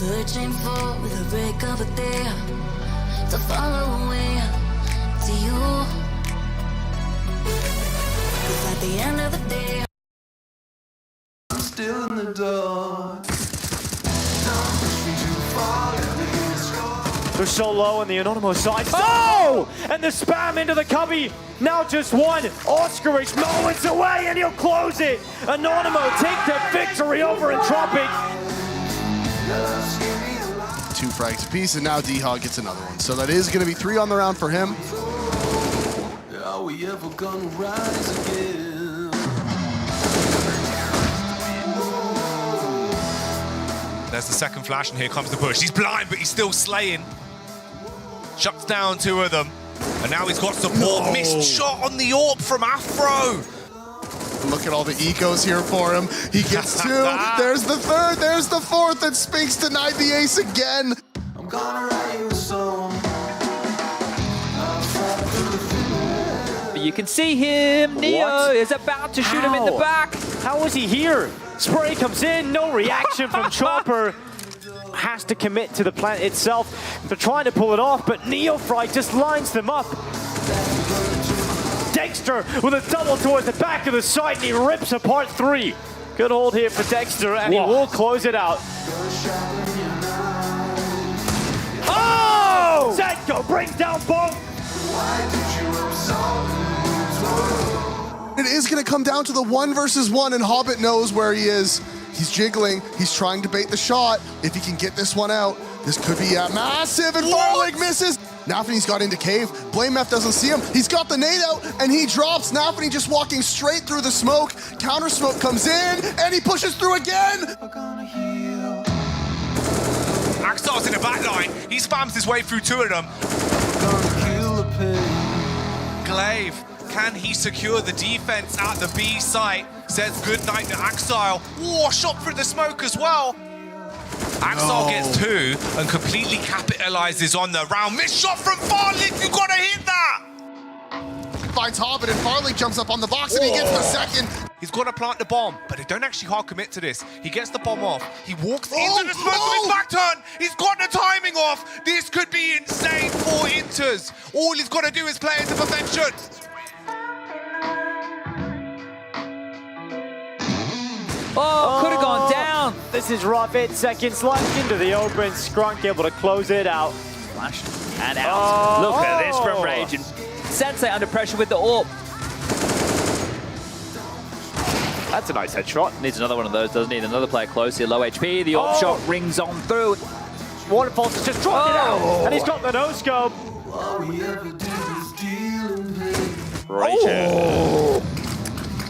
Searching for the break of a day to follow away to you. 'Cause at the end of the day, I'm still in the dark. They're so low on the Anonymo side. Oh! And the spam into the cubby. Now just one. Oscar is moments away and he'll close it. Anonymo take the victory over Entropic. 2 frags apiece, and now D-Hog gets another one. So that is going to be 3 on the round for him. Are we ever gonna rise again? There's the second flash, and here comes the push. He's blind, but he's still slaying. Shuts down 2 of them. And now he's got support. No. Missed shot on the AWP from Afro. Look at all the ecos here for him. He gets 2. There's the 3rd. There's the 4th. And Spinks denied the ace again. I'm gonna write you a song. You can see him. Neo is about to shoot him in the back. How was he here? Spray comes in, no reaction from Chopper. Has to commit to the plant itself. They're trying to pull it off, but Neofry just lines them up. Dexter with a double towards the back of the site, and he rips apart 3. Good hold here for Dexter, and he will close it out. Oh! Zetko brings down both. It is going to come down to the 1 versus 1, and Hobbit knows where he is. He's jiggling. He's trying to bait the shot. If he can get this one out, this could be massive, and Farlig misses. Nafany's got into cave. Blamef doesn't see him. He's got the nade out, and he drops. Nafany just walking straight through the smoke. Counter smoke comes in, and he pushes through again. Axel's in the back line. He spams his way through 2 of them. Glaive, can he secure the defense at the B site? Says good night to Axel. Oh, shot through the smoke as well. Axel gets 2 and completely capitalizes on the round. Missed shot from Farlig, you gotta hit that! Finds Hobbit, and Farlig jumps up on the box, and he gets the 2nd. He's gonna plant the bomb, but they don't actually hard commit to this. He gets the bomb off. He walks into the smoke with his back turn. He's got the timing off. This could be insane for Inters. All he's gotta do is play it to perfection. Oh, could have gone down. This is rough. 8 seconds left into the open. Skrunk able to close it out. Flash and out. Look at this from Rage. And Sensei under pressure with the AWP. That's a nice headshot. Needs another one of those, doesn't he? Another player close here, low HP. The AWP shot rings on through. Waterfalls has just dropped it out, and he's got the no-scope. Rage.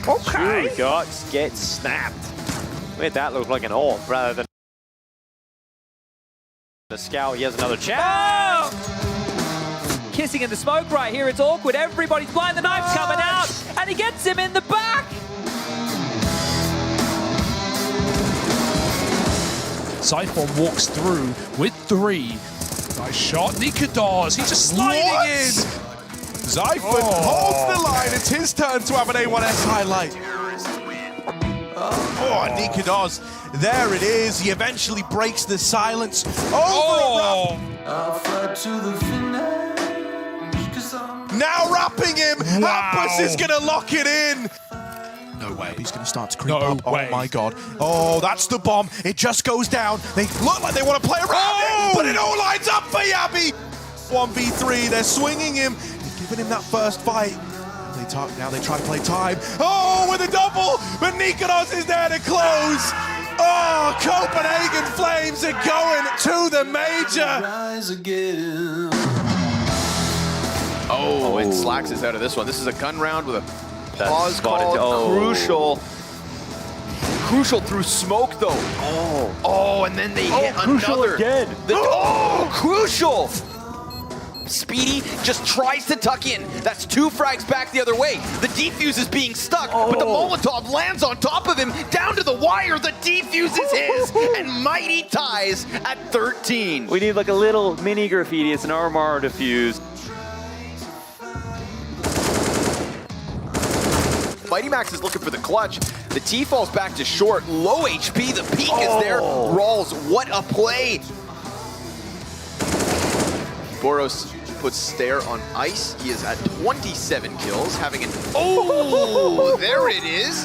Okay. Gox gets snapped. Made that look like an AWP rather than a scout. He has another chance. Kissing in the smoke right here. It's awkward. Everybody's blind. The knife's coming out, and he gets him in the back. Siphon walks through with 3. Nice shot. Nikados, he's just sliding in. Zyphon holds the line. It's his turn to have an A1S highlight. Oh, Nikados. There it is. He eventually breaks the silence. Oh! Now wrapping him. Hampus is going to lock it in. No way. He's going to start to creep No up. way. Oh, my God. Oh, that's the bomb. It just goes down. They look like they want to play around it, but it all lines up for Yabby. 1v3. They're swinging him. They're giving him that first fight. Now they try to play time. Oh, with a double, but Nikados is there to close. Oh, Copenhagen Flames are going to the major. Oh, and Slacks is out of this one. This is a gun round with a pause spotted. called Crucial through smoke, though. Oh, and then they hit Crucial another. again. Crucial! Speedy just tries to tuck in. That's 2 frags back the other way. The defuse is being stuck, but the Molotov lands on top of him, down to the wire. The defuse is his, and Mighty ties at 13. We need like a little mini graffiti. It's an RMR defuse. Mighty Max is looking for the clutch. The T falls back to short, low HP, the peak is there. Rawls, what a play! Boros puts Stair on ice. He is at 27 kills, having an... Oh, there it is!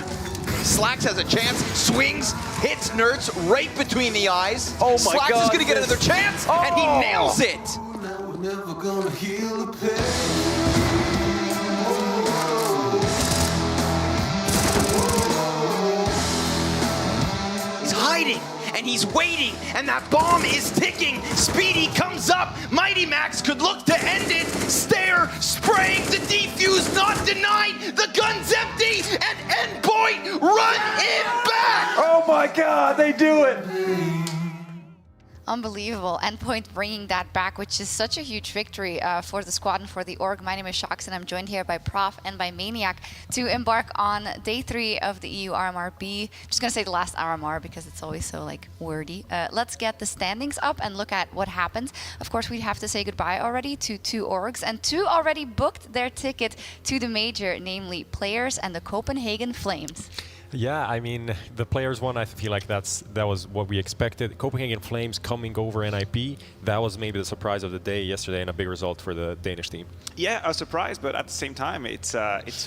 Slacks has a chance, swings, hits Nerds right between the eyes. Oh my Slacks God, is gonna get another chance, and he nails it! Now we're never gonna heal the pain. He's hiding, and he's waiting, and that bomb is ticking. Speedy comes up. Mighty Max could look to end it. Stair spraying the defuse, not denied. The gun's empty, and Endpoint run it back. Oh my God, they do it! Unbelievable. Endpoint bringing that back, which is such a huge victory for the squad and for the org. My name is Shox, and I'm joined here by Prof and by Maniac to embark on day 3 of the EU RMRB. I'm just going to say the last RMR because it's always so like wordy. Let's get the standings up and look at what happens. Of course, we have to say goodbye already to 2 orgs, and 2 already booked their ticket to the major, namely Players and the Copenhagen Flames. Yeah, I mean, the Players one, I feel like that was what we expected. Copenhagen Flames coming over NIP, that was maybe the surprise of the day yesterday and a big result for the Danish team. Yeah, a surprise, but at the same time, it's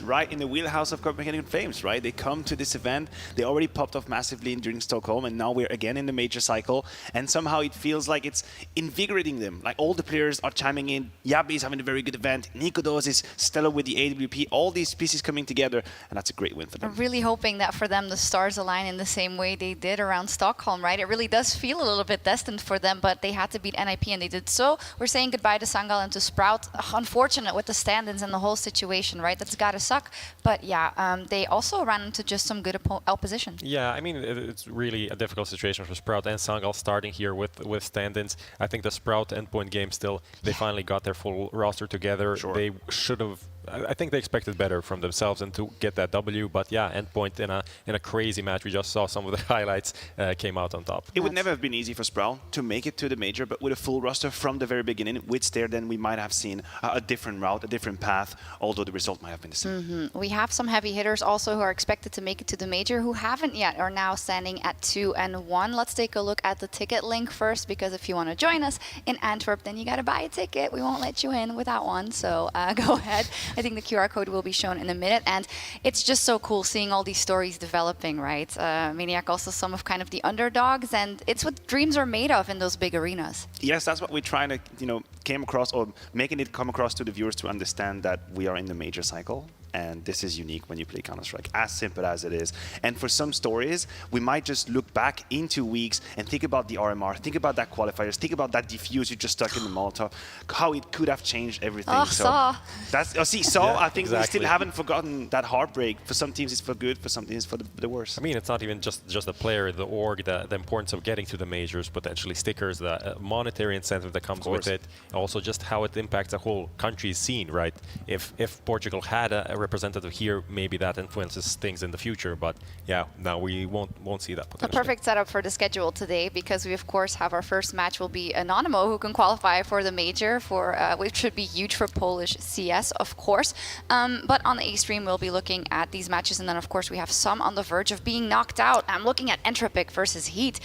right in the wheelhouse of Copenhagen Flames, right? They come to this event, they already popped off massively during Stockholm, and now we're again in the major cycle, and somehow it feels like it's invigorating them. Like all the players are chiming in, Yabi is having a very good event, Nikodos is stellar with the AWP, all these pieces coming together, and that's a great win for them. I'm really hoping that for them the stars align in the same way they did around Stockholm, right? It really does feel a little bit destined for them, but they had to beat NIP and they did so. We're saying goodbye to Sangal and to Sprout. Unfortunate with the stand-ins and the whole situation, right? That's gotta suck. But yeah, they also ran into just some good opposition. Yeah, I mean, it's really a difficult situation for Sprout and Sangal starting here with stand-ins. I think the Sprout Endpoint game still, they finally got their full roster together. Sure. They should have, I think they expected better from themselves and to get that W, but yeah, Endpoint in a crazy match. We just saw some of the highlights came out on top. It would never have been easy for Sprout to make it to the major, but with a full roster from the very beginning, with Stair, then we might have seen a different route, a different path, although the result might have been the same. We have some heavy hitters also who are expected to make it to the major who haven't yet, are now standing at 2 and 1. Let's take a look at the ticket link first, because if you want to join us in Antwerp, then you got to buy a ticket. We won't let you in without one, so go ahead. I think the QR code will be shown in a minute, and it's just so cool seeing all these stories developing, right? Maniac also some of kind of the underdogs, and it's what dreams are made of in those big arenas. Yes, that's what we're trying to, came across, or making it come across to the viewers to understand that we are in the major cycle. And this is unique when you play Counter-Strike, as simple as it is. And for some stories, we might just look back in 2 weeks and think about the RMR, think about that qualifiers, think about that diffuse you just stuck in the Molotov, how it could have changed everything. Oh, so Saw. that's, Saw, Yeah, I think exactly. we still haven't forgotten that heartbreak. For some teams it's for good, for some teams it's for the worse. I mean, it's not even just the player, the org, the importance of getting to the majors, potentially stickers, the monetary incentive that comes with it, also just how it impacts the whole country's scene, right? If Portugal had a representative here, maybe that influences things in the future, but yeah, now we won't see that A potentially. perfect setup for the schedule today, because we of course have our first match will be Anonymo, who can qualify for the major, for which should be huge for Polish CS, of course. But on the A stream, we'll be looking at these matches, and then of course we have some on the verge of being knocked out. I'm looking at Entropic versus Heat.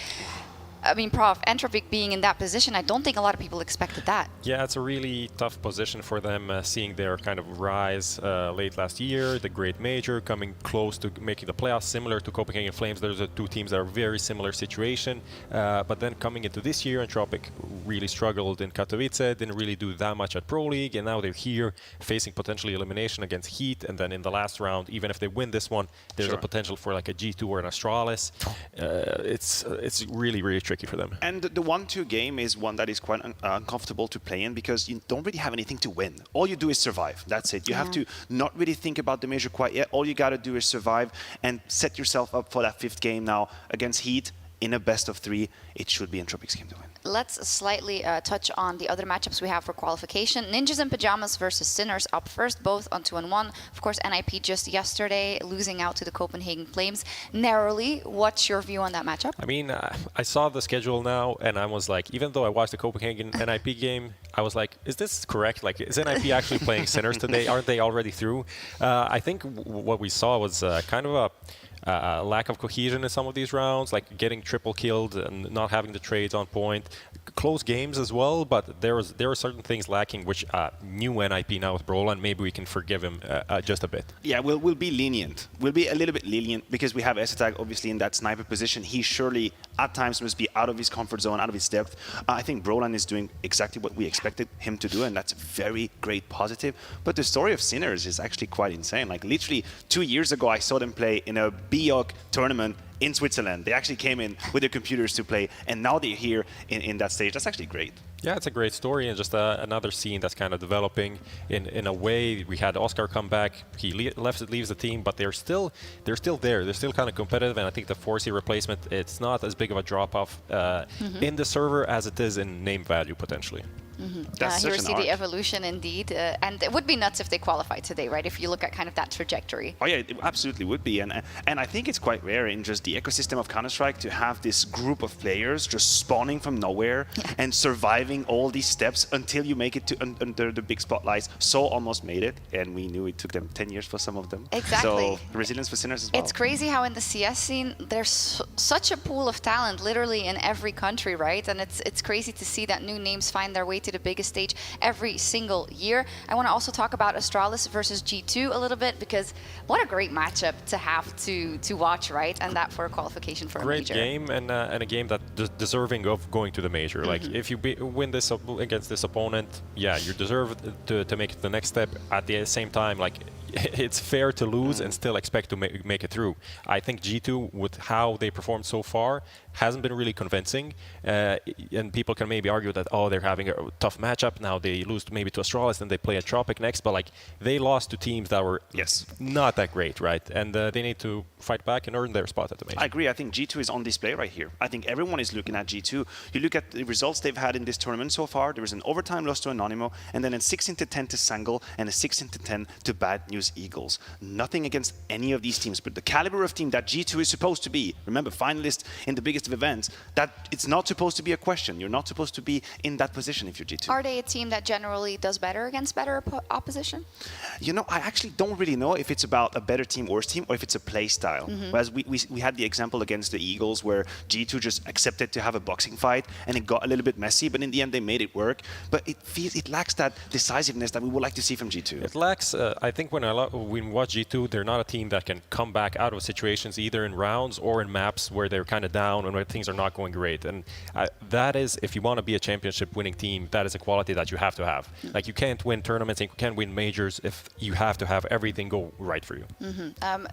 I mean, Prof, Entropic being in that position, I don't think a lot of people expected that. Yeah, it's a really tough position for them, seeing their kind of rise late last year, the great major, coming close to making the playoffs, similar to Copenhagen Flames. There's 2 teams that are very similar situation, but then coming into this year, Entropic really struggled in Katowice, didn't really do that much at Pro League, and now they're here facing potentially elimination against Heat, and then in the last round, even if they win this one, there's a potential for like a G2 or an Astralis. It's really, really tricky for them. And the 1-2 game is one that is quite uncomfortable to play in, because you don't really have anything to win. All you do is survive. That's it. You have to not really think about the major quite yet. All you got to do is survive and set yourself up for that 5th game now against Heat in a best of 3. It should be Entropic's game to win. Let's slightly touch on the other matchups we have for qualification. Ninjas in Pajamas versus Sinners up first, both on 2 and 1. Of course, NIP just yesterday losing out to the Copenhagen Flames narrowly. What's your view on that matchup? I mean, I saw the schedule now, and I was like, even though I watched the Copenhagen NIP game, I was like, is this correct? Like, is NIP actually playing Sinners today? Aren't they already through? I think what we saw was kind of lack of cohesion in some of these rounds, like getting triple killed and not having the trades on point. Close games as well, but there are certain things lacking, which new NIP now with Brolan, maybe we can forgive him just a bit. Yeah, we'll be lenient. We'll be a little bit lenient because we have Esatag obviously in that sniper position. He surely at times must be out of his comfort zone, out of his depth. I think Brolan is doing exactly what we expected him to do, and that's very great positive. But the story of Sinners is actually quite insane. Like literally 2 years ago, I saw them play in a BOF tournament in Switzerland. They actually came in with their computers to play, and now they're here in that stage. That's actually great. Yeah, it's a great story, and just another scene that's kind of developing in a way. We had Oscar come back. He leaves the team, but they're still there. They're still kind of competitive, and I think the 4C replacement, it's not as big of a drop-off in the server as it is in name value potentially. That's here we such see an the arc. evolution indeed, and it would be nuts if they qualified today, right? If you look at kind of that trajectory. Oh yeah, it absolutely would be, and I think it's quite rare in just the ecosystem of Counter-Strike to have this group of players just spawning from nowhere and surviving all these steps until you make it to under the big spotlights. So almost made it, and we knew it took them 10 years for some of them. Exactly. So resilience for Sinners as well. It's crazy how in the CS scene there's such a pool of talent, literally in every country, right? And it's crazy to see that new names find their way to the biggest stage every single year. I want to also talk about Astralis versus G2 a little bit, because what a great matchup to have to watch, right? And that for a qualification for a major. Great game, and a game that deserving of going to the major. Like if you win this against this opponent, yeah, you deserve to make it the next step. At the same time, like it's fair to lose and still expect to make it through. I think G2, with how they performed so far, hasn't been really convincing, and people can maybe argue that, oh, they're having a tough matchup now, they lose maybe to Astralis, then they play a Tropic next, but like they lost to teams that were not that great, right? And they need to fight back and earn their spot at the major. I agree. I think G2 is on display right here. I think everyone is looking at G2. You look at the results they've had in this tournament so far. There was an overtime loss to Anonymo, and then a 16-10 to Sangle, and a 16-10 to Bad News Eagles. Nothing against any of these teams, but the caliber of team that G2 is supposed to be, remember, finalists in the biggest of events, that it's not supposed to be a question. You're not supposed to be in that position if you're G2. Are they a team that generally does better against better opposition? You know, I actually don't really know if it's about a better team, worse team, or if it's a play style. Whereas we had the example against the Eagles where G2 just accepted to have a boxing fight, and it got a little bit messy, but in the end they made it work. But it lacks that decisiveness that we would like to see from G2. It lacks, I think when we watch G2, they're not a team that can come back out of situations either in rounds or in maps where they're kind of down and where things are not going great. And that is, if you want to be a championship winning team, that is a quality that you have to have. Like you can't win tournaments and you can't win majors if you have to have everything go right for you.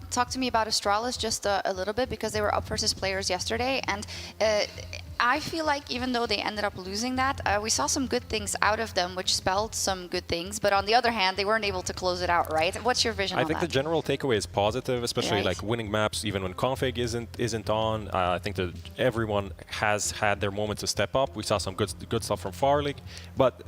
Talk to me about Astralis just a little bit, because they were up versus players yesterday, and I feel like even though they ended up losing that, we saw some good things out of them, which spelled some good things. But on the other hand, they weren't able to close it out, right? What's your vision on that? I think the general takeaway is positive, especially like winning maps, even when config isn't on. I think that everyone has had their moments to step up. We saw some good stuff from Farlig, but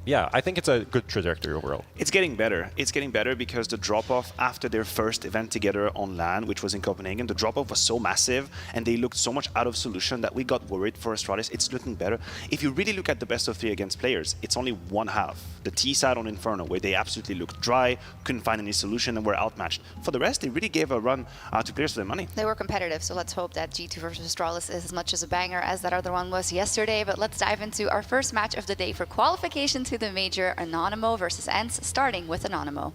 yeah, I think it's a good trajectory overall. It's getting better. It's getting better because the drop-off after their first event together on LAN, which was in Copenhagen, the drop-off was so massive and they looked so much out of solution that we got worried for Astralis. It's looking better. If you really look at the best of 3 against players, it's only one half. The T side on Inferno, where they absolutely looked dry, couldn't find any solution, and were outmatched. For the rest, they really gave a run to players for their money. They were competitive, so let's hope that G2 versus Astralis is as much as a banger as that other one was yesterday. But let's dive into our first match of the day for qualification to the major, Anonymo versus ENCE, starting with Anonymo.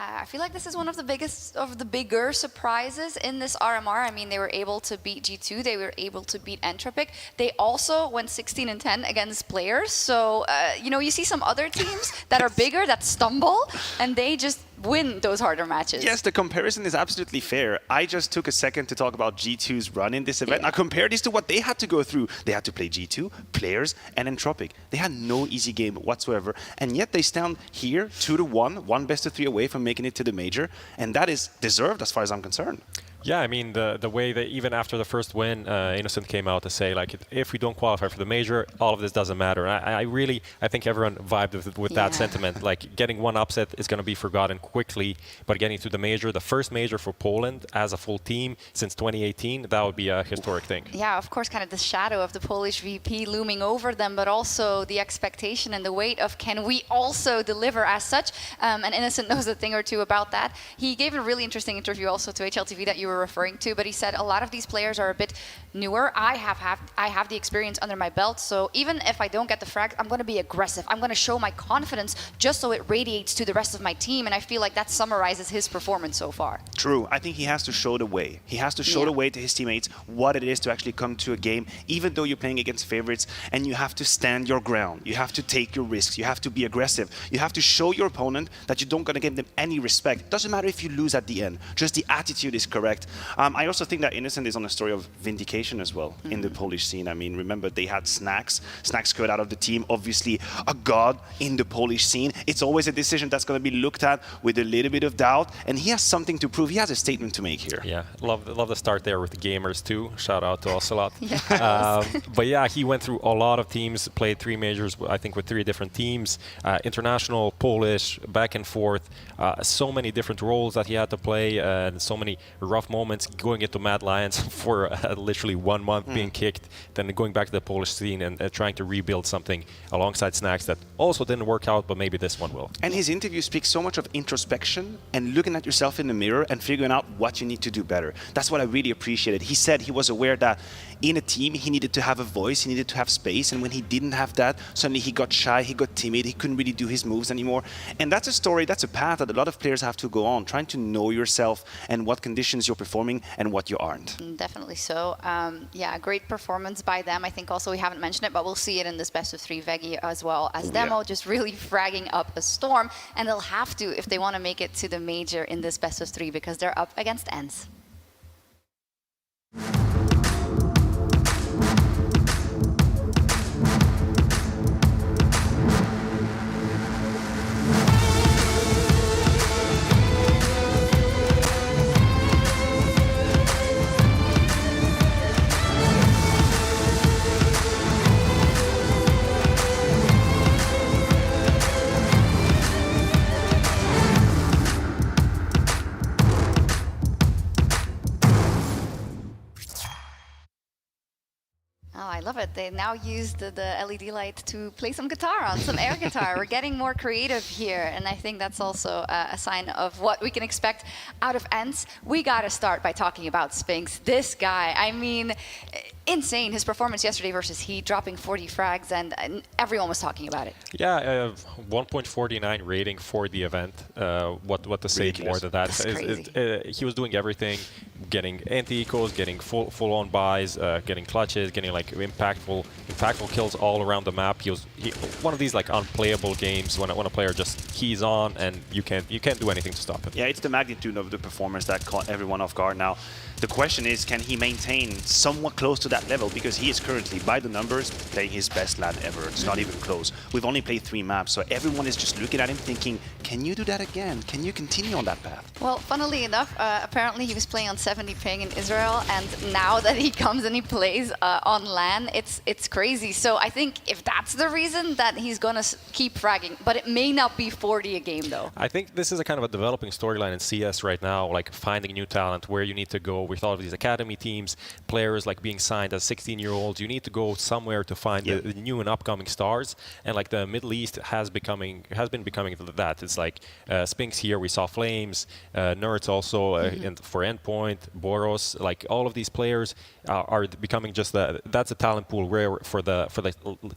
I feel like this is one of the bigger surprises in this RMR. I mean, they were able to beat G2, they were able to beat Entropic. They also went 16-10 against players. So, you know, you see some other teams that are bigger, that stumble, and they just win those harder matches. Yes, the comparison is absolutely fair. I just took a second to talk about G2's run in this event. Now compare this to what they had to go through. They had to play G2, players, and Entropic. They had no easy game whatsoever, and yet they stand here 2-1, one best of 3 away from making it to the major, and that is deserved as far as I'm concerned. Yeah, I mean, the way that even after the first win, Innocent came out to say, like, if we don't qualify for the major, all of this doesn't matter. And I think everyone vibed with that sentiment. Like, getting one upset is going to be forgotten quickly, but getting to the major, the first major for Poland as a full team since 2018, that would be a historic thing. Yeah, of course, kind of the shadow of the Polish VP looming over them, but also the expectation and the weight of can we also deliver as such. And Innocent knows a thing or two about that. He gave a really interesting interview also to HLTV that you were referring to, but he said a lot of these players are a bit newer. I have the experience under my belt, so even if I don't get the frag, I'm going to be aggressive. I'm going to show my confidence just so it radiates to the rest of my team, and I feel like that summarizes his performance so far. True. I think he has to show the way. He has to show the way to his teammates what it is to actually come to a game, even though you're playing against favorites, and you have to stand your ground. You have to take your risks. You have to be aggressive. You have to show your opponent that you don't going to give them any respect. Doesn't matter if you lose at the end. Just the attitude is correct. I also think that Innocent is on a story of vindication as well in the Polish scene. I mean, remember they had Snacks. Snacks got out of the team, obviously a god in the Polish scene. It's always a decision that's going to be looked at with a little bit of doubt, and he has something to prove. He has a statement to make here. Yeah, love the start there with the gamers too. Shout out to Ocelot. Yeah. But yeah, he went through a lot of teams, played 3 majors, I think with 3 different teams, international, Polish, back and forth. So many different roles that he had to play, and so many rough moments going into Mad Lions for literally 1 month being kicked, then going back to the Polish scene and trying to rebuild something alongside Snacks that also didn't work out, but maybe this one will. And his interview speaks so much of introspection and looking at yourself in the mirror and figuring out what you need to do better. That's what I really appreciated. He said he was aware that in a team he needed to have a voice, he needed to have space, and when he didn't have that, suddenly he got shy, he got timid, he couldn't really do his moves anymore. And that's a story, that's a path that a lot of players have to go on, trying to know yourself and what conditions you're performing and what you aren't. Definitely so. Yeah, great performance by them. I think also we haven't mentioned it, but we'll see it in this best of 3 Veggie as well as Demo, just really fragging up a storm, and they'll have to if they want to make it to the major in this best of 3 because they're up against ENCE. I love it. They now use the LED light to play some guitar on, some air guitar. We're getting more creative here, and I think that's also a sign of what we can expect out of ENCE. We got to start by talking about Spinks. This guy, I mean, insane. His performance yesterday versus Heat, dropping 40 frags, and everyone was talking about it. Yeah, 1.49 rating for the event. What to say more than that? He was doing everything, getting anti-ecos, getting full-on buys, getting clutches, getting like impactful kills all around the map. He one of these like unplayable games when a player just keys on and you can't do anything to stop him. Yeah, it's the magnitude of the performance that caught everyone off guard. Now, the question is, can he maintain somewhat close to that level? Because he is currently, by the numbers, playing his best LAN ever. It's not even close. We've only played 3 maps, so everyone is just looking at him thinking, can you do that again? Can you continue on that path? Well, funnily enough, apparently he was playing on 70 ping in Israel, and now that he comes and he plays on LAN, it's crazy. So I think if that's the reason, that he's gonna keep fragging, but it may not be 40 a game though. I think this is a kind of a developing storyline in CS right now, like finding new talent, where you need to go. With all of these academy teams, players like being signed as 16-year-olds, you need to go somewhere to find the new and upcoming stars. And like the Middle East has been becoming that. It's like Spinks here, we saw Flames, Nerds also and for Endpoint, Boros, like all of these players are becoming just that's a talent pool rare for the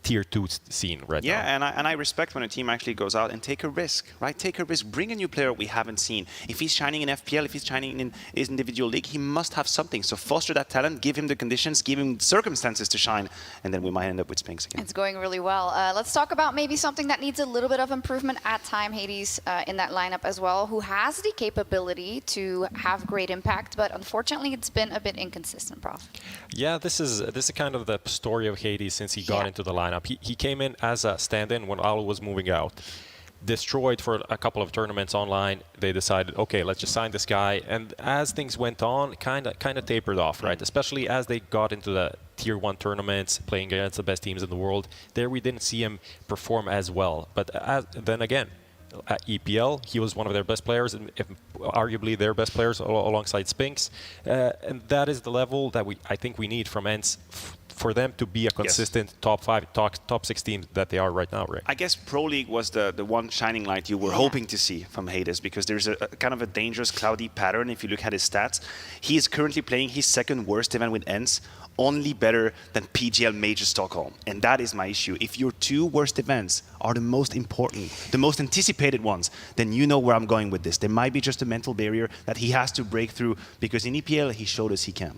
tier 2 scene right now. Yeah, and I respect when a team actually goes out and take a risk, right? Take a risk, bring a new player we haven't seen. If he's shining in FPL, if he's shining in his individual league, he must have something. So foster that talent, give him the conditions, give him circumstances to shine, and then we might end up with Spinks again. It's going really well. Let's talk about maybe something that needs a little bit of improvement at time. Hades in that lineup as well, who has the capability to have great impact, but unfortunately it's been a bit inconsistent, Prof. Yeah, this is kind of the story of Hades since he got into the lineup. He came in as a stand-in when Alu was moving out. destroyed for a couple of tournaments online. They decided, okay, let's just sign this guy. And as things went on, kind of tapered off, right? Especially as they got into the Tier 1 tournaments, playing against the best teams in the world. There we didn't see him perform as well. But then again, at EPL, he was one of their best players, and arguably their best players alongside Spinks. And that is the level that I think we need from ENCE for them to be a consistent top 5, top 6 team that they are right now, right? I guess Pro League was the one shining light you were hoping to see from Hades, because there's a kind of a dangerous, cloudy pattern if you look at his stats. He is currently playing his second worst event with ENCE, only better than PGL Major Stockholm. And that is my issue. If your 2 worst events are the most important, the most anticipated ones, then you know where I'm going with this. There might be just a mental barrier that he has to break through, because in EPL, he showed us he can.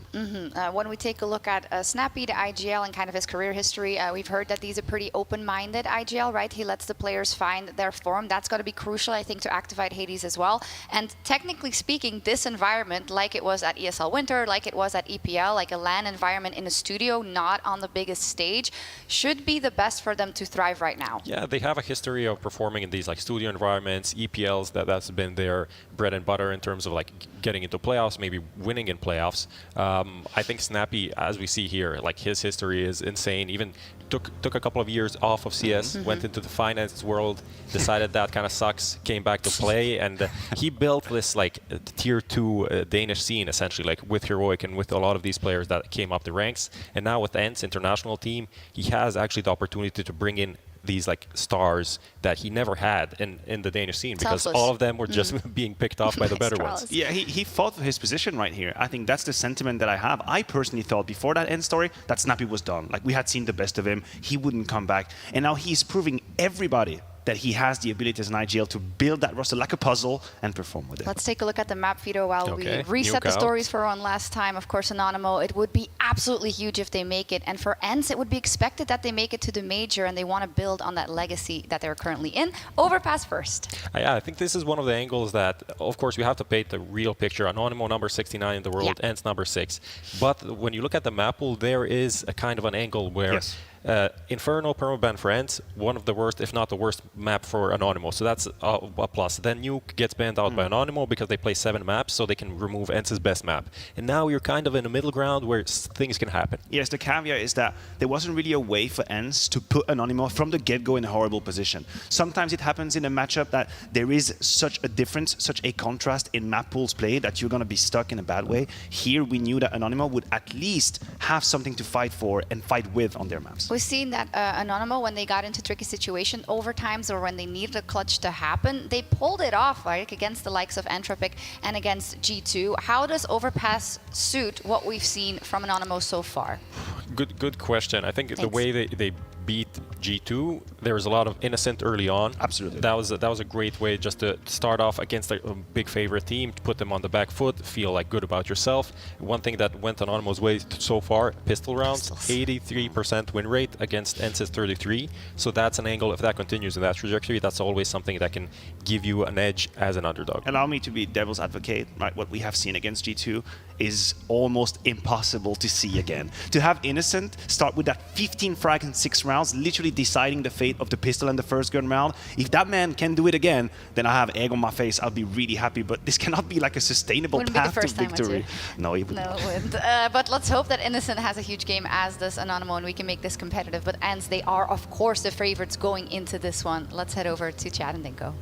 When we take a look at Snappy, the IGL, and kind of his career history, we've heard that he's a pretty open-minded IGL, right? He lets the players find their form. That's got to be crucial, I think, to activate Hades as well. And technically speaking, this environment, like it was at ESL Winter, like it was at EPL, like a LAN environment in a studio, not on the biggest stage, should be the best for them to thrive right now. Yeah, they have a history of performing in these like studio environments, EPLs, that's been their bread and butter in terms of like getting into playoffs, maybe winning in playoffs. I think Snappy, as we see here, like his history is insane. Even took a couple of years off of CS, went into the finance world, decided that kind of sucks, came back to play, and he built this like tier 2 Danish scene essentially, like with Heroic and with a lot of these players that came up the ranks. And now with the ENCE international team, he has actually the opportunity to bring in these like stars that he never had in the Danish scene, because all of them were just being picked off by the better ones. Yeah, he fought for his position right here. I think that's the sentiment that I have. I personally thought before that end story that Snappy was done. Like, we had seen the best of him. He wouldn't come back. And now he's proving everybody that he has the ability as an IGL to build that roster like a puzzle and perform with it. Let's take a look at the map, Fido, while we reset the stories for one last time. Of course, Anonymo, it would be absolutely huge if they make it. And for ENCE, it would be expected that they make it to the major, and they want to build on that legacy that they're currently in. Overpass first. Yeah, I think this is one of the angles that, of course, we have to paint the real picture. Anonymo number 69 in the world, ENCE number 6. But when you look at the map pool, there is a kind of an angle where Inferno, Permaban for ENCE, one of the worst, if not the worst map for Anonymo. So that's a plus. Then Nuke gets banned out by Anonymo because they play 7 maps, so they can remove ENCE's best map. And now you're kind of in a middle ground where things can happen. Yes, the caveat is that there wasn't really a way for ENCE to put Anonymo from the get-go in a horrible position. Sometimes it happens in a matchup that there is such a difference, such a contrast in map pools play that you're going to be stuck in a bad way. Here we knew that Anonymo would at least have something to fight for and fight with on their maps. We've seen that Anonymo, when they got into tricky situation, overtimes or when they needed a clutch to happen, they pulled it off, right, against the likes of Entropic and against G2. How does Overpass suit what we've seen from Anonymo so far? Good question. I think the way they beat G2, there was a lot of innocent early on. Absolutely. That was a great way just to start off against a big favorite team, to put them on the back foot, feel like good about yourself. One thing that went Anonymo's way so far, pistol rounds, 83% win rate against ENCE's 33. So that's an angle. If that continues in that trajectory, that's always something that can give you an edge as an underdog. Allow me to be devil's advocate, right? What we have seen against G2 is almost impossible to see again. To have Innocent start with that 15 frag in 6 rounds, literally deciding the fate of the pistol in the first gun round. If that man can do it again, then I have egg on my face. I'll be really happy. But this cannot be like a sustainable path to victory. No, it wouldn't. No, it wouldn't. But let's hope that Innocent has a huge game, as does Anonymo, and we can make this competitive. But ENCE, they are, of course, the favorites going into this one. Let's head over to Chad and Dinko.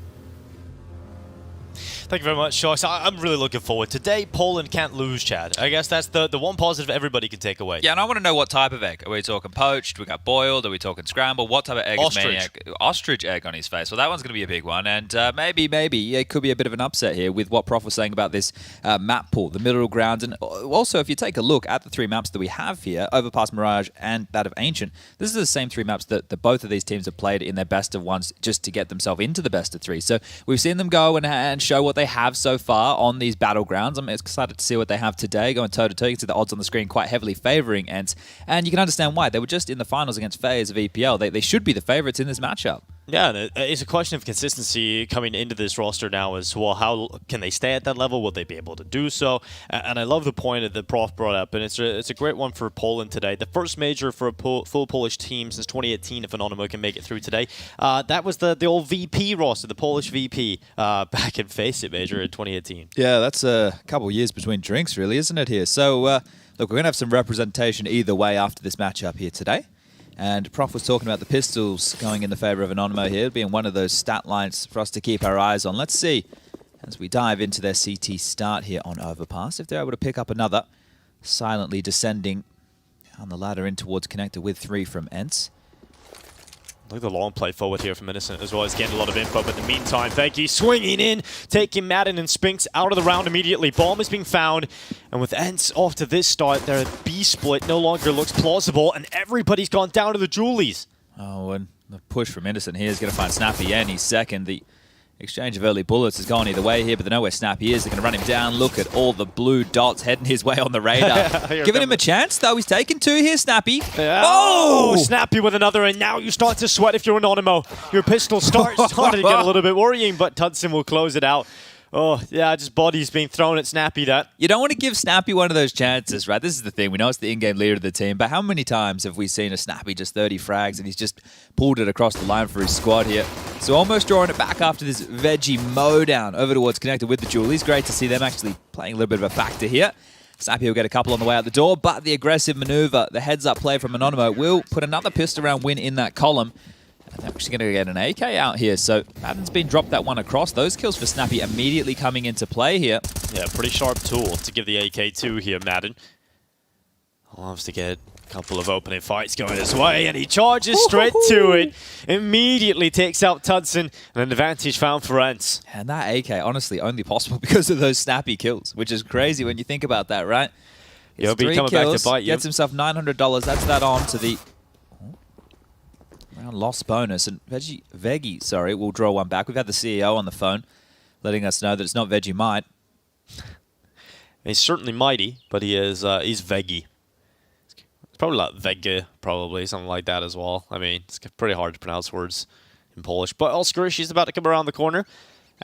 Thank you very much, Shox. I'm really looking forward. Today, Poland can't lose, Chad. I guess that's the one positive everybody can take away. Yeah, and I want to know what type of egg. Are we talking poached? We got boiled? Are we talking scrambled? What type of egg is Maniac? Ostrich egg on his face. Well, that one's going to be a big one. And maybe it could be a bit of an upset here with what Prof was saying about this map pool, the middle ground. And also, if you take a look at the 3 maps that we have here, Overpass, Mirage, and that of Ancient, this is the same 3 maps that both of these teams have played in their best of ones just to get themselves into the best of 3. So we've seen them go and show what they have so far on these battlegrounds. I'm excited to see what they have today, going toe-to-toe. You can see the odds on the screen quite heavily favouring ENCE, and you can understand why. They were just in the finals against FaZe of EPL. They should be the favourites in this matchup. Yeah, and it's a question of consistency coming into this roster now as well. How can they stay at that level? Will they be able to do so? And I love the point that the Prof brought up, and it's a great one for Poland today. The first major for a full Polish team since 2018, if Anonymo can make it through today. That was the old VP roster, the Polish VP, back in Face It Major in 2018. Yeah, that's a couple of years between drinks, really, isn't it here? So, look, we're going to have some representation either way after this matchup here today. And Prof was talking about the pistols going in the favor of Anonymo here, being one of those stat lines for us to keep our eyes on. Let's see, as we dive into their CT start here on Overpass, if they're able to pick up another, silently descending on the ladder in towards connector with 3 from ENCE. Look at the long play forward here from Innocent as well. He's getting a lot of info, but in the meantime, Veggie swinging in, taking Madden and Spinks out of the round immediately. Bomb is being found, and with ENCE off to this start, their B split no longer looks plausible, and everybody's gone down to the Julies. Oh, and the push from Innocent here is going to find Snappy, and he's second. The exchange of early bullets has gone either way here, but they know where Snappy is. They're going to run him down. Look at all the blue dots heading his way on the radar. Giving him a chance, though. He's taken 2 here, Snappy. Oh! Snappy with another, and now you start to sweat if you're Anonymo. Your pistol starts to get a little bit worrying, but Tudson will close it out. Oh, yeah, just bodies being thrown at Snappy. That you don't want to give Snappy one of those chances, right? This is the thing. We know it's the in-game leader of the team, but how many times have we seen a Snappy just 30 frags and he's just pulled it across the line for his squad here? So almost drawing it back after this Veggie mowdown over towards connector with the Julies. Great to see them actually playing a little bit of a factor here. Snappy will get a couple on the way out the door, but the aggressive maneuver, the heads-up play from Anonymo will put another pistol round win in that column. They're actually going to get an AK out here, so Madden's been dropped that one across. Those kills for Snappy immediately coming into play here. Yeah, pretty sharp tool to give the AK to here, Madden. Loves to get a couple of opening fights going his way, and he charges straight to it. Immediately takes out Tudson, and an advantage found for ENCE. And that AK, honestly, only possible because of those Snappy kills, which is crazy when you think about that, right? He'll be coming back to bite you. Gets himself $900. That's that on to the round loss bonus. And Veggie, will draw one back. We've had the CEO on the phone letting us know that it's not Vegemite. He's certainly mighty, but he's Veggie. It's probably like Vega, probably, something like that as well. I mean, it's pretty hard to pronounce words in Polish. But Skirmishes is about to come around the corner.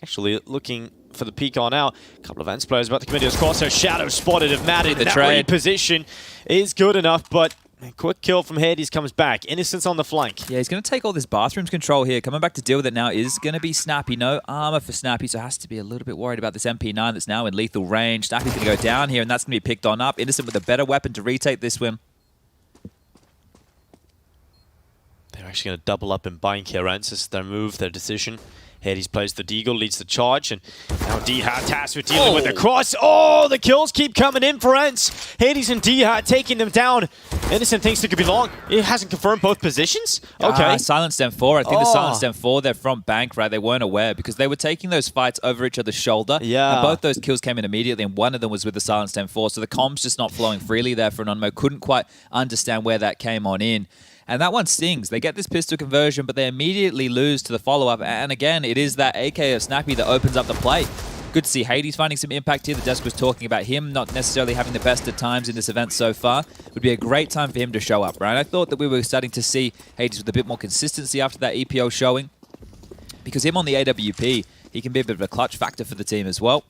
Actually, looking for the peek on out. A couple of ENCE players about to come into his crosshair. Shadow spotted of Madden. That reposition is good enough, but a quick kill from Hades comes back. Innocence on the flank. Yeah, he's going to take all this bathrooms control here. Coming back to deal with it now is going to be Snappy. No armor for Snappy, so has to be a little bit worried about this MP9 that's now in lethal range. Snappy's going to go down here, and that's going to be picked on up. Innocent with a better weapon to retake this win. They're actually going to double up and bind here. ENCE is their move, their decision. Hades plays the deagle, leads the charge, and now D-Hat tasked with dealing with the cross. Oh, the kills keep coming in for ENCE. Hades and D-Hat taking them down. Innocent thinks it could be long. It hasn't confirmed both positions? Okay. Silenced M4. I think the silenced M4, they're from bank, right? They weren't aware because they were taking those fights over each other's shoulder. Yeah. And both those kills came in immediately, and one of them was with the silenced M4. So the comms just not flowing freely there for Anonymo. Couldn't quite understand where that came on in. And that one stings. They get this pistol conversion, but they immediately lose to the follow-up. And again, it is that AK of Snappy that opens up the play. Good to see Hades finding some impact here. The desk was talking about him not necessarily having the best of times in this event so far. It would be a great time for him to show up, right? I thought that we were starting to see Hades with a bit more consistency after that EPO showing. Because him on the AWP, he can be a bit of a clutch factor for the team as well.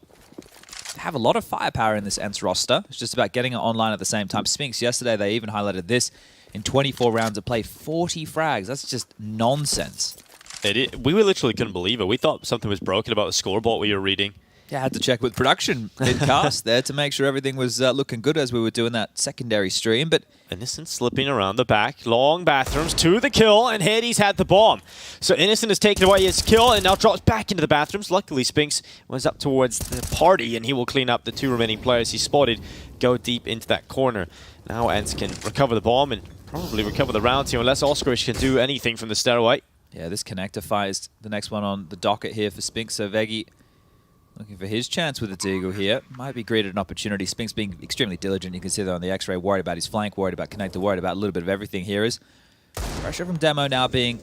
They have a lot of firepower in this ENCE roster. It's just about getting it online at the same time. Spinks, yesterday, they even highlighted this. In 24 rounds of play, 40 frags. That's just nonsense. We literally couldn't believe it. We thought something was broken about the scoreboard we were reading. Yeah, I had to check with production mid-cast there to make sure everything was looking good as we were doing that secondary stream. But Innocent slipping around the back. Long bathrooms to the kill, and Hades had the bomb. So Innocent has taken away his kill and now drops back into the bathrooms. Luckily, Spinks was up towards the party, and he will clean up the 2 remaining players he spotted go deep into that corner. Now ENCE can recover the bomb and probably recover the round here, unless Oskarish can do anything from the stairway. Yeah, this connector fight is the next one on the docket here for Spinks. So Veggie looking for his chance with the deagle here. Might be greeted an opportunity. Spinks being extremely diligent. You can see that on the X-ray. Worried about his flank, worried about connector, worried about a little bit of everything here. Is pressure from Demo now being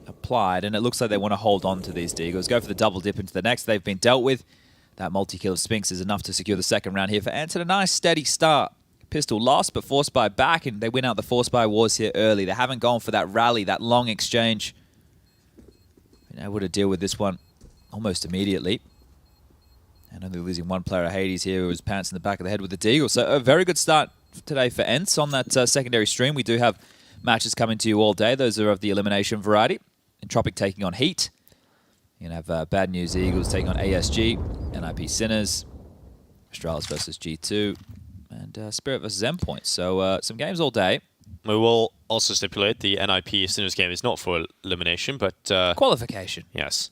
applied, and it looks like they want to hold on to these deagles. Go for the double dip into the next. They've been dealt with. That multi-kill of Spinks is enough to secure the second round here for ENCE. A nice steady start. Pistol lost, but Force Buy back, and they win out the Force Buy wars here early. They haven't gone for that rally, that long exchange. been able to deal with this one almost immediately. And only losing one player of Hades here who was pants in the back of the head with the Deagle. So a very good start today for ENCE on that secondary stream. We do have matches coming to you all day. Those are of the elimination variety. Entropic taking on Heat. You're going to have Bad News Eagles taking on ASG, NIP Sinners, Astralis versus G2, and Spirit versus Endpoint. So some games all day. We will also stipulate the NIP Sinners game is not for elimination, but... qualification. Yes.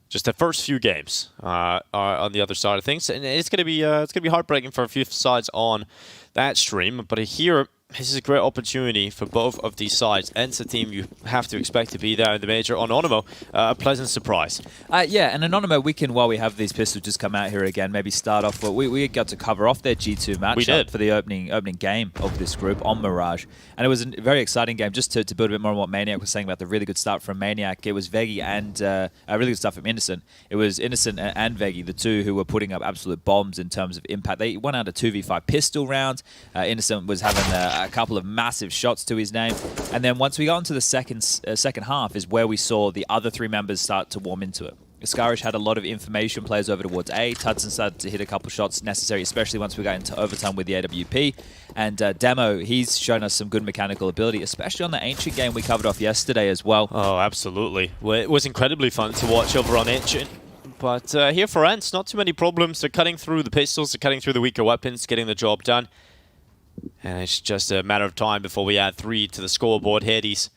Just the first few games are on the other side of things. And it's going to be heartbreaking for a few sides on that stream. But here, this is a great opportunity for both of these sides. ENCE, a team you have to expect to be there in the major. Anonymo, a pleasant surprise. Yeah, and Anonymo, we can, while we have these pistols just come out here again, maybe start off. But we got to cover off their G2 matchup for the opening game of this group on Mirage. And it was a very exciting game. Just to build a bit more on what Maniac was saying about the really good start from Maniac, it was Veggie and really good stuff from Innocent. It was Innocent and Veggie, the two who were putting up absolute bombs in terms of impact. They won out a 2v5 pistol round. Innocent was having a couple of massive shots to his name. And then once we got into the second half is where we saw the other three members start to warm into it. Skirmishes had a lot of information players over towards A. Tudson started to hit a couple shots necessary, especially once we got into overtime with the AWP. And Demo, he's shown us some good mechanical ability, especially on the Ancient game we covered off yesterday as well. Oh, absolutely. Well, it was incredibly fun to watch over on Ancient. But here for ENCE, not too many problems. They're cutting through the pistols, they're cutting through the weaker weapons, getting the job done. And it's just a matter of time before we add 3 to the scoreboard. Hades,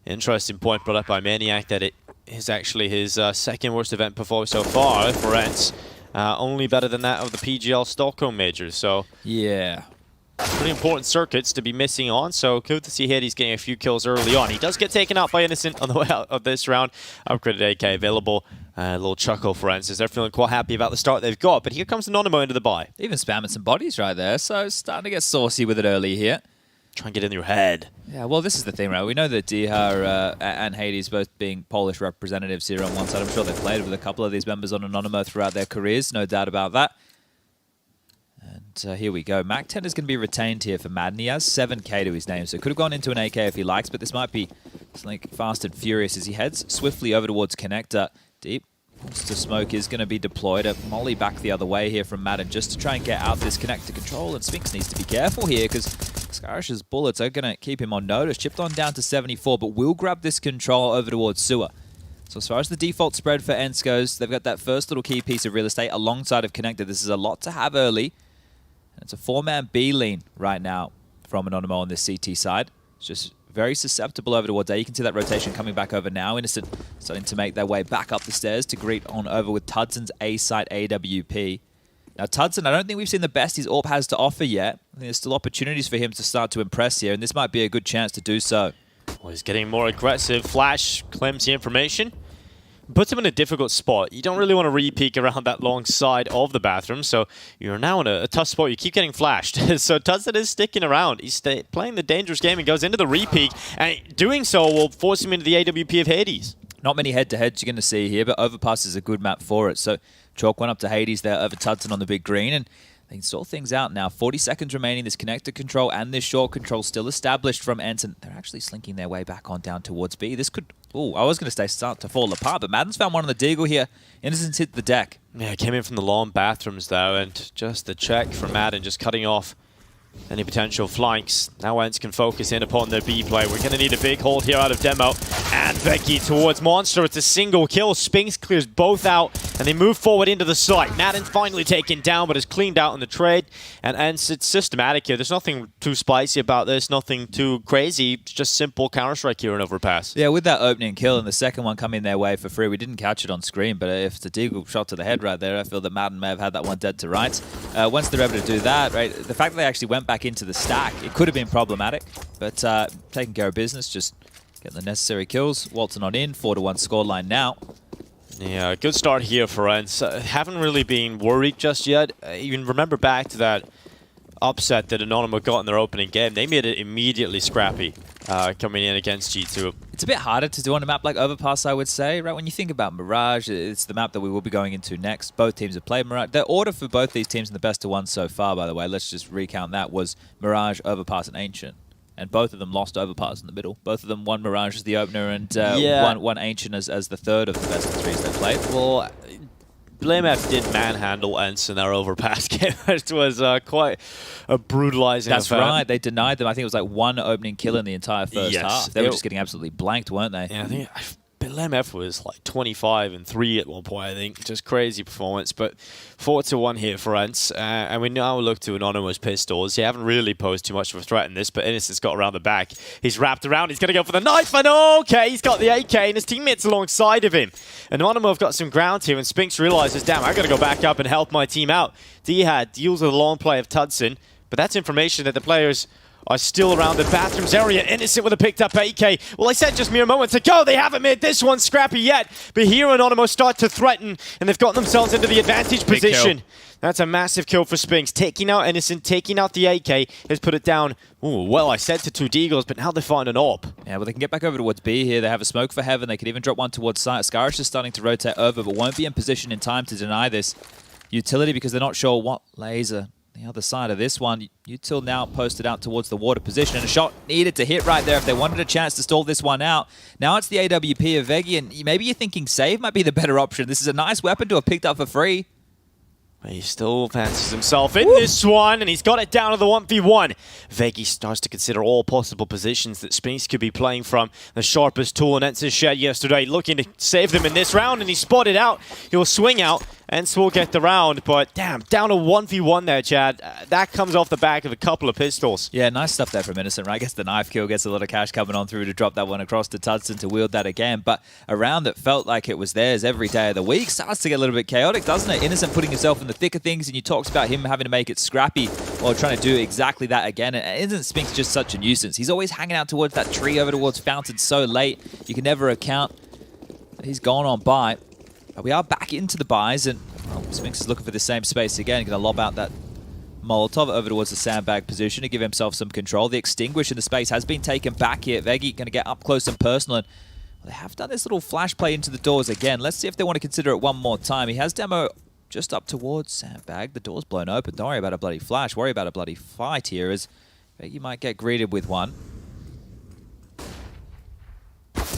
interesting point brought up by Maniac that it is actually his second worst event performance so far for ENCE. Only better than that of the PGL Stockholm Majors. So yeah, pretty important circuits to be missing on. So good to see Hades getting a few kills early on. He does get taken out by Innocent on the way out of this round. Upgraded AK available. A little chuckle for ENCE as they're feeling quite happy about the start they've got. But here comes Anonymo into the buy. Even spamming some bodies right there, so starting to get saucy with it early here. Try and get in your head. Yeah, well, this is the thing, right? We know that Dihar and Hades both being Polish representatives here on one side. I'm sure they've played with a couple of these members on Anonymo throughout their careers, no doubt about that. And here we go. Mac 10 is going to be retained here for Madden. He has 7k to his name, so could have gone into an AK if he likes, but this might be something fast and furious as he heads swiftly over towards Connector. Deep. Monster Smoke is going to be deployed. A molly back the other way here from Madden just to try and get out this connector control. And Sphinx needs to be careful here because Skirmish's bullets are going to keep him on notice. Chipped on down to 74, but will grab this control over towards Sewer. So as far as the default spread for ENCE goes, they've got that first little key piece of real estate alongside of Connector. This is a lot to have early. And it's a 4-man B lean right now from Anonymo on this CT side. It's just very susceptible over towards A. You can see that rotation coming back over now. Innocent starting to make their way back up the stairs to greet on over with Tudson's A-site AWP. Now, Tudson, I don't think we've seen the best his AWP has to offer yet. I think there's still opportunities for him to start to impress here, and this might be a good chance to do so. Well, he's getting more aggressive. Flash claims the information. Puts him in a difficult spot. You don't really want to re-peek around that long side of the bathroom, so you're now in a tough spot. You keep getting flashed. So Tudson is sticking around. He's playing the dangerous game and goes into the re-peek, and doing so will force him into the AWP of Hades. Not many head-to-heads you're going to see here, but Overpass is a good map for it. So Chalk went up to Hades there over Tudson on the big green, and they can sort things out now. 40 seconds remaining. This connector control and this short control still established from ENCE, and they're actually slinking their way back on down towards B. This could... Oh, I was going to start to fall apart, but Madden's found one on the Deagle here. Innocent's hit the deck. Yeah, came in from the long bathrooms, though, and just the check from Madden, just cutting off any potential flanks. Now ENCE can focus in upon their B play. We're going to need a big hold here out of Demo. And Becky towards Monster. It's a single kill. Spinks clears both out, and they move forward into the site. Madden's finally taken down, but is cleaned out in the trade. And ENCE, it's systematic here. There's nothing too spicy about this, nothing too crazy. It's just simple Counter-Strike here and overpass. Yeah, with that opening kill and the second one coming their way for free, we didn't catch it on screen, but if it's a Deagle shot to the head right there, I feel that Madden may have had that one dead to rights. Once they're able to do that, right, the fact that they actually went back into the stack, it could have been problematic, but taking care of business, just getting the necessary kills. Walton on in, 4-1 scoreline now. Yeah, good start here for ENCE. Haven't really been worried just yet. Even remember back to that upset that Anonymo got in their opening game. They made it immediately scrappy coming in against G2. It's a bit harder to do on a map like Overpass, I would say, right? When you think about Mirage, it's the map that we will be going into next. Both teams have played Mirage. The order for both these teams in the best of one so far, by the way, let's just recount that, was Mirage, Overpass, and Ancient. And both of them lost overpass in the middle. Both of them, one Mirage as the opener and one Ancient as the third of the best of threes they played. Well, BlameF did manhandle ENCE in their overpass game. It was quite a brutalizing That's affair. right. They denied them. I think it was like one opening kill in the entire first half. They were just getting absolutely blanked, weren't they? Yeah, I think BlameF was like 25-3 at one point, I think. Just crazy performance. But 4-1 here for ENCE. And we now look to Anonymo's pistols. He haven't really posed too much of a threat in this, but Innocent's got around the back. He's wrapped around. He's going to go for the knife. And okay, he's got the AK and his teammates alongside of him. And Anonymo have got some ground here. And Spinks realizes, damn, I've got to go back up and help my team out. Dihad deals with a long play of Tudson. But that's information that the players are still around the bathrooms area. Innocent with a picked up AK. Well, I said just mere moments ago, they haven't made this one scrappy yet. But here Anonymo start to threaten, and they've gotten themselves into the advantage position. That's a massive kill for Spinks. Taking out Innocent, taking out the AK, has put it down. Ooh, well, I said to 2 Deagles, but now they find an AWP. Yeah, well, they can get back over towards B here. They have a smoke for Heaven. They could even drop one towards site. Skirmishes is starting to rotate over, but won't be in position in time to deny this utility because they're not sure what laser the other side of this one. Util now posted out towards the water position, and a shot needed to hit right there if they wanted a chance to stall this one out. Now it's the AWP of Veggie, and maybe you're thinking save might be the better option. This is a nice weapon to have picked up for free. He still fancies himself in this one, and he's got it down to the 1v1. Veggie starts to consider all possible positions that Spinks could be playing from. The sharpest tool in ENCE's shed yesterday, looking to save them in this round, and he's spotted out. He'll swing out. ENCE will get the round, but damn, down to 1v1 there, Chad. That comes off the back of a couple of pistols. Yeah, nice stuff there from Innocent, right? I guess the knife kill gets a lot of cash coming on through to drop that one across to Tudson to wield that again. But a round that felt like it was theirs every day of the week starts to get a little bit chaotic, doesn't it? Innocent putting himself in the thick of things, and you talked about him having to make it scrappy while trying to do exactly that again. And isn't Spinks just such a nuisance? He's always hanging out towards that tree over towards Fountain so late. You can never account. He's gone on by. But we are back into the buys, and Spinks is looking for the same space again. Going to lob out that Molotov over towards the sandbag position to give himself some control. The extinguish in the space has been taken back here. Veggie going to get up close and personal. And they have done this little flash play into the doors again. Let's see if they want to consider it one more time. He has demo just up towards sandbag. The door's blown open. Don't worry about a bloody flash. Worry about a bloody fight here, as Veggie might get greeted with one.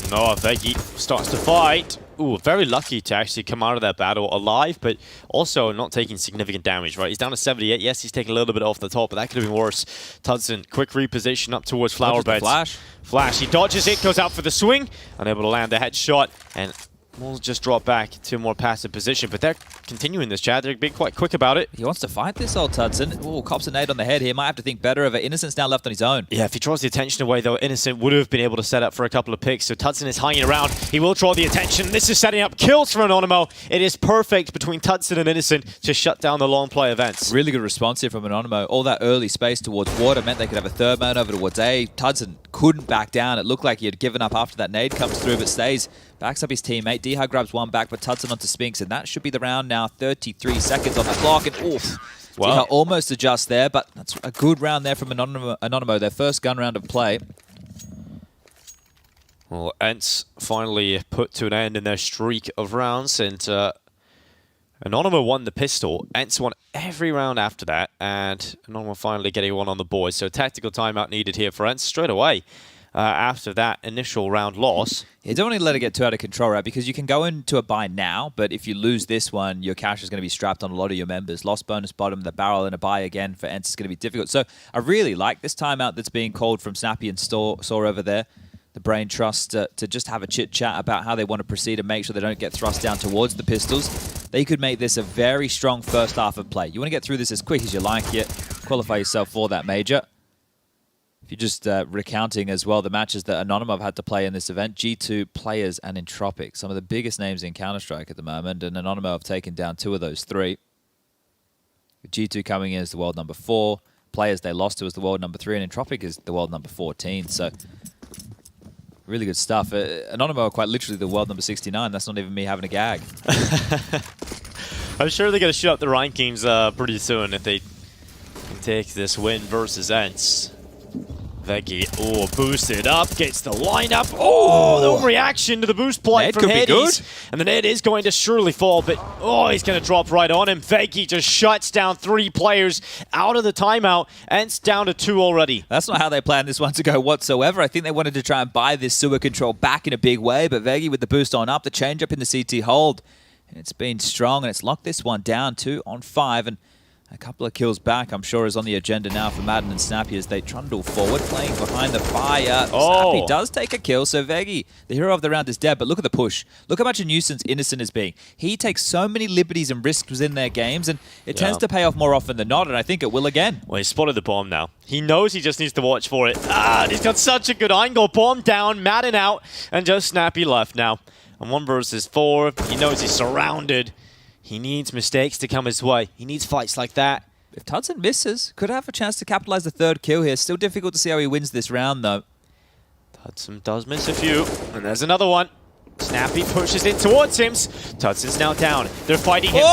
No, Veggie starts to fight. Ooh, very lucky to actually come out of that battle alive, but also not taking significant damage, right? He's down to 78. Yes, he's taking a little bit off the top, but that could have been worse. Tudson, quick reposition up towards Flower Beds. Flash, he dodges it, goes out for the swing, unable to land the headshot, and will just drop back to a more passive position, but they're continuing this, Chad. They're being quite quick about it. He wants to fight this old Tudson. Ooh, cops a nade on the head here. Might have to think better of it. Innocent's now left on his own. Yeah, if he draws the attention away, though, Innocent would have been able to set up for a couple of picks. So Tudson is hanging around. He will draw the attention. This is setting up kills for Anonymo. It is perfect between Tudson and Innocent to shut down the long play events. Really good response here from Anonymo. All that early space towards water meant they could have a third man over towards A. Tudson couldn't back down. It looked like he had given up after that nade comes through, but stays. Backs up his teammate. Dihad grabs one back, but Tudson onto Spinks, and that should be the round now. 33 seconds on the clock, and oof. Dihad almost adjusts there, but that's a good round there from Anonymo, their first gun round of play. Well, ENCE finally put to an end in their streak of rounds, and Anonymo won the pistol. ENCE won every round after that, and Anonymo finally getting one on the board. So tactical timeout needed here for ENCE straight away. After that initial round loss. You don't want to let it get too out of control, right? Because you can go into a buy now, but if you lose this one, your cash is going to be strapped on a lot of your members. Lost bonus bottom, the barrel, and a buy again for ENCE is going to be difficult. So I really like this timeout that's being called from Snappy and Saw over there. The Brain Trust to just have a chit-chat about how they want to proceed and make sure they don't get thrust down towards the pistols. They could make this a very strong first half of play. You want to get through this as quick as you like it. Qualify yourself for that major. If you're just recounting as well the matches that Anonymo have had to play in this event, G2, Players, and Entropic, some of the biggest names in Counter-Strike at the moment, and Anonymo have taken down 2 of those 3. G2 coming in as the world number 4, Players they lost to as the world number 3, and Entropic is the world number 14, so really good stuff. Anonymo are quite literally the world number 69, that's not even me having a gag. I'm sure they're going to shoot up the rankings pretty soon if they can take this win versus ENCE. Veggie, boosted up, gets the lineup. No reaction to the boost play Ned from could be Hades. good. And the Ned is going to surely fall, but he's going to drop right on him. Veggie just shuts down 3 players out of the timeout, and it's down to 2 already. That's not how they planned this one to go whatsoever. I think they wanted to try and buy this sewer control back in a big way, but Veggie with the boost on up, the change up in the CT hold. It's been strong, and it's locked this one down 2 on 5, and a couple of kills back, I'm sure, is on the agenda now for Madden and Snappy as they trundle forward, playing behind the fire. Snappy does take a kill, so Veggie, the hero of the round, is dead, but look at the push. Look how much a nuisance Innocent is being. He takes so many liberties and risks within their games, and it tends to pay off more often than not, and I think it will again. Well, he spotted the bomb now. He knows he just needs to watch for it. And he's got such a good angle. Bomb down, Madden out, and just Snappy left now. And 1 versus 4, he knows he's surrounded. He needs mistakes to come his way. He needs fights like that. If Tudson misses, could have a chance to capitalize the 3rd kill here. Still difficult to see how he wins this round, though. Tudson does miss a few, and there's another one. Snappy pushes in towards him. Tudson's now down. They're fighting him.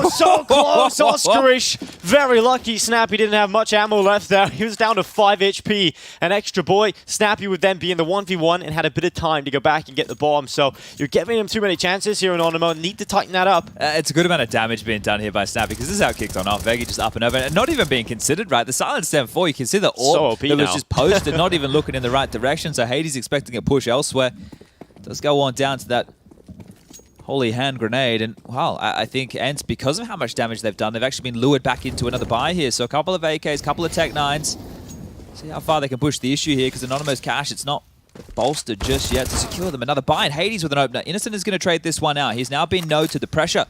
So close! Oscarish. Very lucky Snappy didn't have much ammo left there. He was down to 5 HP. An extra boy. Snappy would then be in the 1v1 and had a bit of time to go back and get the bomb. So you're giving him too many chances here in Anonymo. Need to tighten that up. It's a good amount of damage being done here by Snappy because this is how it kicked on off. Veggie just up and over and not even being considered, right? The silent stem 4, you can see the orb that was just posted, not even looking in the right direction. So Hades expecting a push elsewhere. Does go on down to that holy hand grenade, and wow, I think ENCE, because of how much damage they've done, they've actually been lured back into another buy here. So a couple of AKs, couple of Tech 9s. See how far they can push the issue here, because Anonymo's cash, it's not bolstered just yet to secure them. Another buy, and Hades with an opener. Innocent is going to trade this one out. He's now been noted. The pressure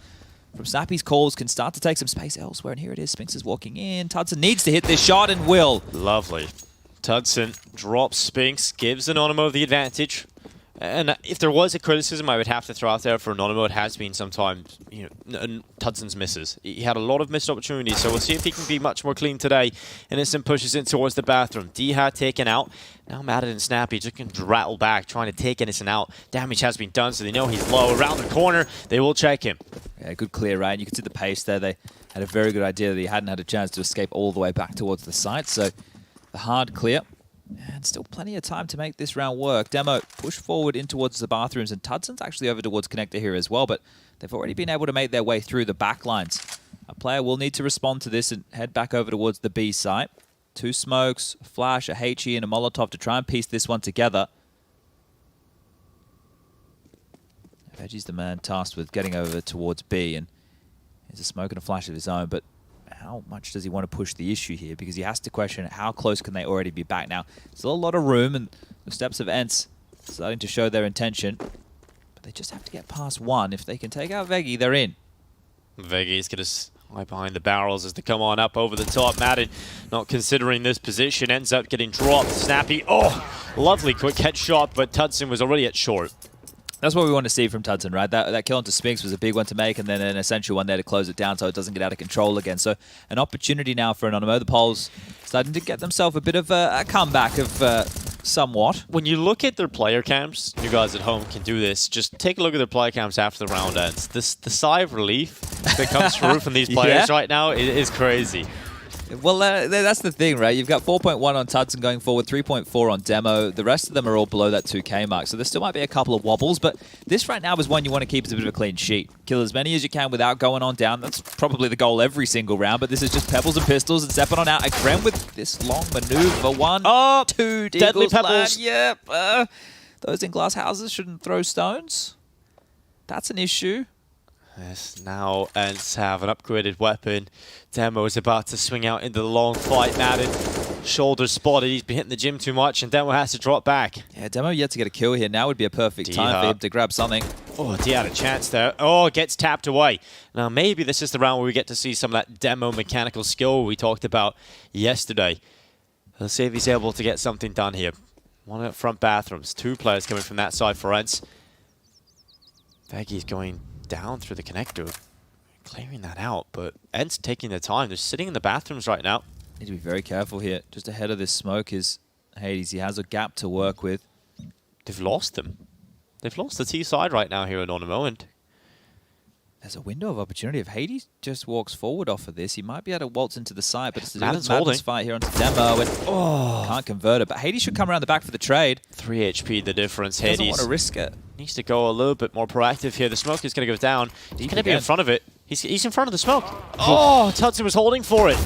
from Snappy's calls can start to take some space elsewhere, and here it is. Spinks is walking in. Tudson needs to hit this shot and will. Lovely. Tudson drops Spinks, gives Anonymo the advantage. And if there was a criticism I would have to throw out there for Anonymo, it has been sometimes, Tudson's misses. He had a lot of missed opportunities, so we'll see if he can be much more clean today. Innocent pushes in towards the bathroom. D-Hat taken out. Now Madden and Snappy just can rattle back, trying to take Innocent out. Damage has been done, so they know he's low. Around the corner, they will check him. Yeah, good clear, right? You can see the pace there. They had a very good idea that he hadn't had a chance to escape all the way back towards the site, so the hard clear. And still plenty of time to make this round work. Demo push forward in towards the bathrooms, and Tudson's actually over towards Connector here as well, but they've already been able to make their way through the back lines. A player will need to respond to this and head back over towards the B site. 2 smokes, a flash, a HE, and a Molotov to try and piece this one together. Veggie's the man tasked with getting over towards B, and he's a smoke and a flash of his own, but how much does he want to push the issue here? Because he has to question how close can they already be back now. Still a lot of room, and the steps of ENCE starting to show their intention. But they just have to get past 1. If they can take out Veggie, they're in. Veggie's going to hide behind the barrels as they come on up over the top. Madden not considering this position, ends up getting dropped. Snappy, lovely quick headshot, but Tudson was already at short. That's what we want to see from Tudson, right? That kill onto Spinks was a big one to make, and then an essential one there to close it down so it doesn't get out of control again. So an opportunity now for Anonymo. The Poles starting to get themselves a bit of a comeback of somewhat. When you look at their player cams, you guys at home can do this. Just take a look at their player cams after the round ends. The sigh of relief that comes through from these players right now is crazy. Well, that's the thing, right? You've got 4.1 on Tudson going forward, 3.4 on Demo. The rest of them are all below that 2K mark, so there still might be a couple of wobbles, but this right now is one you want to keep as a bit of a clean sheet. Kill as many as you can without going on down. That's probably the goal every single round, but this is just pebbles and pistols and stepping on out. Again with this long maneuver. 1, 2, deadly pebbles. Yep. Those in glass houses shouldn't throw stones. That's an issue. Yes, now ENCE have an upgraded weapon. Demo is about to swing out into the long fight. Madden, shoulder spotted. He's been hitting the gym too much, and Demo has to drop back. Yeah, Demo yet to get a kill here. Now would be a perfect time for him to grab something. He had a chance there. Gets tapped away. Now maybe this is the round where we get to see some of that Demo mechanical skill we talked about yesterday. Let's see if he's able to get something done here. 1 up front bathrooms. 2 players coming from that side for ENCE. Veggie's going down through the connector, clearing that out, but ENCE taking their time. They're sitting in the bathrooms right now. Need to be very careful here. Just ahead of this smoke is Hades. He has a gap to work with. They've lost them. They've lost the T side right now here at Anonymo, and There's a window of opportunity. If Hades just walks forward off of this, he might be able to waltz into the side, but it's a Madden's fight here onto Demo, and can't convert it. But Hades should come around the back for the trade. 3 HP the difference. He doesn't Hades want to risk it. needs to go a little bit more proactive here. The smoke is going to go down. He's going to be in front of it. He's in front of the smoke. Oh, Tudson was holding for it.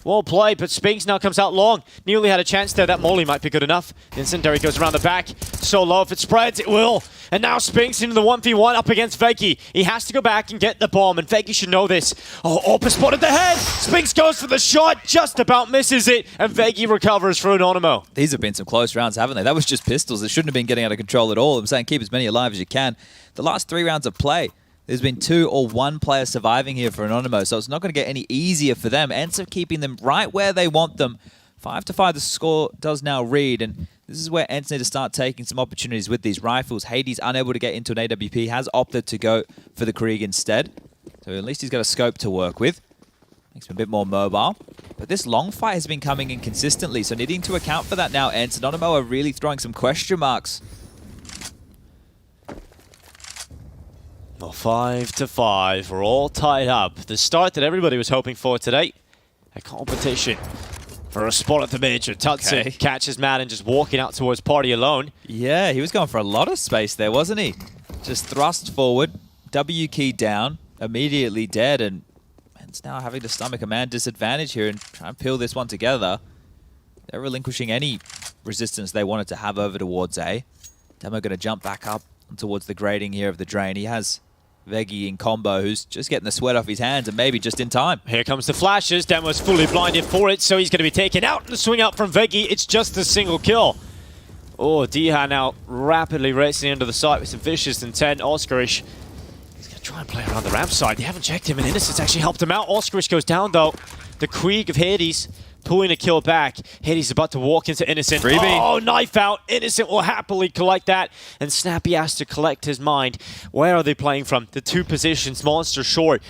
Well played, but Spinks now comes out long. Nearly had a chance there. That molly might be good enough. Incendiary goes around the back. So low. If it spreads, it will. And now Spinks into the 1v1 up against Veggie. He has to go back and get the bomb, and Veggie should know this. Oh, Orpa spotted the head. Spinks goes for the shot, just about misses it, and Veggie recovers for Anonymo. These have been some close rounds, haven't they? That was just pistols. It shouldn't have been getting out of control at all. I'm saying keep as many alive as you can. The last 3 rounds of play, there's been 2 or 1 player surviving here for Anonymo, so it's not going to get any easier for them. ENCE are keeping them right where they want them. 5-5 the score does now read, and this is where ENCE need to start taking some opportunities with these rifles. Hades, unable to get into an AWP, has opted to go for the Krieg instead. So at least he's got a scope to work with. Makes him a bit more mobile. But this long fight has been coming in consistently, so needing to account for that now, ENCE. Anonymo are really throwing some question marks. Well, 5-5. We're all tied up. The start that everybody was hoping for today. A competition for a spot at the major. Tudson catches Madden just walking out towards party alone. Yeah, he was going for a lot of space there, wasn't he? Just thrust forward, W key down, immediately dead, and it's now having to stomach a man disadvantage here and try and peel this one together. They're relinquishing any resistance they wanted to have over towards A. Demo going to jump back up towards the grading here of the drain. He has Veggie in combo, who's just getting the sweat off his hands and maybe just in time. Here comes the flashes. Demo's fully blinded for it, so he's going to be taken out. The swing out from Veggie. It's just a single kill. Oh, Diha now rapidly racing into the site with some vicious intent. Oscarish is going to try and play around the ramp side. They haven't checked him, and Innocence actually helped him out. Oscarish goes down, though. The Krieg of Hades pulling a kill back. Hades about to walk into Innocent. Freebie. Oh, knife out. Innocent will happily collect that. And Snappy has to collect his mind. Where are they playing from? The 2 positions. Monster short.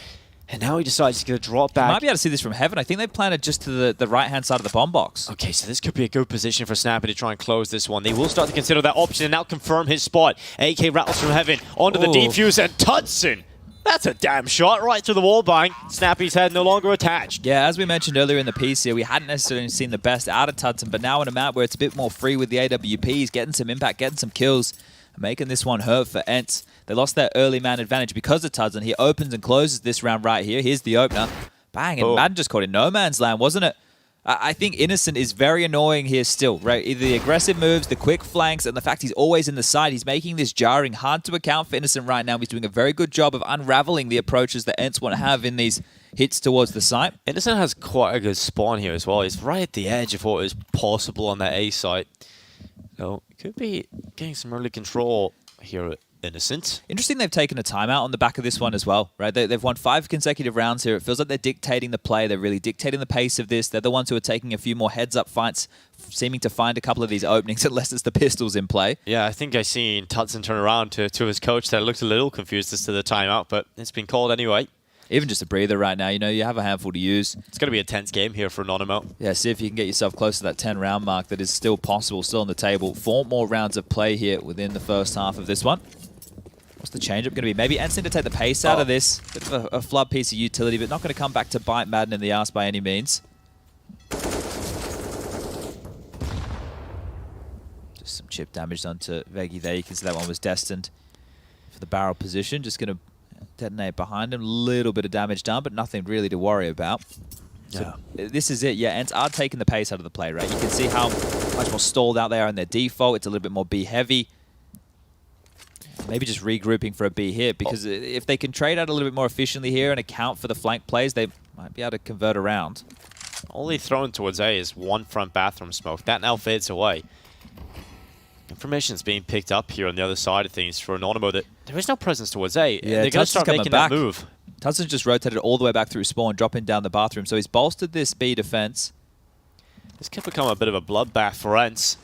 And now he decides he's going to drop back. You might be able to see this from heaven. I think they planted just to the right-hand side of the bomb box. Okay, so this could be a good position for Snappy to try and close this one. They will start to consider that option and now confirm his spot. AK rattles from heaven onto the defuse, and Tudson. That's a damn shot right to the wall bang. Snappy's head no longer attached. Yeah, as we mentioned earlier in the piece here, we hadn't necessarily seen the best out of Tudson, but now in a map where it's a bit more free with the AWP, he's getting some impact, getting some kills, making this one hurt for ENCE. They lost their early man advantage because of Tudson. He opens and closes this round right here. Here's the opener. Bang, and Madden just caught in no man's land, wasn't it? I think Innocent is very annoying here still, right? Either the aggressive moves, the quick flanks, and the fact he's always in the side. He's making this jarring, hard to account for Innocent right now. He's doing a very good job of unraveling the approaches that ENCE want to have in these hits towards the site. Innocent has quite a good spawn here as well. He's right at the edge of what is possible on that A site. So, could be getting some early control here at Innocent. Interesting they've taken a timeout on the back of this one as well, right? They've won 5 consecutive rounds here. It feels like they're dictating the play. They're really dictating the pace of this. They're the ones who are taking a few more heads-up fights, seeming to find a couple of these openings, unless it's the pistols in play. Yeah, I think I seen Tudson turn around to his coach that looked a little confused as to the timeout, but it's been called anyway. Even just a breather right now. You know, you have a handful to use. It's going to be a tense game here for Anonymo. Yeah, see if you can get yourself close to that 10-round mark that is still possible, still on the table. 4 more rounds of play here within the first half of this one. What's the change-up going to be? Maybe ENCE need to take the pace out of this. Bit of a flub piece of utility, but not going to come back to bite Madden in the ass by any means. Just some chip damage done to Veggie there. You can see that one was destined for the barrel position. Just going to detonate behind him. A little bit of damage done, but nothing really to worry about. So this is it. Yeah, ENCE are taking the pace out of the play, right? You can see how much more stalled out they are in their default. It's a little bit more B-heavy. Maybe just regrouping for a B hit, because if they can trade out a little bit more efficiently here and account for the flank plays, they might be able to convert around. Only thrown towards A is 1 front bathroom smoke. That now fades away. Information is being picked up here on the other side of things for Anonymo that there is no presence towards A. Yeah, they're going to start making that move. Tudson's just rotated all the way back through spawn, dropping down the bathroom, so he's bolstered this B defense. This could become a bit of a bloodbath for ENCE.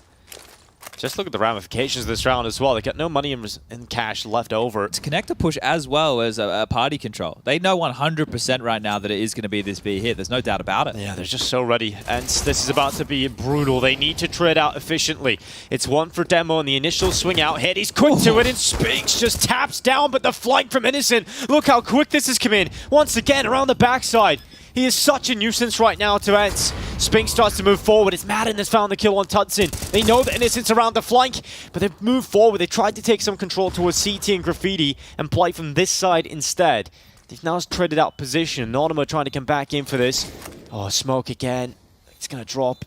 just look at the ramifications of this round as well. They got no money in cash left over. It's connector push as well as a party control. They know 100% right now that it is going to be this B hit. There's no doubt about it. Yeah, they're just so ready. And this is about to be brutal. They need to trade out efficiently. It's one for Demo in the initial swing out hit. He's quick to it, and Spinks just taps down, but the flank from Innocent. Look how quick this has come in. Once again, around the backside. He is such a nuisance right now to ENCE. Spinks starts to move forward. It's Madden that's found the kill on Tutson. They know that Innocent's around the flank, but they've moved forward. They tried to take some control towards CT and Graffiti and play from this side instead. They've now traded out position. Anonymo trying to come back in for this. Oh, smoke again. It's going to drop.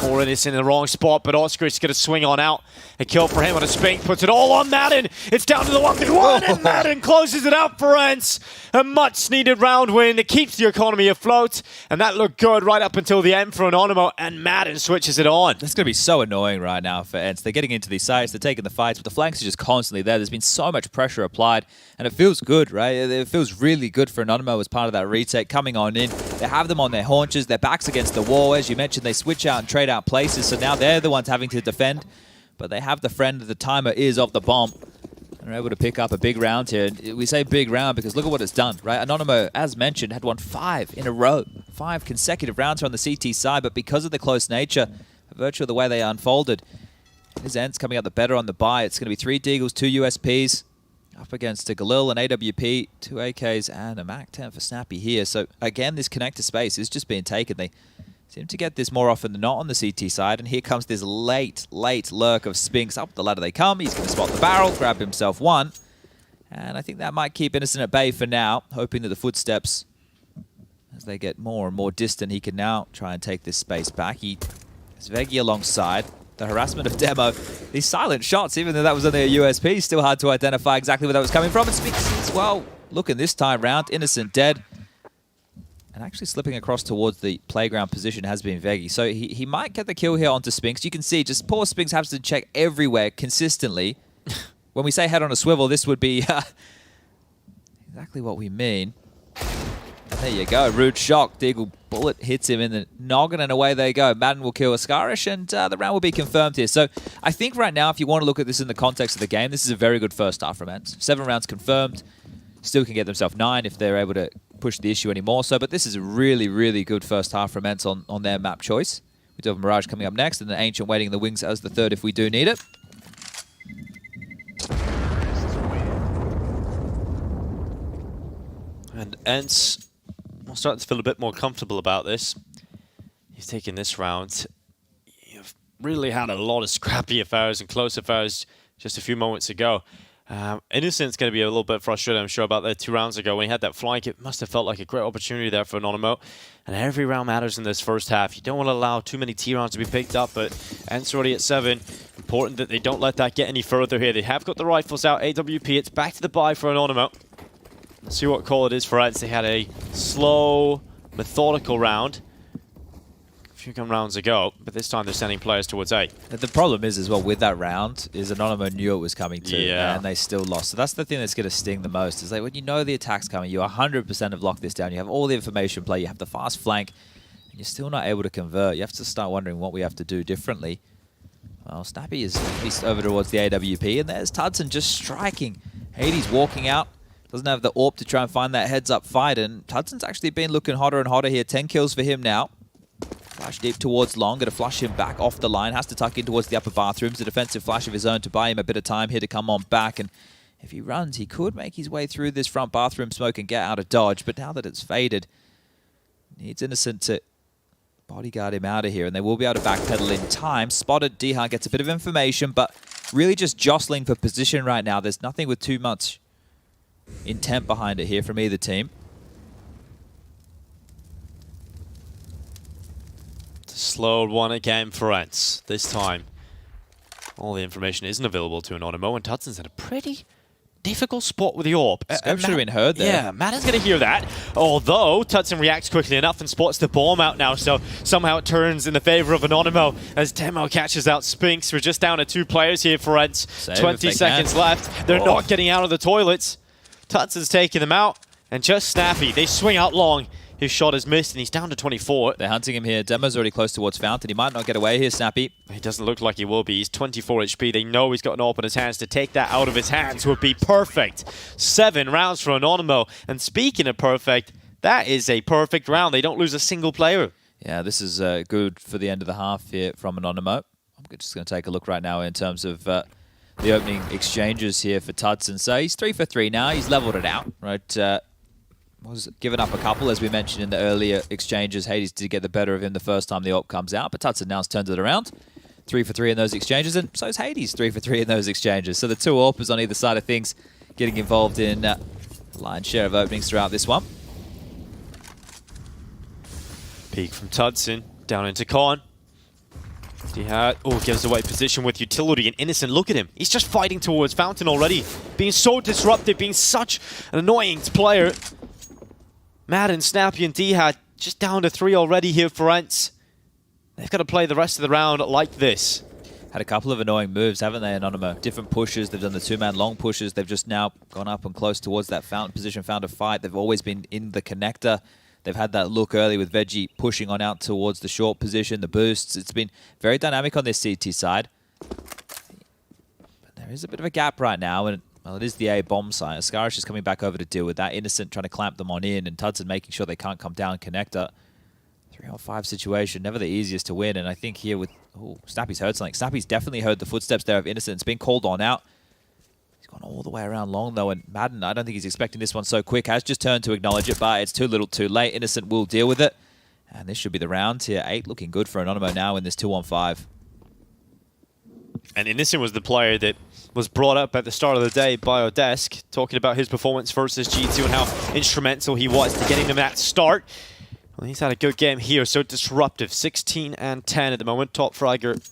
Or Innocent in the wrong spot, but Oscar is going to swing on out. A kill for him on a Spink, puts it all on Madden. It's down to the 1v1, and Madden closes it out for ENCE. A much-needed round win that keeps the economy afloat, and that looked good right up until the end for Anonymo, and Madden switches it on. That's going to be so annoying right now for ENCE. They're getting into these sites, they're taking the fights, but the flanks are just constantly there. There's been so much pressure applied, and it feels good, right? It feels really good for Anonymo as part of that retake, coming on in. They have them on their haunches, their backs against the wall. As you mentioned, they switch out and trade out places, so now they're the ones having to defend, but they have the friend that the timer is of the bomb. They're able to pick up a big round here. We say big round because look at what it's done, right? Anonymo, as mentioned, had won 5 in a row. 5 consecutive rounds here on the CT side, but because of the close nature, by virtue of the way they unfolded, his ENCE coming out the better on the buy. It's going to be 3 Deagles, 2 USPs, up against a Galil, an AWP, 2 AKs, and a MAC-10 for Snappy here. So again, this connector space is just being taken. They seem to get this more often than not on the CT side, and here comes this late lurk of Spinks. Up the ladder they come. He's going to spot the barrel, grab himself one, and I think that might keep Innocent at bay for now, hoping that the footsteps, as they get more and more distant, he can now try and take this space back. He has Veggie alongside. The harassment of Demo, these silent shots, even though that was only a USP, still hard to identify exactly where that was coming from. And Spinks as well, looking this time round, Innocent dead. And actually slipping across towards the playground position has been Veggie. So he might get the kill here onto Spinks. You can see just poor Spinks has to check everywhere consistently. When we say head on a swivel, this would be exactly what we mean. And there you go, rude shock. Deagle bullet hits him in the noggin, and away they go. Madden will kill a Skarish, and the round will be confirmed here. So I think right now, if you want to look at this in the context of the game, this is a very good first half from ENCE. 7 rounds confirmed. Still can get themselves 9 if they're able to push the issue anymore. So, but this is a really good first half from ENCE on their map choice. We do have Mirage coming up next, and the Ancient waiting in the wings as the third if we do need it. And ENCE will start to feel a bit more comfortable about this. He's taking this round. You've really had a lot of scrappy affairs and close affairs just a few moments ago. Innocent's going to be a little bit frustrated, I'm sure, about that 2 rounds ago. When he had that flank, it must have felt like a great opportunity there for Anonymo. And every round matters in this first half. You don't want to allow too many T rounds to be picked up, but ENCE already at 7. Important that they don't let that get any further here. They have got the rifles out. AWP, it's back to the buy for Anonymo. Let's see what call it is for ENCE. They had a slow, methodical round a few rounds ago, but this time they're sending players towards A. The problem is as well with that round is Anonymo knew it was coming too, and they still lost. So that's the thing that's going to sting the most. Is like when you know the attack's coming, you 100% have locked this down. You have all the information play, you have the fast flank, and you're still not able to convert. You have to start wondering what we have to do differently. Well, Snappy is at least over towards the AWP, and there's Tudson just striking. Hades walking out. Doesn't have the AWP to try and find that heads-up fight, and Tudson's actually been looking hotter and hotter here. 10 kills for him now. Flash deep towards Long, going to flush him back off the line. Has to tuck in towards the upper bathrooms. A defensive flash of his own to buy him a bit of time here to come on back. And if he runs, he could make his way through this front bathroom smoke and get out of dodge. But now that it's faded, needs Innocent to bodyguard him out of here. And they will be able to backpedal in time. Spotted, Dihan gets a bit of information, but really just jostling for position right now. There's nothing with too much intent behind it here from either team. Slowed one again for ENCE. This time, all the information isn't available to Anonymo, and Tudson's in a pretty difficult spot with the AWP. Scope should have been heard there. Yeah, Madden's going to hear that. Although, Tudson reacts quickly enough and spots the bomb out now, so somehow it turns in the favor of Anonymo as Demo catches out Spinks. We're just down to 2 players here for ENCE. 20 seconds left. They're not getting out of the toilets. Tudson's taking them out, and just Snappy. They swing out Long His shot is missed, and he's down to 24. They're hunting him here. Demo's already close towards Fountain. He might not get away here, Snappy. He doesn't look like he will be. He's 24 HP. They know he's got an AWP in his hands. To take that out of his hands would be perfect. 7 rounds for Anonymo. And speaking of perfect, that is a perfect round. They don't lose a single player. Yeah, this is good for the end of the half here from Anonymo. I'm just going to take a look right now in terms of the opening exchanges here for Tudson. So he's 3 for 3 now. He's leveled it out, right? Was given up a couple, as we mentioned in the earlier exchanges. Hades did get the better of him the first time the AWP comes out, but Tudson now turns it around. 3 for 3 in those exchanges, and so is Hades 3 for 3 in those exchanges. So the two AWPers on either side of things getting involved in the lion's share of openings throughout this one. Peek from Tudson, down into Khan. Gives away position with utility, and Innocent, look at him. He's just fighting towards Fountain already. Being so disruptive, being such an annoying player. Madden, Snappy, and Dhat just down to 3 already here for ENCE. They've got to play the rest of the round like this. Had a couple of annoying moves, haven't they, Anonymo? Different pushes. They've done the 2-man long pushes. They've just now gone up and close towards that Fountain position, found a fight. They've always been in the connector. They've had that look early with Veggie pushing on out towards the short position, the boosts. It's been very dynamic on this CT side. But there is a bit of a gap right now, and well, it is the A bomb site. Skirmishes is coming back over to deal with that. Innocent trying to clamp them on in, and Tudson making sure they can't come down connector. 3-on-5 situation, never the easiest to win. And I think here with... Oh, Snappy's heard something. Snappy's definitely heard the footsteps there of Innocent. It's been called on out. He's gone all the way around long, though. And Madden, I don't think he's expecting this one so quick. Has just turned to acknowledge it, but it's too little too late. Innocent will deal with it. And this should be the round here. 8 looking good for Anonymo now in this 2-on-5. And Innocent was the player that was brought up at the start of the day by Odesk, talking about his performance versus G2 and how instrumental he was to getting them that start. Well, he's had a good game here, so disruptive. 16 and 10 at the moment. Top fragger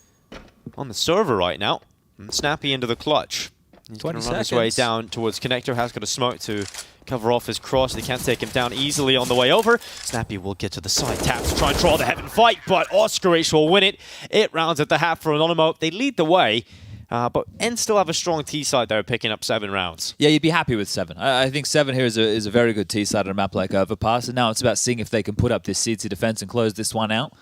on the server right now. And Snappy into the clutch. He's going to run his way down towards Connector. Has got a smoke to cover off his cross. They can't take him down easily on the way over. Snappy will get to the side. Taps to try and draw the heaven fight, but skirmishes will win it. 8 rounds at the half for Anonymo. They lead the way. But ENCE still have a strong T-side there, picking up 7 rounds. Yeah, you'd be happy with 7. I think 7 here is a very good T-side on a map like Overpass, and now it's about seeing if they can put up this CT defense and close this one out.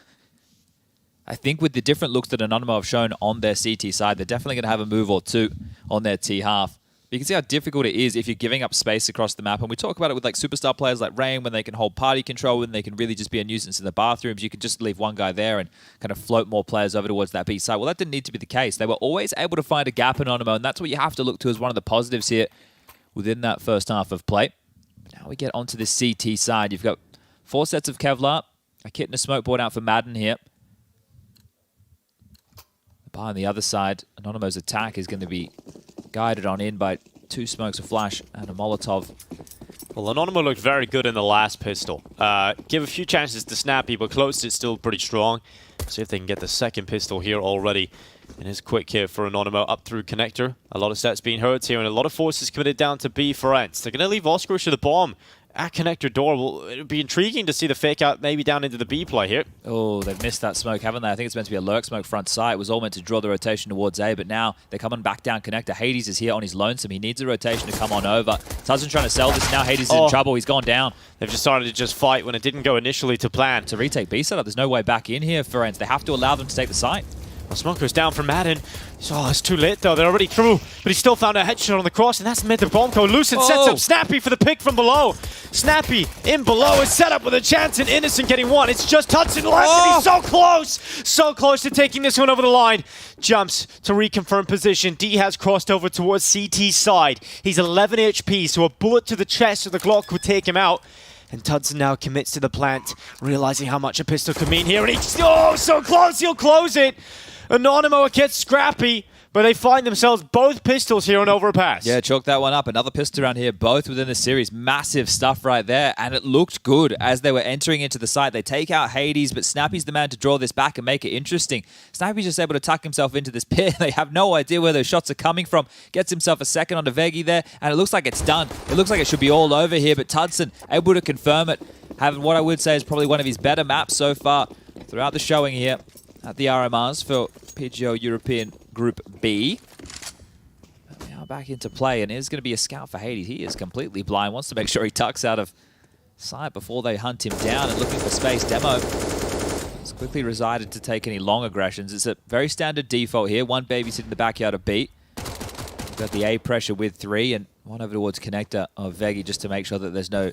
I think with the different looks that Anonymo have shown on their CT side, they're definitely going to have a move or two on their T half. You can see how difficult it is if you're giving up space across the map. And we talk about it with like superstar players like Rain, when they can hold party control, when they can really just be a nuisance in the bathrooms. You could just leave one guy there and kind of float more players over towards that B side. Well, that didn't need to be the case. They were always able to find a gap in Anonymo, and that's what you have to look to as one of the positives here within that first half of play. Now we get onto this CT side. You've got 4 sets of Kevlar, a kit and a smoke board out for Madden here. On the other side, Anonymo's attack is going to be guided on in by 2 smokes, a flash, and a Molotov. Well, Anonymo looked very good in the last pistol. Give a few chances to Snappy, but close it's still pretty strong. See if they can get the second pistol here already. And his quick hit for Anonymo up through connector. A lot of stats being hurt here, and a lot of forces committed down to B for ENCE. They're going to leave skirmishes to the bomb at connector door. Well, it'll be intriguing to see the fake out maybe down into the B play here. Oh, they've missed that smoke, haven't they? I think it's meant to be a lurk smoke front side. It was all meant to draw the rotation towards A, but now they're coming back down connector. Hades is here on his lonesome. He needs a rotation to come on over. Tudson trying to sell this. Now Hades is in trouble. He's gone down. They've decided to just fight when it didn't go initially to plan. To retake B setup, there's no way back in here for ENCE. They have to allow them to take the site. Well, smoke goes down from Madden. Oh, it's too late though. They're already through. But he still found a headshot on the cross, and that's made the bomb go. Lucent sets up Snappy for the pick from below. Snappy in below is set up with a chance, and Innocent getting one. It's just Tudson left, and he's so close. So close to taking this one over the line. Jumps to reconfirm position. D has crossed over towards CT's side. He's 11 HP, so a bullet to the chest of the Glock would take him out. And Tudson now commits to the plant, realizing how much a pistol could mean here. And he's so close, he'll close it. Anonymo gets scrappy, but they find themselves both pistols here on Overpass. Yeah, chalk that one up. Another pistol around here, both within the series. Massive stuff right there, and it looked good as they were entering into the site. They take out Hades, but Snappy's the man to draw this back and make it interesting. Snappy's just able to tuck himself into this pit. They have no idea where those shots are coming from. Gets himself a second onto Veggie there, and it looks like it's done. It looks like it should be all over here, but Tudson able to confirm it, having what I would say is probably one of his better maps so far throughout the showing here at the RMRs for PGO European Group B. Now back into play, and there's going to be a scout for Hades. He is completely blind, wants to make sure he tucks out of site before they hunt him down and looking for space. Demo has quickly resided to take any long aggressions. It's a very standard default here. One babysitting the backyard of B. Got the A pressure with 3 and one over towards connector of Veggie just to make sure that there's no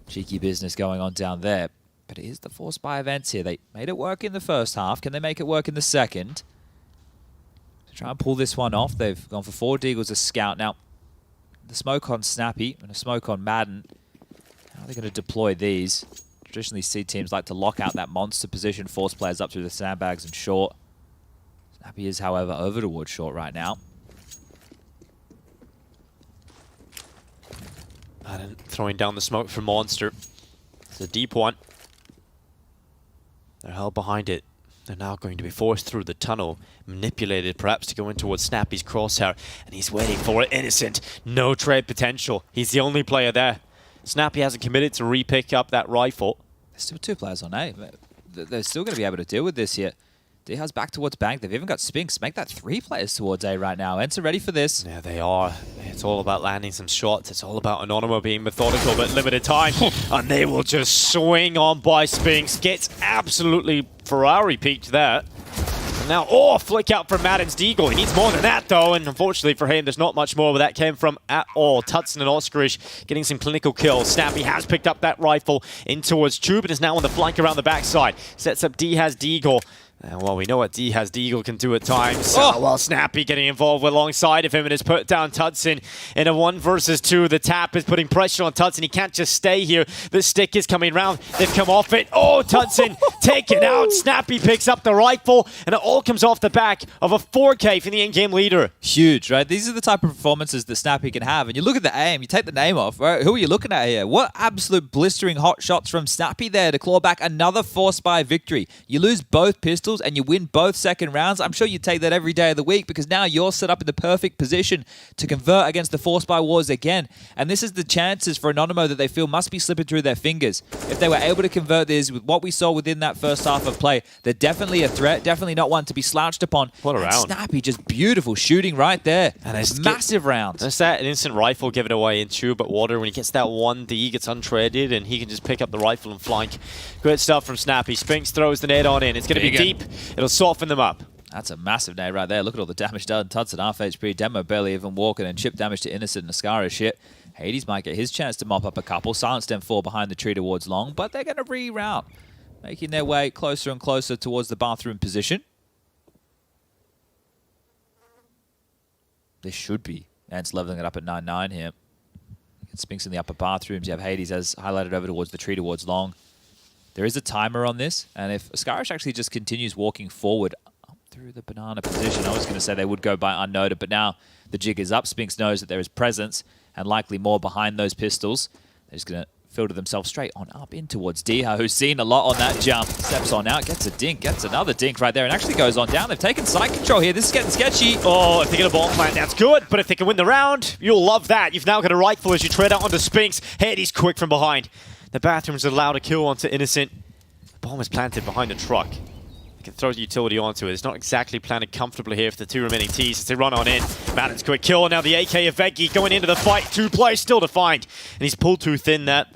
cheeky business going on down there. But it is the force by events here. They made it work in the first half. Can they make it work in the second? To try and pull this one off, they've gone for 4 Deagles as scout. Now, the smoke on Snappy and a smoke on Madden. How are they going to deploy these? Traditionally, see teams like to lock out that monster position, force players up through the sandbags and short. Snappy is, however, over towards short right now. Madden throwing down the smoke for Monster. It's a deep one. They're held behind it. They're now going to be forced through the tunnel, manipulated perhaps to go in towards Snappy's crosshair, and he's waiting for it. Innocent, no trade potential. He's the only player there. Snappy hasn't committed to re-pick up that rifle. There's still 2 players on A. They're still going to be able to deal with this here. D-House back towards Bank. They've even got Spinks. Make that 3 players towards A right now. ENCE are ready for this. Yeah, they are. It's all about landing some shots. It's all about Anonymo being methodical but limited time. And they will just swing on by Spinks. Gets absolutely Ferrari peaked there. And now, flick out from Madden's Deagle. He needs more than that, though. And unfortunately for him, there's not much more where that came from at all. Tutson and Oskarish getting some clinical kills. Snappy has picked up that rifle in towards Tube and is now on the flank around the backside. Sets up D has Deagle. And well, we know what D has Deagle can do at times. Well, Snappy getting involved alongside of him and has put down Tutson in a 1 versus 2. The tap is putting pressure on Tutson. He can't just stay here. The stick is coming round. They've come off it. Tutson taken out. Snappy picks up the rifle, and it all comes off the back of a 4K from the in-game leader. Huge, right? These are the type of performances that Snappy can have. And you look at the aim, you take the name off, right? Who are you looking at here? What absolute blistering hot shots from Snappy there to claw back another force by victory. You lose both pistols and you win both second rounds. I'm sure you take that every day of the week because now you're set up in the perfect position to convert against the force by wars again. And this is the chances for Anonymo that they feel must be slipping through their fingers. If they were able to convert this with what we saw within that first half of play, they're definitely a threat, definitely not one to be slouched upon. What a round. Snappy, just beautiful shooting right there. And it's massive rounds. There's that an instant rifle given away in Tube at Water. When he gets that 1D, he gets untraded and he can just pick up the rifle and flank. Good stuff from Snappy. Spinks throws the nade on in. It's going to be deep. It'll soften them up. That's a massive nade right there. Look at all the damage done. Tutson, half HP, Demo barely even walking, and chip damage to Innocent and Ascara shit. Hades might get his chance to mop up a couple. Silenced M4 behind the tree towards long, but they're going to reroute, making their way closer and closer towards the bathroom position. This should be ENCE leveling it up at 9-9 here. Spinks in the upper bathrooms. You have Hades as highlighted over towards the tree towards long. There is a timer on this, and if Skarish actually just continues walking forward up through the banana position, I was going to say they would go by unnoted, but now the jig is up. Spinks knows that there is presence and likely more behind those pistols. They're just going to filter themselves straight on up in towards Diha, who's seen a lot on that jump. Steps on out, gets a dink, gets another dink right there, and actually goes on down. They've taken side control here. This is getting sketchy. If they get a bomb plant, that's good. But if they can win the round, you'll love that. You've now got a rifle as you tread out onto Spinks. Hades quick from behind. The bathroom's allowed a kill onto Innocent. The bomb is planted behind a truck. They can throw the utility onto it. It's not exactly planted comfortably here for the 2 remaining Ts as they run on in. Madden's quick kill. Now the AK of Veggie going into the fight. 2 players still to find. And he's pulled too thin that.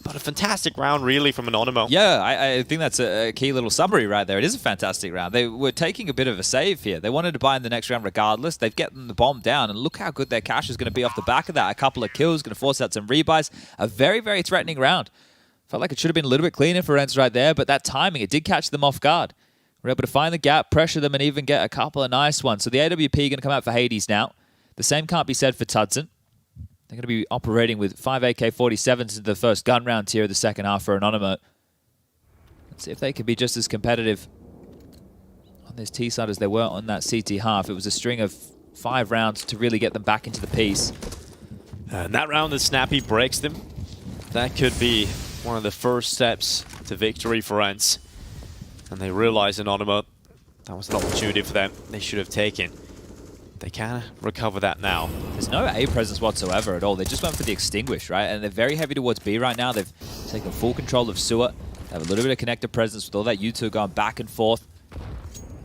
But a fantastic round, really, from Anonymo. Yeah, I think that's a key little summary right there. It is a fantastic round. They were taking a bit of a save here. They wanted to buy in the next round regardless. They've gotten the bomb down, and look how good their cash is going to be off the back of that. A couple of kills, going to force out some rebuys. A very, very threatening round. Felt like it should have been a little bit cleaner for ENCE right there, but that timing, it did catch them off guard. We're able to find the gap, pressure them, and even get a couple of nice ones. So the AWP going to come out for Hades now. The same can't be said for Tutson. They're going to be operating with 5 AK-47s into the first gun round here of the second half for Anonymo. Let's see if they can be just as competitive on this T side as they were on that CT half. It was a string of 5 rounds to really get them back into the piece. And that round that Snappy breaks them, that could be one of the first steps to victory for ENCE. And they realize Anonymo, that was an opportunity for them they should have taken. They can recover that now. There's no A presence whatsoever at all. They just went for the extinguish, right? And they're very heavy towards B right now. They've taken full control of sewer. They have a little bit of connector presence with all that U2 going back and forth.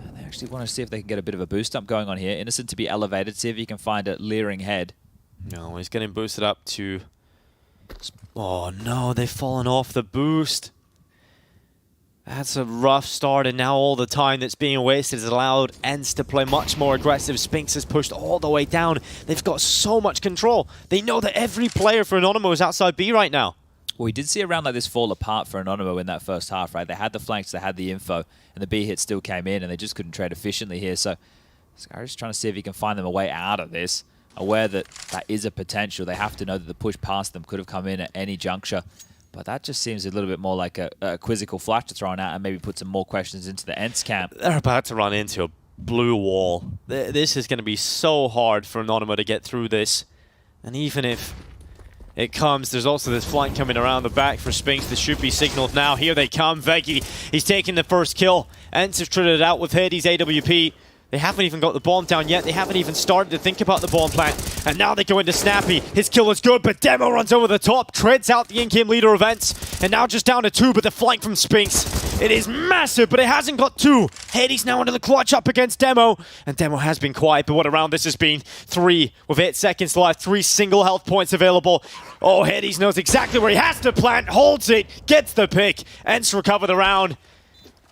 And they actually want to see if they can get a bit of a boost up going on here. Innocent to be elevated. See if he can find a leering head. No, he's getting boosted up to Oh no, they've fallen off the boost. That's a rough start, and now all the time that's being wasted has allowed ENCE to play much more aggressive. Spinks is pushed all the way down. They've got so much control. They know that every player for Anonymo is outside B right now. Well, we did see a round like this fall apart for Anonymo in that first half, right? They had the flanks, they had the info, and the B hit still came in, and they just couldn't trade efficiently here. So Sky's trying to see if he can find them a way out of this, aware that that is a potential. They have to know that the push past them could have come in at any juncture. But that just seems a little bit more like a quizzical flash to throw out and maybe put some more questions into the ENCE camp. They're about to run into a blue wall. This is going to be so hard for Anonymo to get through this. And even if it comes, there's also this flank coming around the back for Spinks. This should be signaled now. Here they come. Veggie, he's taking the first kill. ENCE have traded it out with Hades AWP. They haven't even got the bomb down yet. They haven't even started to think about the bomb plant. And now they go into Snappy. His kill is good, but Demo runs over the top, treads out the in-game leader of ENCE. And now just down to 2, but the flank from Spinks. It is massive, but it hasn't got 2. Hades now into the clutch up against Demo. And Demo has been quiet, but what a round this has been. 3 with 8 seconds left, 3 single health points available. Oh, Hades knows exactly where he has to plant, holds it, gets the pick. ENCE recover the round.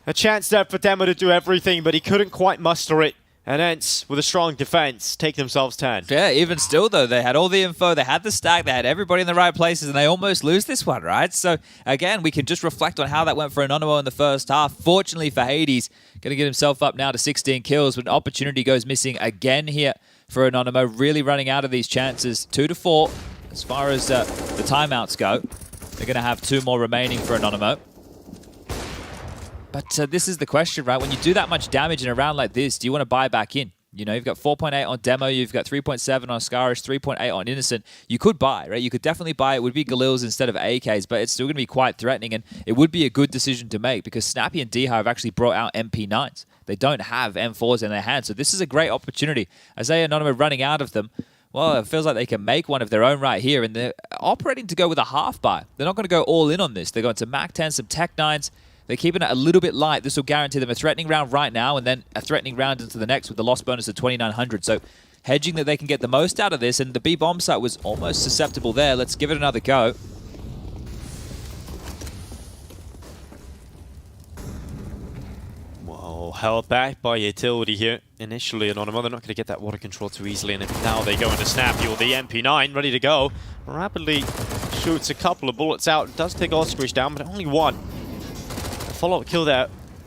A chance there for Demo to do everything, but he couldn't quite muster it. And ENCE, with a strong defense, take themselves 10. Yeah, even still, though, they had all the info, they had the stack, they had everybody in the right places, and they almost lose this one, right? So, again, we can just reflect on how that went for Anonymo in the first half. Fortunately for Hades, going to get himself up now to 16 kills, but an opportunity goes missing again here for Anonymo, really running out of these chances. 2 to 4, as far as the timeouts go. They're going to have 2 more remaining for Anonymo. But this is the question, right? When you do that much damage in a round like this, do you want to buy back in? You know, you've got 4.8 on Demo, you've got 3.7 on Skarish, 3.8 on Innocent. You could buy, right? You could definitely buy. It would be Galils instead of AKs, but it's still going to be quite threatening, and it would be a good decision to make because Snappy and DH have actually brought out MP9s. They don't have M4s in their hands, so this is a great opportunity. As they are Anonymo running out of them, well, it feels like they can make one of their own right here, and they're operating to go with a half buy. They're not going to go all in on this. They're going to Mac 10, some Tech 9s. They're keeping it a little bit light. This will guarantee them a threatening round right now and then a threatening round into the next with the loss bonus of 2,900. So hedging that they can get the most out of this, and the B bomb site was almost susceptible there. Let's give it another go. Whoa, held back by utility here. Initially, Anonymo, they're not going to get that water control too easily, and now they go into Snappy with the MP9 ready to go. Rapidly shoots a couple of bullets out. Does take Ostrich down, but only 1. Follow-up kill there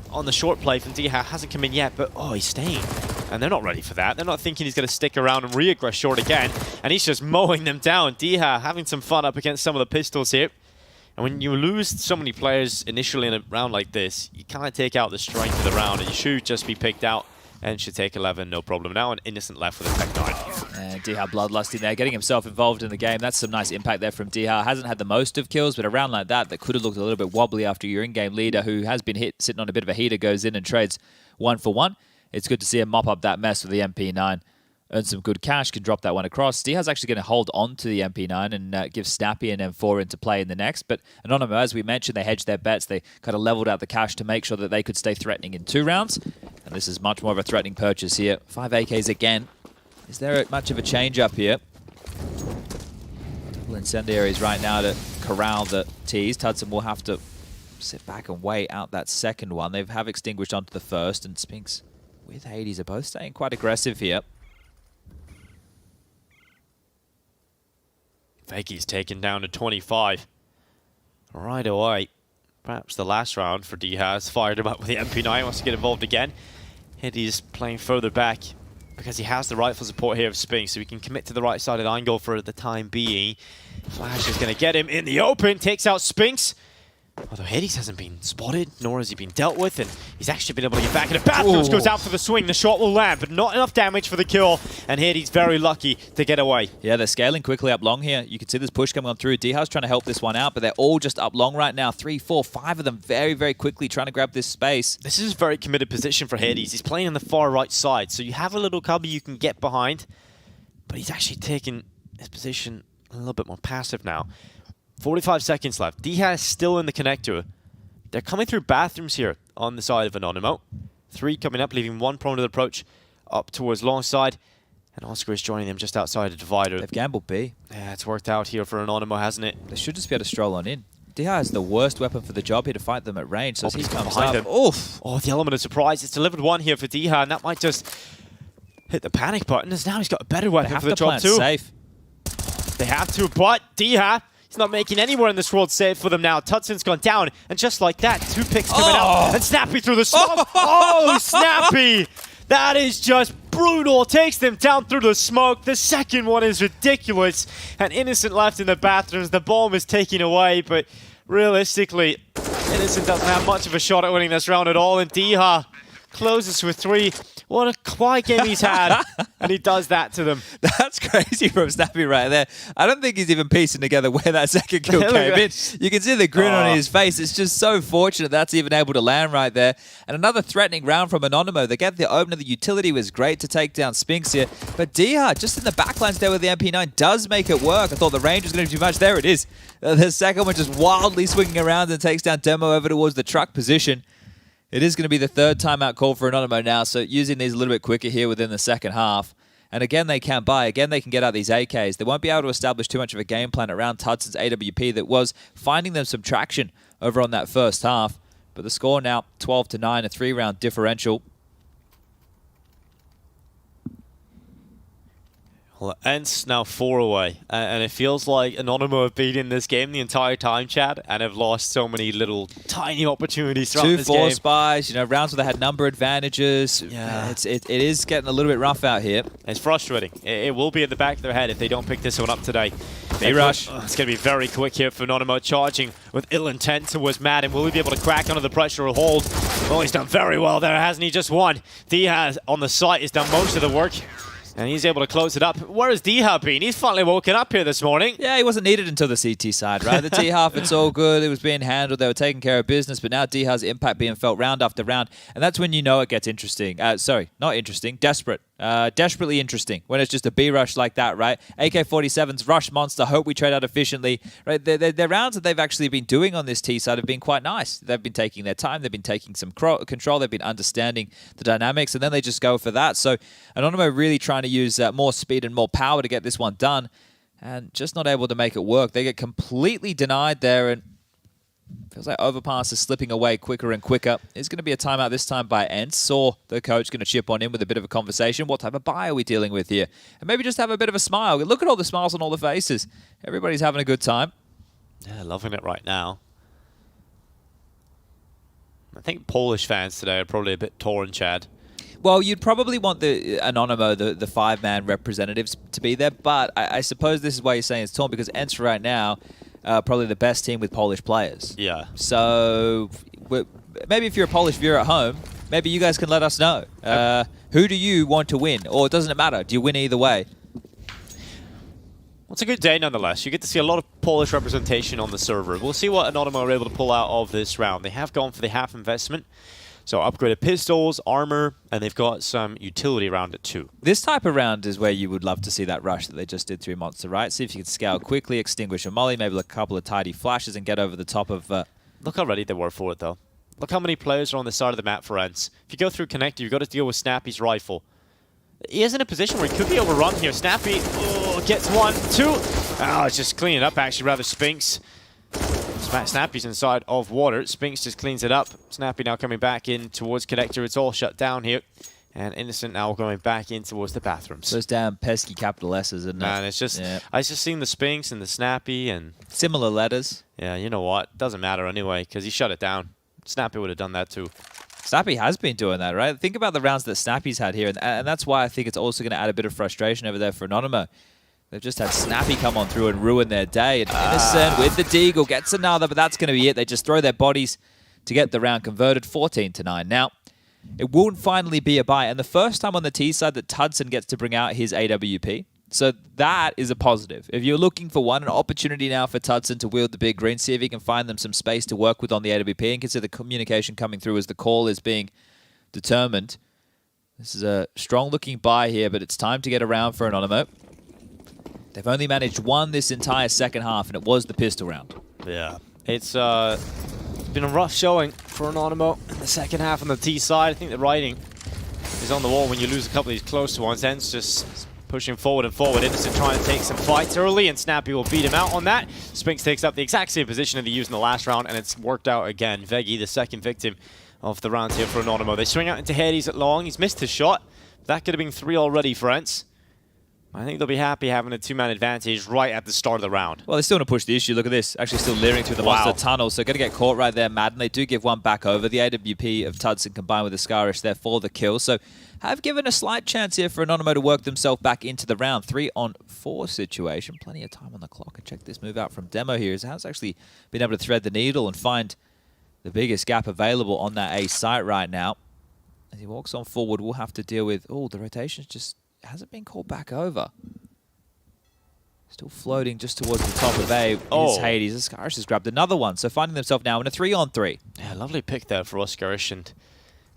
on the short play from DH hasn't come in yet, but oh, he's staying. And they're not ready for that. They're not thinking he's going to stick around and re-aggress short again. And he's just mowing them down. DH having some fun up against some of the pistols here. And when you lose so many players initially in a round like this, you kind of take out the strength of the round, and you should just be picked out and should take 11, no problem. Now an Innocent left with a Tech 9. And DH bloodlusting there, getting himself involved in the game. That's some nice impact there from DH. Hasn't had the most of kills, but a round like that could have looked a little bit wobbly after your in-game leader, who has been hit, sitting on a bit of a heater, goes in and trades 1 for 1. It's good to see him mop up that mess with the MP9. Earn some good cash, can drop that one across. DH's actually going to hold on to the MP9 and give Snappy and M4 into play in the next. But Anonymo, as we mentioned, they hedged their bets. They kind of leveled out the cash to make sure that they could stay threatening in 2 rounds. And this is much more of a threatening purchase here. 5 AKs again. Is there much of a change up here? Double incendiaries right now to corral the T's. Tudson will have to sit back and wait out that second one. They have extinguished onto the first, and Spinks with Hades are both staying quite aggressive here. Veggie's taken down to 25 right away. Perhaps the last round for DH. Fired him up with the MP9, wants to get involved again. Hades playing further back because he has the rifle support here of Spinks, so he can commit to the right side of the angle for the time being. Flash is going to get him in the open, takes out Spinks. Although Hades hasn't been spotted, nor has he been dealt with, and he's actually been able to get back in the bathrooms. Goes out for the swing, the shot will land, but not enough damage for the kill, and Hades very lucky to get away. Yeah, they're scaling quickly up long here. You can see this push coming on through. DH's trying to help this one out, but they're all just up long right now. 3, 4, 5 of them very, very quickly trying to grab this space. This is a very committed position for Hades. He's playing on the far right side, so you have a little cover you can get behind, but he's actually taking his position a little bit more passive now. 45 seconds left. DH is still in the connector. They're coming through bathrooms here on the side of Anonymo. 3 coming up, leaving 1 prone to the approach up towards long side. And Oscar is joining them just outside the divider. They've gambled B. Yeah, it's worked out here for Anonymo, hasn't it? They should just be able to stroll on in. Diha has the worst weapon for the job here to fight them at range, so as he comes behind up, him. oof. Oh, the element of surprise. It's delivered one here for Diha, and that might just hit the panic button, as now he's got a better weapon for the job too. Safe. They have to, but Diha, he's not making anywhere in this world safe for them now. Tudson's gone down, and just like that, 2 picks coming out, and Snappy through the smoke. Oh, Snappy! That is just brutal. Takes them down through the smoke. The second one is ridiculous. And Innocent left in the bathrooms. The bomb is taken away, but realistically, Innocent doesn't have much of a shot at winning this round at all. And Diha closes with 3. What a quiet game he's had, and he does that to them. That's crazy from Snappy right there. I don't think he's even piecing together where that second kill came in. You can see the grin on his face. It's just so fortunate that's even able to land right there. And another threatening round from Anonymo. They get the opener. The utility was great to take down Spinks here. But Diha, just in the backlines there with the MP9, does make it work. I thought the range was going to be too much. There it is. The second one just wildly swinging around and takes down Demo over towards the truck position. It is going to be the 3rd timeout call for Anonymo now, so using these a little bit quicker here within the second half. And again, they can buy. Again, they can get out these AKs. They won't be able to establish too much of a game plan around Tudson's AWP that was finding them some traction over on that first half. But the score now 12-9, a 3-round differential. Well, ENCE now 4 away, and it feels like Anonymo have been in this game the entire time, Chad, and have lost so many little tiny opportunities throughout this game. 2 force buys, you know, rounds where they had number advantages. Yeah. It is getting a little bit rough out here. It's frustrating. It will be at the back of their head if they don't pick this one up today. B-rush. It's going to be very quick here for Anonymo, charging with ill intent towards Madden. Will he be able to crack under the pressure or hold? Oh, he's done very well there, hasn't he? Just one. Diha on the site has done most of the work. And he's able to close it up. Where has Diha been? He's finally woken up here this morning. Yeah, he wasn't needed until the CT side, right? The T half, it's all good. It was being handled. They were taking care of business. But now Diha's impact being felt round after round. And that's when you know it gets interesting. Sorry, not interesting. Desperate. Desperately interesting when it's just a B-rush like that, right? AK-47's rush monster. Hope we trade out efficiently. Right? The rounds that they've actually been doing on this T side have been quite nice. They've been taking their time. They've been taking some control. They've been understanding the dynamics. And then they just go for that. So Anonymo really trying to use more speed and more power to get this one done, and just not able to make it work. They get completely denied there, and feels like Overpass is slipping away quicker and quicker. It's going to be a timeout this time by ENCE. Saw the coach going to chip on in with a bit of a conversation. What type of buy are we dealing with here? And maybe just have a bit of a smile. Look at all the smiles on all the faces. Everybody's having a good time. Yeah, loving it right now. I think Polish fans today are probably a bit torn, Chad. Well, you'd probably want the Anonymo, the 5-man representatives to be there, but I suppose this is why you're saying it's torn, because ENCE right now, probably the best team with Polish players. Yeah. So maybe if you're a Polish viewer at home, maybe you guys can let us know. Who do you want to win? Or doesn't it matter? Do you win either way? Well, it's a good day nonetheless. You get to see a lot of Polish representation on the server. We'll see what Anonymo are able to pull out of this round. They have gone for the half investment. So upgraded pistols, armor, and they've got some utility around it too. This type of round is where you would love to see that rush that they just did through Monster, right? See if you can scale quickly, extinguish a molly, maybe a couple of tidy flashes and get over the top of... Look how ready they were for it though. Look how many players are on the side of the map for ENCE. If you go through connector, you've got to deal with Snappy's rifle. He is in a position where he could be overrun here. Snappy gets 1, 2. Oh, it's just cleaning up actually, rather Spinks. Snappy's inside of water. Spinks just cleans it up. Snappy now coming back in towards connector. It's all shut down here. And Innocent now going back in towards the bathrooms. Those damn pesky capital S's, isn't it? Man, it's just... Yeah. I was just seeing the Spinks and the Snappy and... Similar letters. Yeah, you know what? Doesn't matter anyway, because he shut it down. Snappy would have done that too. Snappy has been doing that, right? Think about the rounds that Snappy's had here, and that's why I think it's also going to add a bit of frustration over there for Anonymo. They've just had Snappy come on through and ruin their day. And Innocent with the deagle gets another, but that's going to be it. They just throw their bodies to get the round converted, 14-9. Now, it will finally be a buy, and the first time on the T side that Tudson gets to bring out his AWP. So that is a positive. If you're looking for an opportunity now for Tudson to wield the big green, see if he can find them some space to work with on the AWP and consider the communication coming through as the call is being determined. This is a strong-looking buy here, but it's time to get around for Anonymo. They've only managed one this entire second half, and it was the pistol round. Yeah. It's been a rough showing for Anonymo in the second half on the T side. I think the writing is on the wall when you lose a couple of these close ones. ENCE just pushing forward and forward. Innocent trying to take some fights early, and Snappy will beat him out on that. Spinx takes up the exact same position that he used in the last round, and it's worked out again. Veggie, the second victim of the round here for Anonymo. They swing out into Hades at long. He's missed his shot. That could have been 3 already for ENCE. I think they'll be happy having a 2-man advantage right at the start of the round. Well, they're still going to push the issue. Look at this. Actually still leering through the monster tunnel. So going to get caught right there, Madden. They do give one back over. The AWP of Tudson combined with the Skirmish there for the kill. So have given a slight chance here for Anonymo to work themselves back into the round. 3-on-4 situation. Plenty of time on the clock. And check this move out from Demo here. Has actually been able to thread the needle and find the biggest gap available on that A site right now. As he walks on forward, we'll have to deal with... Oh, the rotation's just hasn't been called back over. Still floating just towards the top of A is Hades. The Skirmish has grabbed another one, so finding themselves now in a 3-on-3. Yeah, lovely pick there for Skirmish, and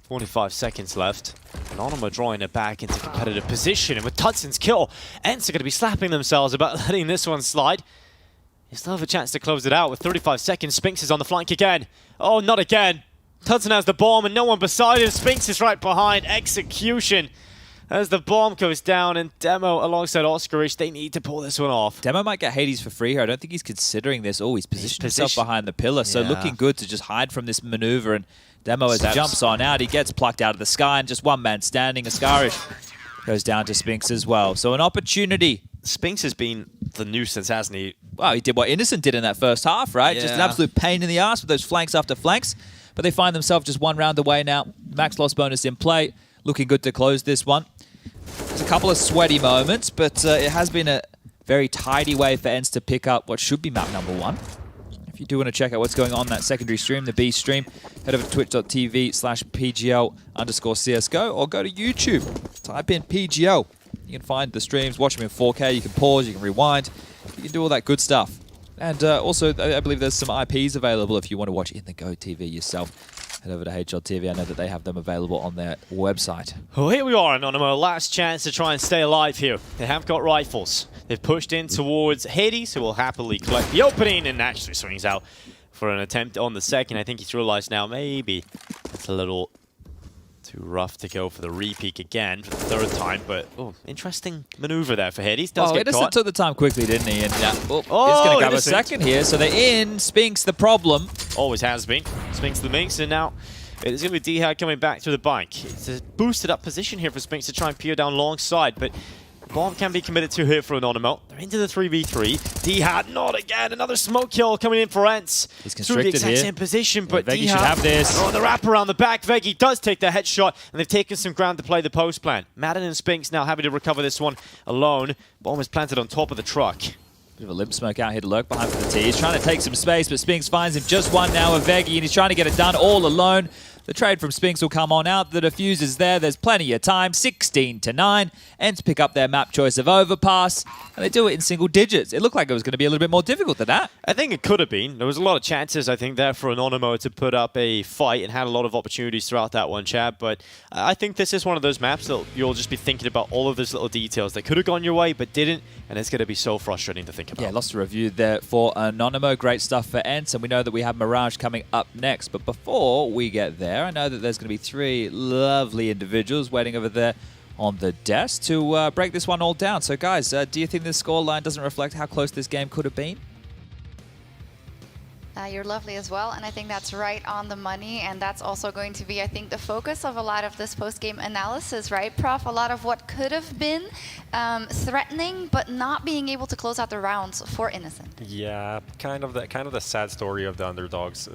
45 seconds left. Anonymo drawing it back into competitive position, and with Tudson's kill, ENCE are going to be slapping themselves about letting this one slide. They still have a chance to close it out with 35 seconds. Spinx is on the flank again. Oh, not again. Tudson has the bomb and no one beside him. Spinx is right behind. Execution. As the bomb goes down, and Demo alongside Oskarish, they need to pull this one off. Demo might get Hades for free here. I don't think he's considering this. Oh, he's positioned himself behind the pillar, so looking good to just hide from this maneuver. And Demo, as he jumps on out, he gets plucked out of the sky, and just one man standing. Askarish goes down to Spinx as well. So an opportunity. Spinx has been the nuisance, hasn't he? Well, he did what Innocent did in that first half, right? Yeah. Just an absolute pain in the ass with those flanks after flanks. But they find themselves just one round away now. Max loss bonus in play. Looking good to close this one. There's a couple of sweaty moments, but it has been a very tidy way for ENCE to pick up what should be map number 1. If you do want to check out what's going on that secondary stream, the B stream, head over to twitch.tv/PGL_CSGO or go to YouTube. Type in PGL. You can find the streams, watch them in 4K, you can pause, you can rewind, you can do all that good stuff. And also, I believe there's some IPs available if you want to watch in the Go TV yourself. Head over to HLTV. I know that they have them available on their website. Well, here we are, Anonymo. Last chance to try and stay alive here. They have got rifles. They've pushed in towards Hades, who will happily collect the opening and actually swings out for an attempt on the second. I think he's realized now maybe it's a little too rough to go for the repeat again for the 3rd time, but interesting maneuver there for Hades. Does get Innocent caught. Took the time quickly, didn't he? And he's going to grab a second here, so they're in. Spinx the problem. Always has been. Spinx the Minx, and now it is going to be Dhad coming back through the bank. It's a boosted up position here for Spinx to try and peer down long side, but bomb can be committed to here for Anonymo. They're into the 3v3. Dhad, not again. Another smoke kill coming in for ENCE. He's constricted through the exact here. same position, but Veggie Dhad, should have this. Oh, the wrap around the back. Veggie does take the headshot, and they've taken some ground to play the post plan. Madden and Spinx now having to recover this one alone. Bomb is planted on top of the truck. Bit of a limp smoke out here to lurk behind for the T. He's trying to take some space, but Spinx finds him just one now with Veggie, and he's trying to get it done all alone. The trade from Spinx will come on out. The defuse is there. There's plenty of time. 16-9. ENCE pick up their map choice of Overpass, and they do it in single digits. It looked like it was going to be a little bit more difficult than that. I think it could have been. There was a lot of chances, I think, there for Anonymo to put up a fight and had a lot of opportunities throughout that one, Chad. But I think this is one of those maps that you'll just be thinking about all of those little details that could have gone your way but didn't, and it's going to be so frustrating to think about. Yeah, lots to review there for Anonymo. Great stuff for ENCE, and we know that we have Mirage coming up next. But before we get there, I know that there's going to be 3 lovely individuals waiting over there on the desk to break this one all down. So guys, do you think this scoreline doesn't reflect how close this game could have been? You're lovely as well, and I think that's right on the money, and that's also going to be, I think, the focus of a lot of this post-game analysis, right, Prof? A lot of what could have been threatening, but not being able to close out the rounds for Innocent. Yeah, kind of the sad story of the underdogs.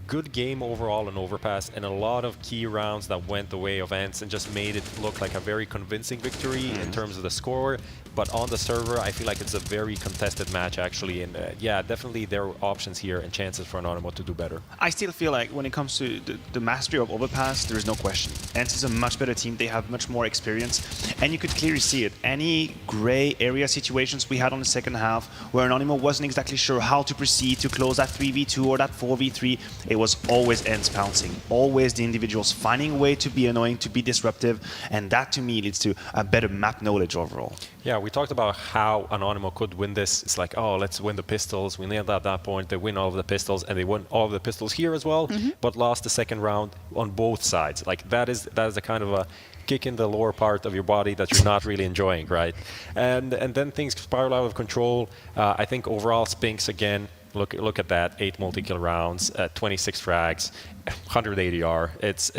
Good game overall in Overpass, and a lot of key rounds that went the way of ENCE and just made it look like a very convincing victory in terms of the score. But on the server, I feel like it's a very contested match, actually. And yeah, definitely there are options here and chances for Anonymo to do better. I still feel like when it comes to the mastery of Overpass, there is no question. ENCE is a much better team. They have much more experience. And you could clearly see it. Any gray area situations we had on the second half where Anonymo wasn't exactly sure how to proceed to close that 3v2 or that 4v3, it was always ENCE pouncing. Always the individuals finding a way to be annoying, to be disruptive. And that, to me, leads to a better map knowledge overall. Yeah, we talked about how Anonymo could win this. It's like, oh, let's win the pistols. We nailed at that point. They win all of the pistols, and they won all of the pistols here as well, but lost the second round on both sides. Like that is a kind of a kick in the lower part of your body that you're not really enjoying, right? And then things spiral out of control. I think overall, Spinks again. Look at that, 8 multi-kill rounds, 26 frags, 100 ADR. It's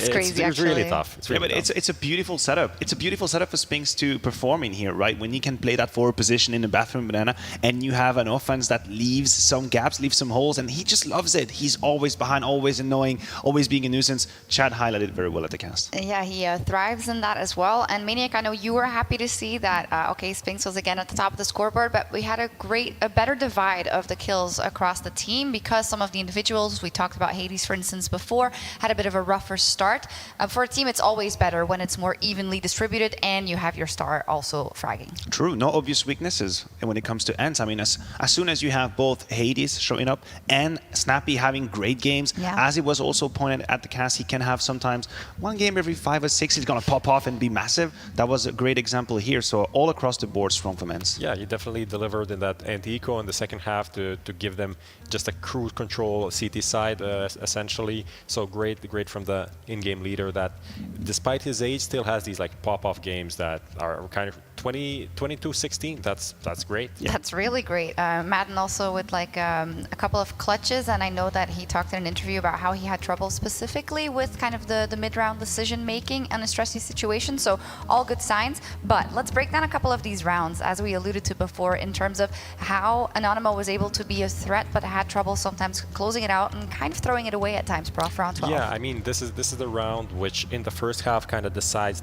crazy, it's really tough. It's really but it's a beautiful setup. It's a beautiful setup for Spinks to perform in here, right? When you can play that forward position in the bathroom banana, and you have an offense that leaves some gaps, leaves some holes, and he just loves it. He's always behind, always annoying, always being a nuisance. Chad highlighted very well at the cast. Yeah, he thrives in that as well. And Maniac, I know you were happy to see that, okay, Spinks was again at the top of the scoreboard, but we had a better divide of the kills across the team because some of the individuals, we talked about Hades, for instance, before, had a bit of a rougher start. For a team, it's always better when it's more evenly distributed and you have your star also fragging. True, no obvious weaknesses. And when it comes to ENCE, I mean, as soon as you have both Hades showing up and Snappy having great games, as it was also pointed at the cast, he can have sometimes one game every 5 or 6, he's going to pop off and be massive. That was a great example here. So all across the board, strong from ENCE. Yeah, he definitely delivered in that anti-eco in the second half to give them just a cruise control CT side, essentially. So great from the in-game leader that, despite his age, still has these like pop-off games that are kind of 22-16. That's great. Yeah. That's really great. Madden also with like a couple of clutches, and I know that he talked in an interview about how he had trouble specifically with kind of the mid-round decision making in a stressy situation. So all good signs. But let's break down a couple of these rounds, as we alluded to before, in terms of how Anonymo was able to be a threat, but had trouble sometimes closing it out and kind of throwing it away at times, Prof, round 12. Yeah, I mean, this is the round which in the first half kind of decides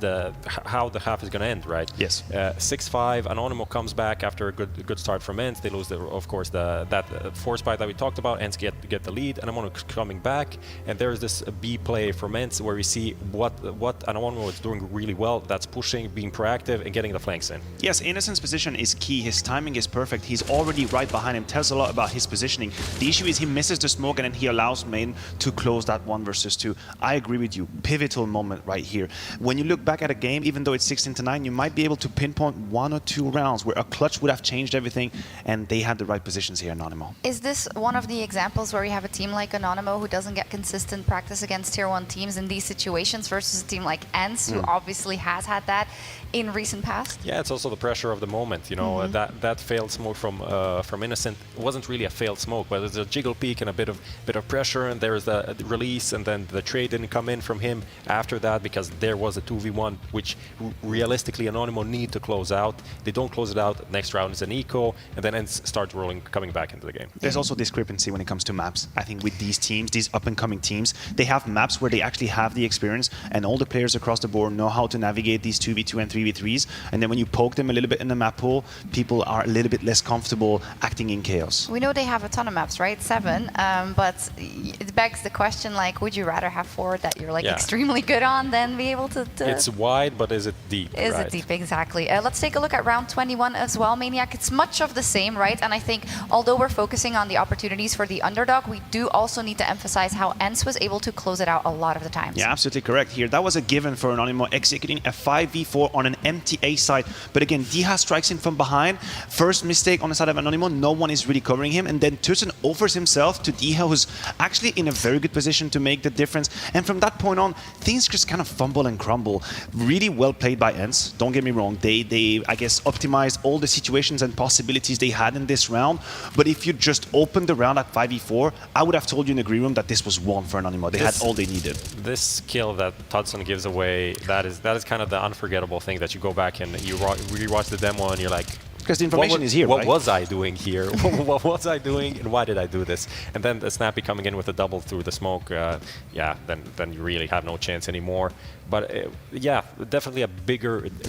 how the half is going to end, right? Yes. 6-5, Anonymo comes back after a good start from ENCE. They lose, of course, that force fight that we talked about. ENCE get the lead. Anonymo coming back, and there's this B play from ENCE where we see what Anonymo is doing really well. That's pushing, being proactive, and getting the flanks in. Yes, Innocent's position is key. His timing is perfect. He's already right behind him. Tells a lot about his positioning. The issue is he misses the smoke, and then he allows Main to close that 1 versus 2. I agree with you. Pivotal moment right here. When you look back at a game, even though it's 16-9, you might be able to pinpoint 1 or 2 rounds where a clutch would have changed everything, and they had the right positions here, Anonymo. Is this one of the examples where you have a team like Anonymo who doesn't get consistent practice against tier 1 teams in these situations versus a team like ENCE, who obviously has had that in recent past? Yeah, it's also the pressure of the moment. You know, that failed smoke from Innocent wasn't really a failed smoke, but there's a jiggle peak and a bit of pressure, and there's the release, and then the trade didn't come in from him after that because there was a 2v1 which realistically Anonymo need to close out. They don't close it out. Next round is an eco, and then ENCE starts rolling, coming back into the game. There's also discrepancy when it comes to maps. I think with these teams, these up-and-coming teams, they have maps where they actually have the experience, and all the players across the board know how to navigate these 2v2 and 3v3s. And then when you poke them a little bit in the map pool, people are a little bit less comfortable acting in chaos. We know they have a ton of maps, right? 7, but it begs the question, like, would you rather have 4 that you're like extremely good on than be able to... It's wide, but is it deep? Is it deep, exactly. Let's take a look at round 21 as well, Maniac. It's much of the same, right? And I think although we're focusing on the opportunities for the underdog, we do also need to emphasize how ENCE was able to close it out a lot of the times. Yeah, absolutely correct here. That was a given for Anonymo, executing a 5v4 on an empty A side. But again, Diha strikes in from behind. First mistake on the side of Anonymo, no one is really covering him. And then Tussen offers himself to Diha, who's actually in a very good position to make the difference. And from that point on, things just kind of fumble and crumble. Really well played by ENCE, don't get me wrong. They I guess, optimized all the situations and possibilities they had in this round. But if you just opened the round at 5v4, I would have told you in the green room that this was one for Anonymo. They had all they needed. This kill that Tudson gives away, that is kind of the unforgettable thing that you go back and you rewatch the demo and you're like, because the information is here, what right? was I doing here? What was I doing, and why did I do this? And then the Snappy coming in with a double through the smoke, yeah, then you really have no chance anymore. But yeah, definitely a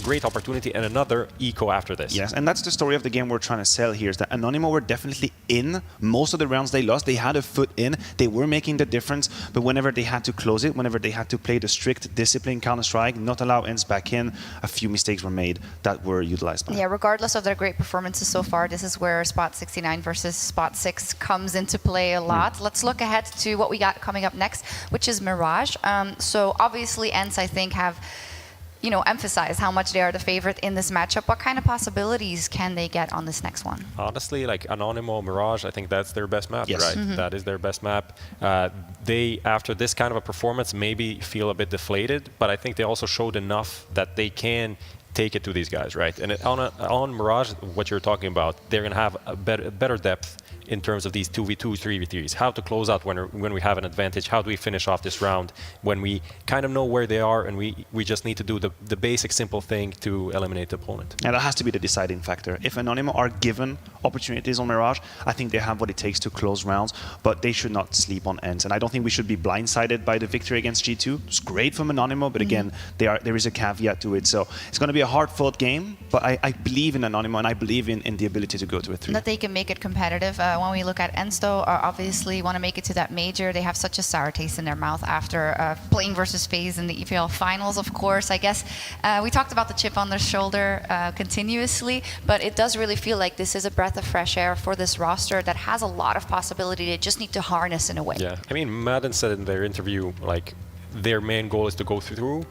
great opportunity and another eco after this. Yes, and that's the story of the game we're trying to sell here, is that Anonymo were definitely in. Most of the rounds they lost, they had a foot in. They were making the difference, but whenever they had to close it, whenever they had to play the strict discipline Counter-Strike, not allow ENCE back in, a few mistakes were made that were utilized by. Yeah, regardless of their great performances so far, this is where spot 69 versus spot 6 comes into play a lot. Let's look ahead to what we got coming up next, which is Mirage. So obviously ENCE, I think, have emphasize how much they are the favorite in this matchup. What kind of possibilities can they get on this next one? Honestly, like Anonymo, Mirage, I think that's their best map, Yes. right? That is their best map. They, after this kind of a performance, maybe feel a bit deflated, but I think they also showed enough that they can take it to these guys, right? And on Mirage, what you're talking about, they're going to have a better depth in terms of these 2v2s, 3v3s, how to close out when we have an advantage, how do we finish off this round when we kind of know where they are and we just need to do the basic simple thing to eliminate the opponent. And that has to be the deciding factor. If Anonymo are given opportunities on Mirage, I think they have what it takes to close rounds, but they should not sleep on ENCE. And I don't think we should be blindsided by the victory against G2. It's great from Anonymo, but again, there is a caveat to it. So it's going to be a hard-fought game, but I believe in Anonymo and I believe in the ability to go to a 3. That they can make it competitive. When we look at ENCE, though, obviously want to make it to that major. They have such a sour taste in their mouth after playing versus FaZe in the EPL finals, of course. I guess we talked about the chip on their shoulder continuously, but it does really feel like this is a breath of fresh air for this roster that has a lot of possibility. They just need to harness in a way. Yeah, I mean, Madden said in their interview, like, their main goal is to go through,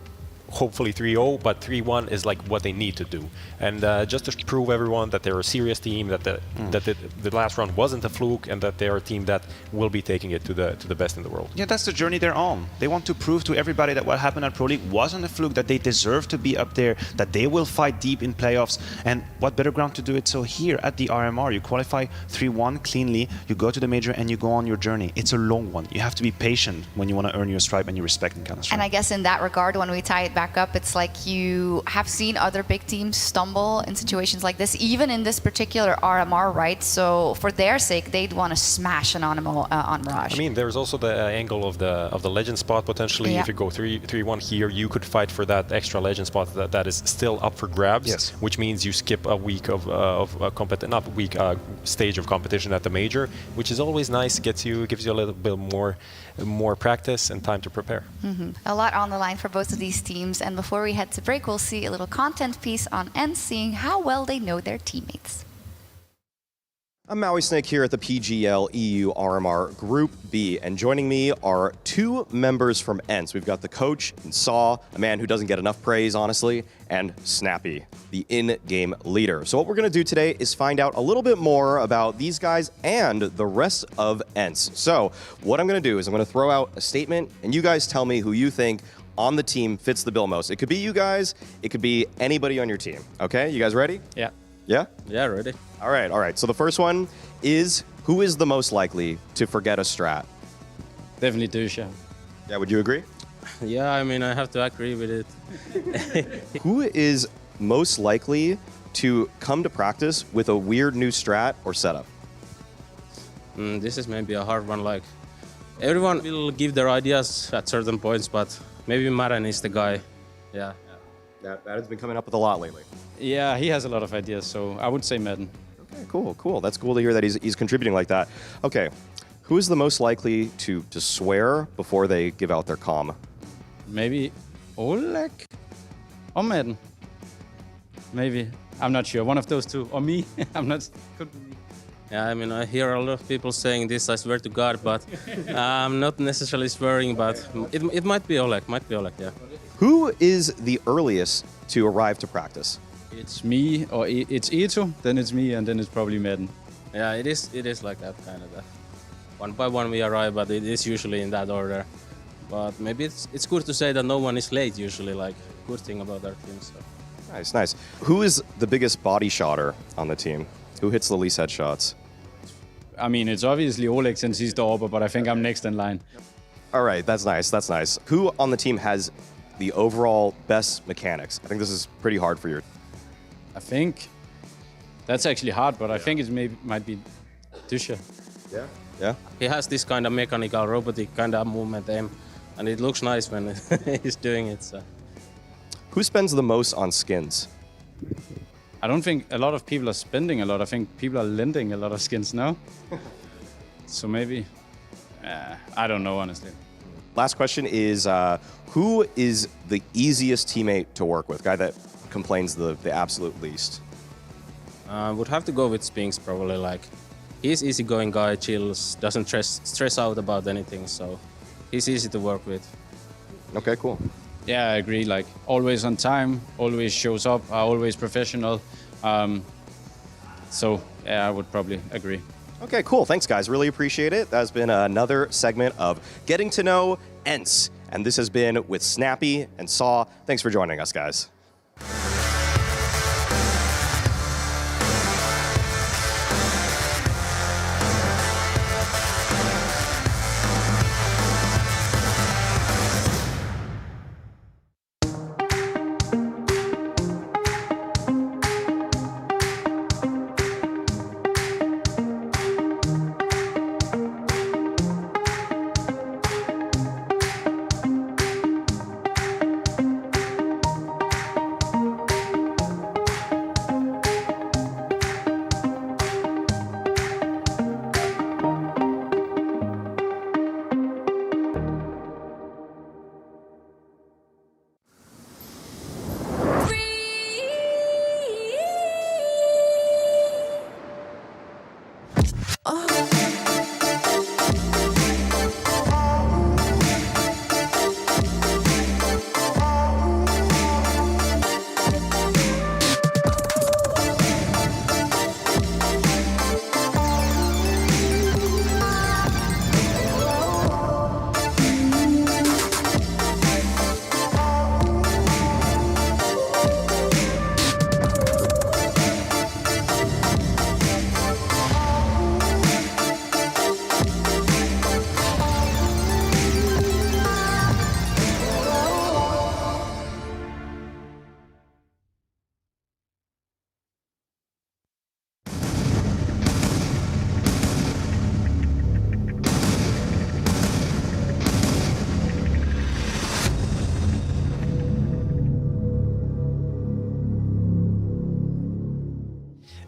hopefully 3-0, but 3-1 is like what they need to do. And just to prove everyone that they're a serious team, that the last round wasn't a fluke, and that they're a team that will be taking it to the best in the world. Yeah, that's the journey they're on. They want to prove to everybody that what happened at Pro League wasn't a fluke, that they deserve to be up there, that they will fight deep in playoffs. And what better ground to do it so here at the RMR? You qualify 3-1 cleanly, you go to the major and you go on your journey. It's a long one. You have to be patient when you want to earn your stripe and your respect in Counter-Strike. And I guess in that regard, when we tie it back up, it's like you have seen other big teams stumble in situations like this, even in this particular RMR, right? So for their sake, they'd want to smash Anonymo on Mirage. I mean, there's also the angle of the legend spot potentially. Yeah. If you go 3-1 here, you could fight for that extra legend spot that is still up for grabs. Yes. Which means you skip a week of stage of competition at the major, which is always nice. Gives you a little bit more practice and time to prepare. A lot on the line for both of these teams. And before we head to break, we'll see a little content piece on ENCE, seeing how well they know their teammates. I'm Maui Snake here at the PGL EU RMR Group B, and joining me are 2 members from ENCE. We've got the coach, Saw, a man who doesn't get enough praise, honestly, and Snappy, the in-game leader. So what we're going to do today is find out a little bit more about these guys and the rest of ENCE. So what I'm going to do is I'm going to throw out a statement, and you guys tell me who you think on the team fits the bill most. It could be you guys, it could be anybody on your team. Okay, you guys ready? Yeah. Yeah? Yeah, ready. All right. So the first one is, who is the most likely to forget a strat? Definitely Dusha. Yeah, would you agree? Yeah, I mean, I have to agree with it. Who is most likely to come to practice with a weird new strat or setup? This is maybe a hard one. Like, everyone will give their ideas at certain points, but maybe Maran is the guy. Yeah. That has been coming up with a lot lately. Yeah, he has a lot of ideas, so I would say Madden. Okay, cool. That's cool to hear that he's contributing like that. Okay, who is the most likely to swear before they give out their comm? Maybe Oleg or Madden. Maybe. I'm not sure. One of those two. Or me. I'm not. Could be me. Yeah, I mean, I hear a lot of people saying this, I swear to God, but I'm not necessarily swearing, but it might be Oleg. Yeah. Who is the earliest to arrive to practice? It's me, or it's Ito, then it's me, and then it's probably Madden. Yeah, it is like that kind of. One by one we arrive, but it is usually in that order. But maybe it's good to say that no one is late usually, like, good thing about our team. So. Nice. Who is the biggest body shotter on the team? Who hits the least headshots? I mean, it's obviously Oleg since he's the AWPer, but I think I'm next in line. All right, that's nice. Who on the team has the overall best mechanics? I think this is pretty hard for you. I think that's actually hard, but I think it might be Dusha. Yeah? He has this kind of mechanical, robotic kind of movement aim, and it looks nice when he's doing it. So. Who spends the most on skins? I don't think a lot of people are spending a lot. I think people are lending a lot of skins now. So maybe, I don't know, honestly. Last question is, who is the easiest teammate to work with? Guy that complains the absolute least? Would have to go with Spinks probably. Like, he's easygoing guy, chills, doesn't stress out about anything. So he's easy to work with. Okay, cool. Yeah, I agree. Like, always on time, always shows up, always professional. So, yeah, I would probably agree. Okay, cool. Thanks, guys. Really appreciate it. That's been another segment of Getting to Know ENCE. And this has been with Snappy and Saw. Thanks for joining us, guys.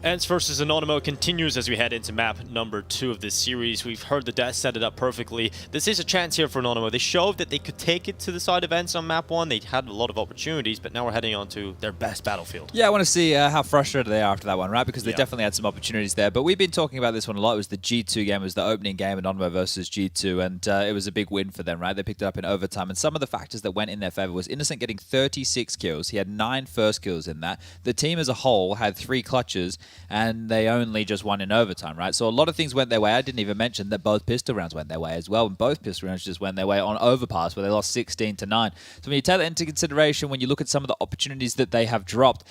ENCE versus Anonymo continues as we head into map number 2 of this series. We've heard the Death set it up perfectly. This is a chance here for Anonymo. They showed that they could take it to the side of ENCE on map 1. They had a lot of opportunities, but now we're heading on to their best battlefield. Yeah, I want to see how frustrated they are after that one, right? Because they definitely had some opportunities there. But we've been talking about this one a lot. It was the G2 game. It was the opening game, Anonymo versus G2, and it was a big win for them, right? They picked it up in overtime. And some of the factors that went in their favor was Innocent getting 36 kills. He had 9 first kills in that. The team as a whole had 3 clutches, and they only just won in overtime, right? So a lot of things went their way. I didn't even mention that both pistol rounds went their way as well, and both pistol rounds just went their way on overpass, where they lost 16-9. So when you take that into consideration, when you look at some of the opportunities that they have dropped,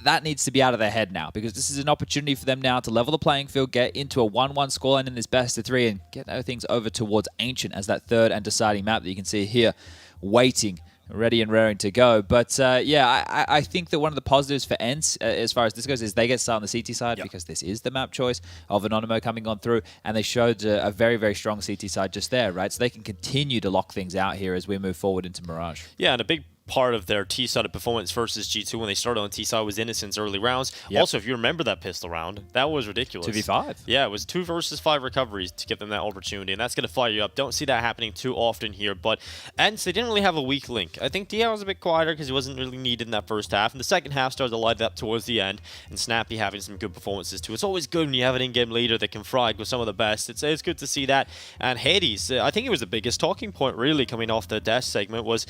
that needs to be out of their head now, because this is an opportunity for them now to level the playing field, get into a 1-1 scoreline in this best of 3, and get things over towards Ancient as that third and deciding map that you can see here, waiting, ready and raring to go. But yeah, I think that one of the positives for ENCE as far as this goes is they get started on the CT side because this is the map choice of Anonymo coming on through, and they showed a very, very strong CT side just there, right? So they can continue to lock things out here as we move forward into Mirage. Yeah, and a big part of their T-side performance versus G2 when they started on T-side was Innocent's early rounds. Also, if you remember that pistol round, that was ridiculous. 2v5. Yeah, it was 2 versus 5 recoveries to give them that opportunity, and that's going to fire you up. Don't see that happening too often here, but ENCE, they didn't really have a weak link. I think DL was a bit quieter because he wasn't really needed in that first half, and the second half started to light up towards the end, and Snappy having some good performances too. It's always good when you have an in-game leader that can frag with some of the best. It's good to see that. And Hades, I think it was the biggest talking point really coming off the Death segment was,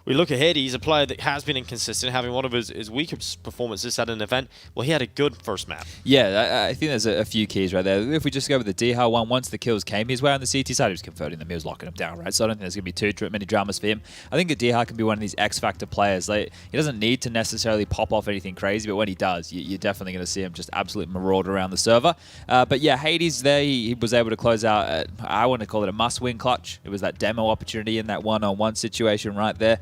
we look at Hades, a player that has been inconsistent, having one of his weakest performances at an event. Well, he had a good first map. Yeah, I think there's a few keys right there. If we just go with the DH one, once the kills came his way on the CT side, he was converting them, he was locking them down, right? So I don't think there's going to be too many dramas for him. I think a DH can be one of these X-factor players. Like, he doesn't need to necessarily pop off anything crazy, but when he does, you're definitely going to see him just absolutely maraud around the server. But yeah, Hades there, he was able to close out, I want to call it a must-win clutch. It was that demo opportunity in that one-on-one situation right there.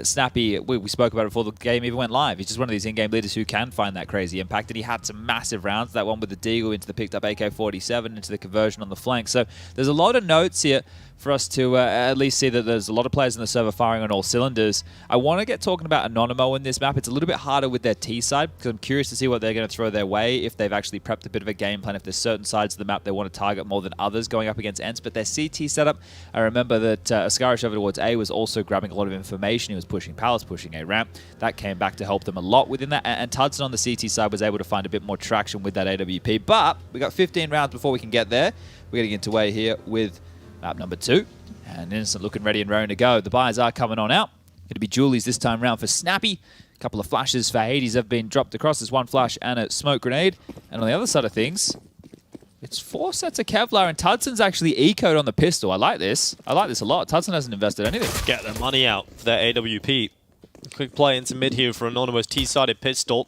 Snappy, we spoke about it before the game even went live. He's just one of these in-game leaders who can find that crazy impact, and he had some massive rounds. That one with the Deagle into the picked up AK-47, into the conversion on the flank. So there's a lot of notes here for us to at least see that there's a lot of players in the server firing on all cylinders. I want to get talking about Anonymo in this map. It's a little bit harder with their T side, because I'm curious to see what they're going to throw their way, if they've actually prepped a bit of a game plan, if there's certain sides of the map they want to target more than others going up against ENCE. But their CT setup, I remember that skirmishes over towards A was also grabbing a lot of information. He was pushing palace, pushing A ramp. That came back to help them a lot within that. And Tudson on the CT side was able to find a bit more traction with that AWP. But we got 15 rounds before we can get there. We're getting into way here with map number 2. And Innocent looking ready and raring to go. The buyers are coming on out. to be Julie's this time round for Snappy. A couple of flashes for Hades have been dropped across. There's one flash and a smoke grenade. And on the other side of things, it's 4 sets of Kevlar, and Tudson's actually ecoed on the pistol. I like this. I like this a lot. Tudson hasn't invested anything. Get the money out for their AWP. Quick play into mid here for Anonymo's T-sided pistol.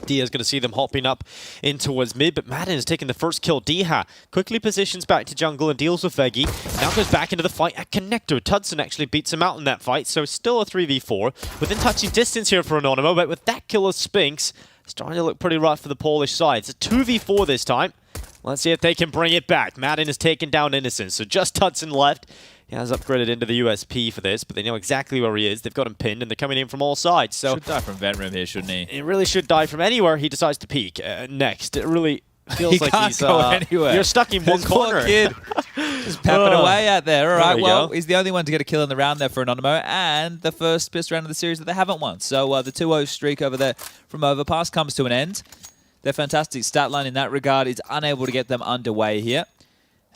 Dia's going to see them hopping up in towards mid, but Madden has taken the first kill. Diha quickly positions back to jungle and deals with Veggie. Now goes back into the fight at Connector. Tudson actually beats him out in that fight, so still a 3v4. Within touching distance here for Anonymo, but with that kill of Spinks, starting to look pretty rough for the Polish side. It's a 2v4 this time. Let's see if they can bring it back. Madden has taken down Innocent, so just Tudson left. He has upgraded into the USP for this, but they know exactly where he is. They've got him pinned, and they're coming in from all sides. So should die from vent room here, shouldn't he? It really should die from anywhere he decides to peek next. It really feels he like can't he's go anywhere. You're stuck in one corner. Poor kid. Just pepping away out there. All right, well, go. he's the only one to get a kill in the round there for Anonymo, and the first best round of the series that they haven't won. So the 2-0 streak over there from Overpass comes to an end. Their fantastic stat line in that regard is unable to get them underway here.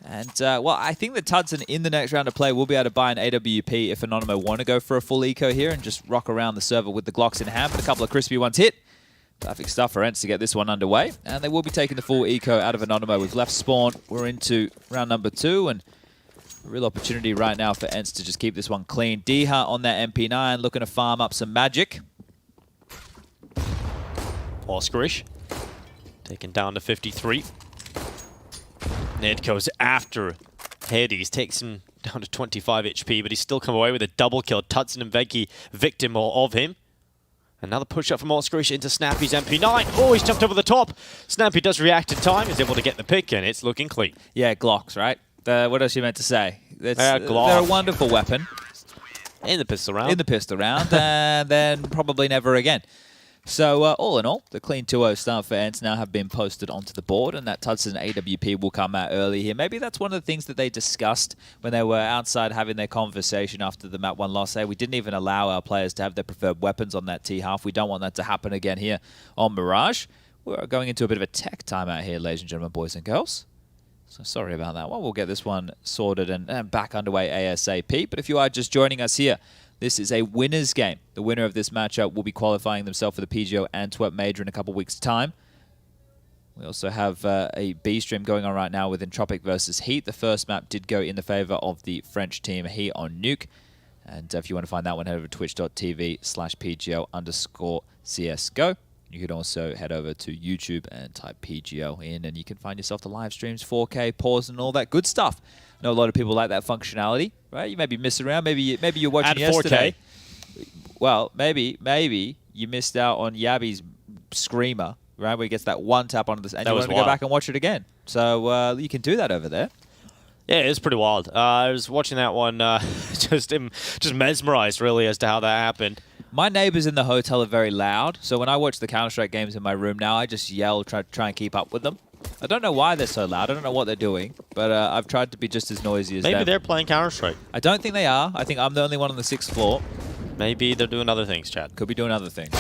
And, well, I think that Tudson in the next round of play will be able to buy an AWP if Anonymo want to go for a full eco here and just rock around the server with the Glocks in hand. But a couple of crispy ones hit. Perfect stuff for ENCE to get this one underway. And they will be taking the full eco out of Anonymo. We've left spawn. We're into round number 2. And a real opportunity right now for ENCE to just keep this one clean. Diha on that MP9 looking to farm up some magic. Oscarish taken down to 53. Ned goes after Hades, takes him down to 25 HP, but he's still come away with a double kill. Tudson and Veggie victim of him. Another push up from Oscarish into Snappy's MP9. Oh, he's jumped over the top. Snappy does react in time, is able to get the pick, and it's looking clean. Yeah, Glocks, right? What else you meant to say? They're Glock. a wonderful weapon. In the pistol round. In the pistol round, and then probably never again. So, all in all, the clean 2-0 start for ENCE now have been posted onto the board, and that Tudson AWP will come out early here. Maybe that's one of the things that they discussed when they were outside having their conversation after the map 1 loss. Hey, we didn't even allow our players to have their preferred weapons on that T-half. We don't want that to happen again here on Mirage. We're going into a bit of a tech timeout here, ladies and gentlemen, boys and girls. So sorry about that one. We'll get this one sorted and back underway ASAP. But if you are just joining us here, this is a winner's game. The winner of this matchup will be qualifying themselves for the PGO Antwerp Major in a couple weeks' time. We also have a B stream going on right now with Entropic versus Heat. The first map did go in the favor of the French team Heat on Nuke. And if you want to find that one, head over to twitch.tv/PGO_CSGO. You can also head over to YouTube and type PGO in, and you can find yourself the live streams, 4K, pause, and all that good stuff. I know a lot of people like that functionality, right? You may be missing around. Maybe you're watching yesterday. 4K. Well, maybe you missed out on Yabi's screamer, right? Where he gets that one tap onto this, and you want to go back and watch it again. So you can do that over there. Yeah, it's pretty wild. I was watching that one, just mesmerized really as to how that happened. My neighbors in the hotel are very loud, so when I watch the Counter-Strike games in my room now, I just yell, try and keep up with them. I don't know why they're so loud. I don't know what they're doing, but I've tried to be just as noisy as them. Maybe they're playing Counter-Strike. I don't think they are. I think I'm the only one on the 6th floor. Maybe they're doing other things, Chad. Could be doing other things.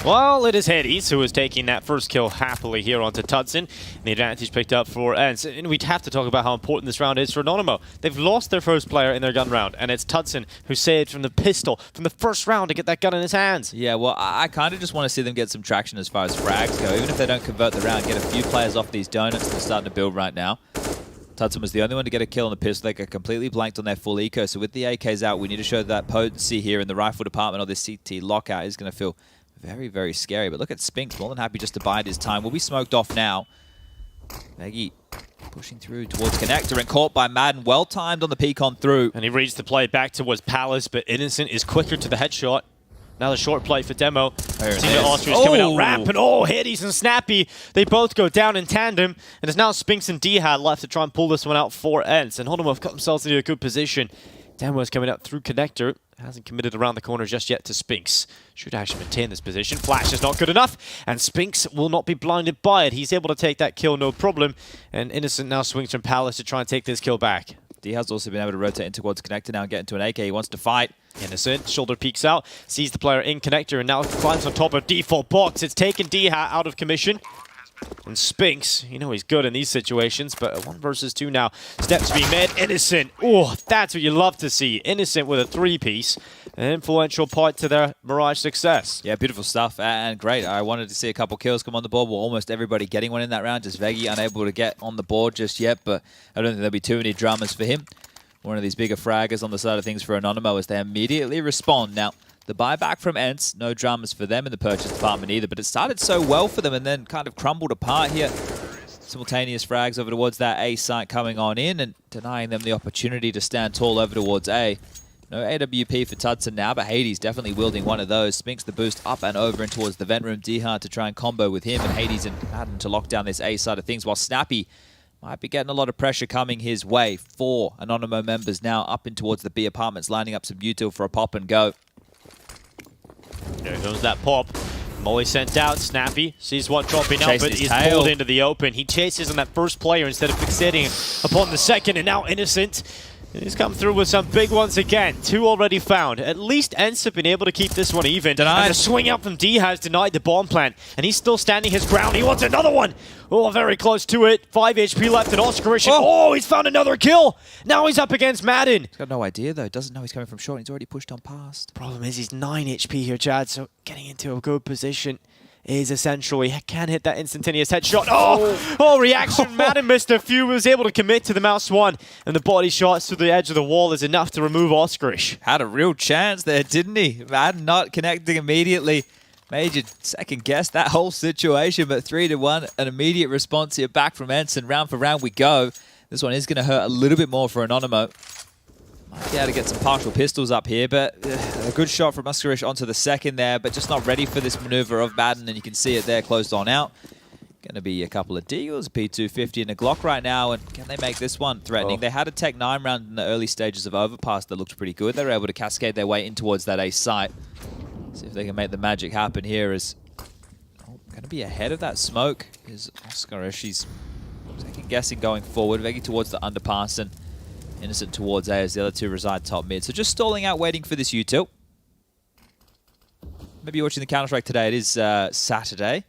Well, it is Hades who is taking that first kill happily here onto Tudson. The advantage picked up for ENCE. And we'd have to talk about how important this round is for Anonymo. They've lost their first player in their gun round, and it's Tudson who saved from the pistol from the first round to get that gun in his hands. Yeah, well, I kind of just want to see them get some traction as far as frags go. Even if they don't convert the round, get a few players off these donuts they're starting to build right now. Tudson was the only one to get a kill on the pistol. They got completely blanked on their full eco. So with the AKs out, we need to show that potency here in the rifle department, or this CT lockout is going to feel very, very scary. But look at Spinks, more than happy just to bide his time. Will be smoked off now. Veggie pushing through towards Connector and caught by Madden. Well timed on the peek on through. And he reads the play back towards Palace, but Innocent is quicker to the headshot. Now the short play for Demo. Austria's coming out rampant. Oh, Hades and Snappy. They both go down in tandem. And it's now Spinks and Dihad left to try and pull this one out for ENCE. And Anonymo have got themselves into a good position. Demo's coming out through Connector. Hasn't committed around the corner just yet to Spinks. Should actually maintain this position. Flash is not good enough. And Spinks will not be blinded by it. He's able to take that kill, no problem. And Innocent now swings from Palace to try and take this kill back. Dihad's also been able to rotate in towards Connector now and get into an AK. He wants to fight. Innocent, shoulder peeks out, sees the player in Connector, and now climbs on top of default box. It's taken Dihad out of commission. And Spinks, you know he's good in these situations, but 1 versus 2 now. Steps being made. Innocent. Oh, that's what you love to see. Innocent with a 3-piece. An influential part to their Mirage success. Yeah, beautiful stuff and great. I wanted to see a couple kills come on the board. Well, almost everybody getting one in that round. Just Veggie unable to get on the board just yet, but I don't think there'll be too many dramas for him. One of these bigger fraggers on the side of things for Anonymo as they immediately respond. Now, the buyback from ENCE, no dramas for them in the purchase department either, but it started so well for them and then kind of crumbled apart here. Simultaneous frags over towards that A site coming on in and denying them the opportunity to stand tall over towards A. No AWP for Tudson now, but Hades definitely wielding one of those. Spinks the boost up and over and towards the vent room. D-Hard to try and combo with him, and Hades and Madden to lock down this A side of things, while Snappy might be getting a lot of pressure coming his way. 4 Anonymo members now up in towards the B apartments, lining up some util for a pop and go. There goes that pop. Molly sent out. Snappy sees what dropping out, Chasing but his he's tail. pulled into the open. He chases on that first player instead of fixating upon the second, and now Innocent. He's come through with some big ones again. 2 already found. At least ENCE have been able to keep this one even. Denied. And the swing out from D has denied the bomb plant, and he's still standing his ground. He wants another one. Oh, very close to it. 5 HP left at skirmishes. Oh, he's found another kill. Now he's up against Madden. He's got no idea though. Doesn't know he's coming from short. He's already pushed on past. Problem is he's 9 HP here, Chad, so getting into a good position is essential. He can hit that instantaneous headshot. Oh, reaction. Madden missed a few, was able to commit to the mouse one, and the body shots to the edge of the wall is enough to remove skirmish. Had a real chance there, didn't he? Madden not connecting immediately. Made you second guess that whole situation, but 3-1, an immediate response here back from ENCE, and round for round we go. This one is going to hurt a little bit more for Anonymo. Might be able to get some partial pistols up here, but a good shot from skirmish onto the second there, but just not ready for this maneuver of Madden, and you can see it there closed on out. Going to be a couple of deagles, P250 and a Glock right now, and can they make this one threatening? They had a Tech 9 round in the early stages of Overpass that looked pretty good. They were able to cascade their way in towards that A site. See if they can make the magic happen here. As going to be ahead of that smoke is skirmish. He's second guessing going forward, Veggie towards the underpass, and Innocent towards A as the other 2 reside top mid. So just stalling out, waiting for this util. Maybe you're watching the Counter-Strike today. It is Saturday.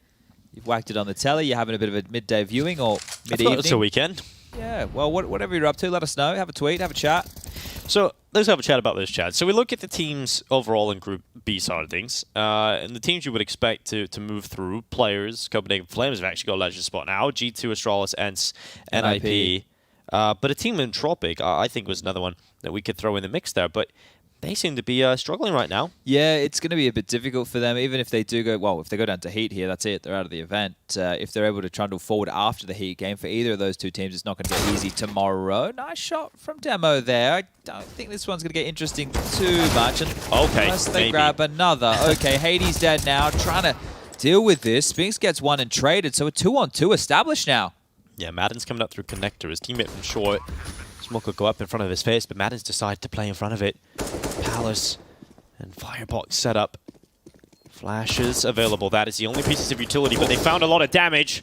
You've whacked it on the telly. You're having a bit of a midday viewing or mid-evening. It's a weekend. Yeah, well, whatever you're up to, let us know. Have a tweet, have a chat. So let's have a chat about this, Chad. So we look at the teams overall in Group B side of things, and the teams you would expect to move through. Players, Copenhagen Flames have actually got a legend spot now. G2, Astralis, ENCE, NIP. But a team in Tropic, I think, was another one that we could throw in the mix there. But they seem to be struggling right now. Yeah, it's going to be a bit difficult for them, even if they do go, well, if they go down to Heat here, that's it. They're out of the event. If they're able to trundle forward after the Heat game, for either of those 2 teams, it's not going to get easy tomorrow. Nice shot from Demo there. I don't think this one's going to get interesting too much. And unless they grab another. Okay, Hades dead now, trying to deal with this. Spinks gets one and traded, so a 2-on-2 established now. Yeah, Madden's coming up through Connector. His teammate from short. Smoke will go up in front of his face, but Madden's decided to play in front of it. Palace and Firebox set up. Flashes available. That is the only pieces of utility, but they found a lot of damage.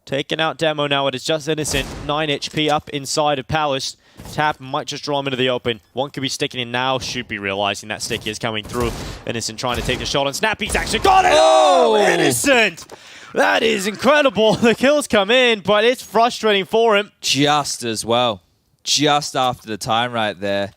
Taking out Demo now. It is just Innocent. 9 HP up inside of Palace. Tap might just draw him into the open. One could be sticking in now. Should be realizing that sticky is coming through. Innocent trying to take the shot on Snappy's actually got it! Oh, Innocent! That is incredible. The kills come in, but it's frustrating for him. Just as well. Just after the time right there.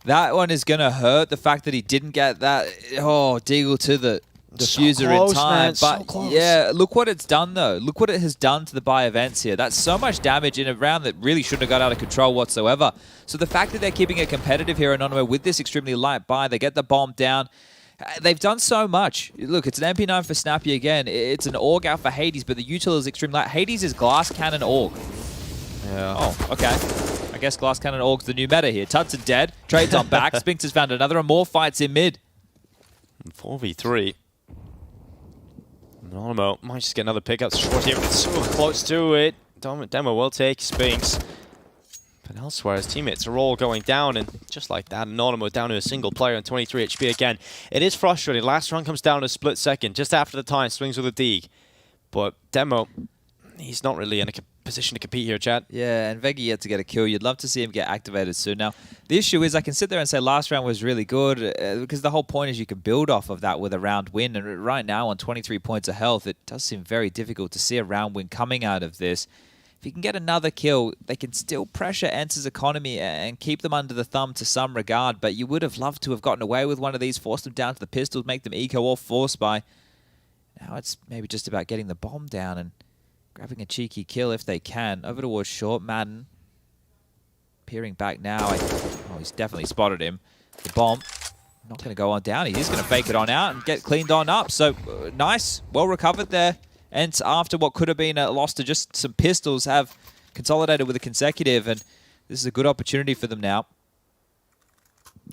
That one is going to hurt. The fact that he didn't get that, deagle to the diffuser close, in time. Man, but so close. yeah, look what it's done though. Look what it has done to the buy events here. That's so much damage in a round that really shouldn't have got out of control whatsoever. So the fact that they're keeping it competitive here in Anonymo with this extremely light buy, they get the bomb down. They've done so much. Look, it's an MP9 for Snappy again. It's an AUG out for Hades, but the util is extremely light. Hades is glass cannon AUG. Yeah. Oh, okay. I guess glass cannon AUG's the new meta here. Tudson dead. Trades on back. Spinks has found another, and more fights in mid. 4v3. Anonymo might just get another pick up short here, but it's so close to it. Demo will take Spinks. But elsewhere, his teammates are all going down, and just like that, Anonymo down to a single player on 23 HP again. It is frustrating. Last run comes down to a split second. Just after the time, swings with a dig. But Demo, he's not really in a position to compete here, Chad. Yeah, and Veggie yet to get a kill. You'd love to see him get activated soon. Now, the issue is I can sit there and say last round was really good because the whole point is you can build off of that with a round win. And right now on 23 points of health, it does seem very difficult to see a round win coming out of this. If you can get another kill, they can still pressure ENCE's economy and keep them under the thumb to some regard. But you would have loved to have gotten away with one of these, forced them down to the pistols, make them eco or force buy. Now it's maybe just about getting the bomb down and grabbing a cheeky kill if they can. Over towards short. Madden peering back now. Oh, he's definitely spotted him. The bomb not going to go on down. He's going to fake it on out and get cleaned on up. So nice. Well recovered there. ENCE, after what could have been a loss to just some pistols, have consolidated with a consecutive. And this is a good opportunity for them now.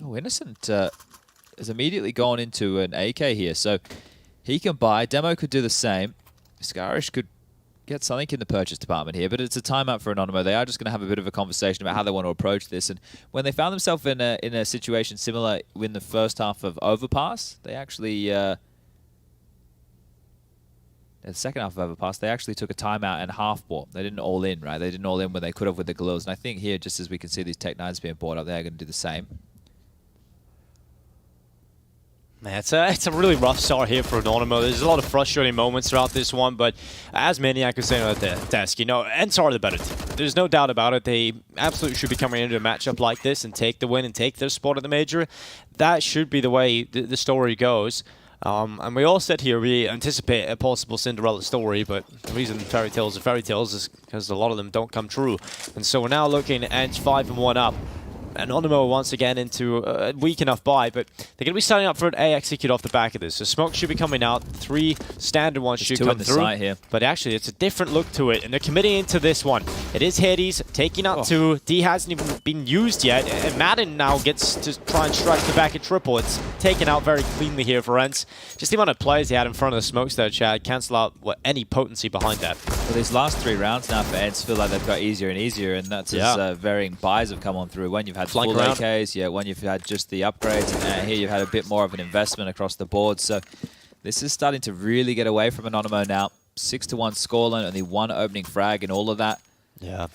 Oh, Innocent has immediately gone into an AK here. So he can buy. Demo could do the same. Skirmishes could get something in the purchase department here, but it's a timeout for Anonymo. They are just going to have a bit of a conversation about how they want to approach this. And when they found themselves in a situation similar in the first half of Overpass, they actually... in the second half of Overpass, they actually took a timeout and half bought. They didn't all in, right? They didn't all in when they could have with the Galils. And I think here, just as we can see these Tech 9s being bought up, they're going to do the same. Man, it's a really rough start here for Anonymo. There's a lot of frustrating moments throughout this one, but as Maniac was saying at the desk, you know, ENCE are the better team. There's no doubt about it. They absolutely should be coming into a matchup like this and take the win and take their spot at the major. That should be the way the story goes. And we all said here we anticipate a possible Cinderella story, but the reason fairy tales are fairy tales is because a lot of them don't come true. And so we're now looking at ENCE 5-1 up. Anonymo once again into a weak enough buy, but they're going to be starting up for an A execute off the back of this. So smoke should be coming out. 3 standard ones should come through. Here. But actually, it's a different look to it, and they're committing into this one. It is Hades taking out 2. D hasn't even been used yet, and Madden now gets to try and strike the back at triple. It's taken out very cleanly here for ENCE. Just the amount of players he had in front of the smokes there, Chad, cancel out any potency behind that. Well, these last 3 rounds now for ENCE feel like they've got easier and easier, and that's as varying buys have come on through. When you've had full AKs, when you've had just the upgrades, and here you've had a bit more of an investment across the board. So this is starting to really get away from Anonymo now. 6-1 scoreline, only 1 opening frag and all of that. Yeah.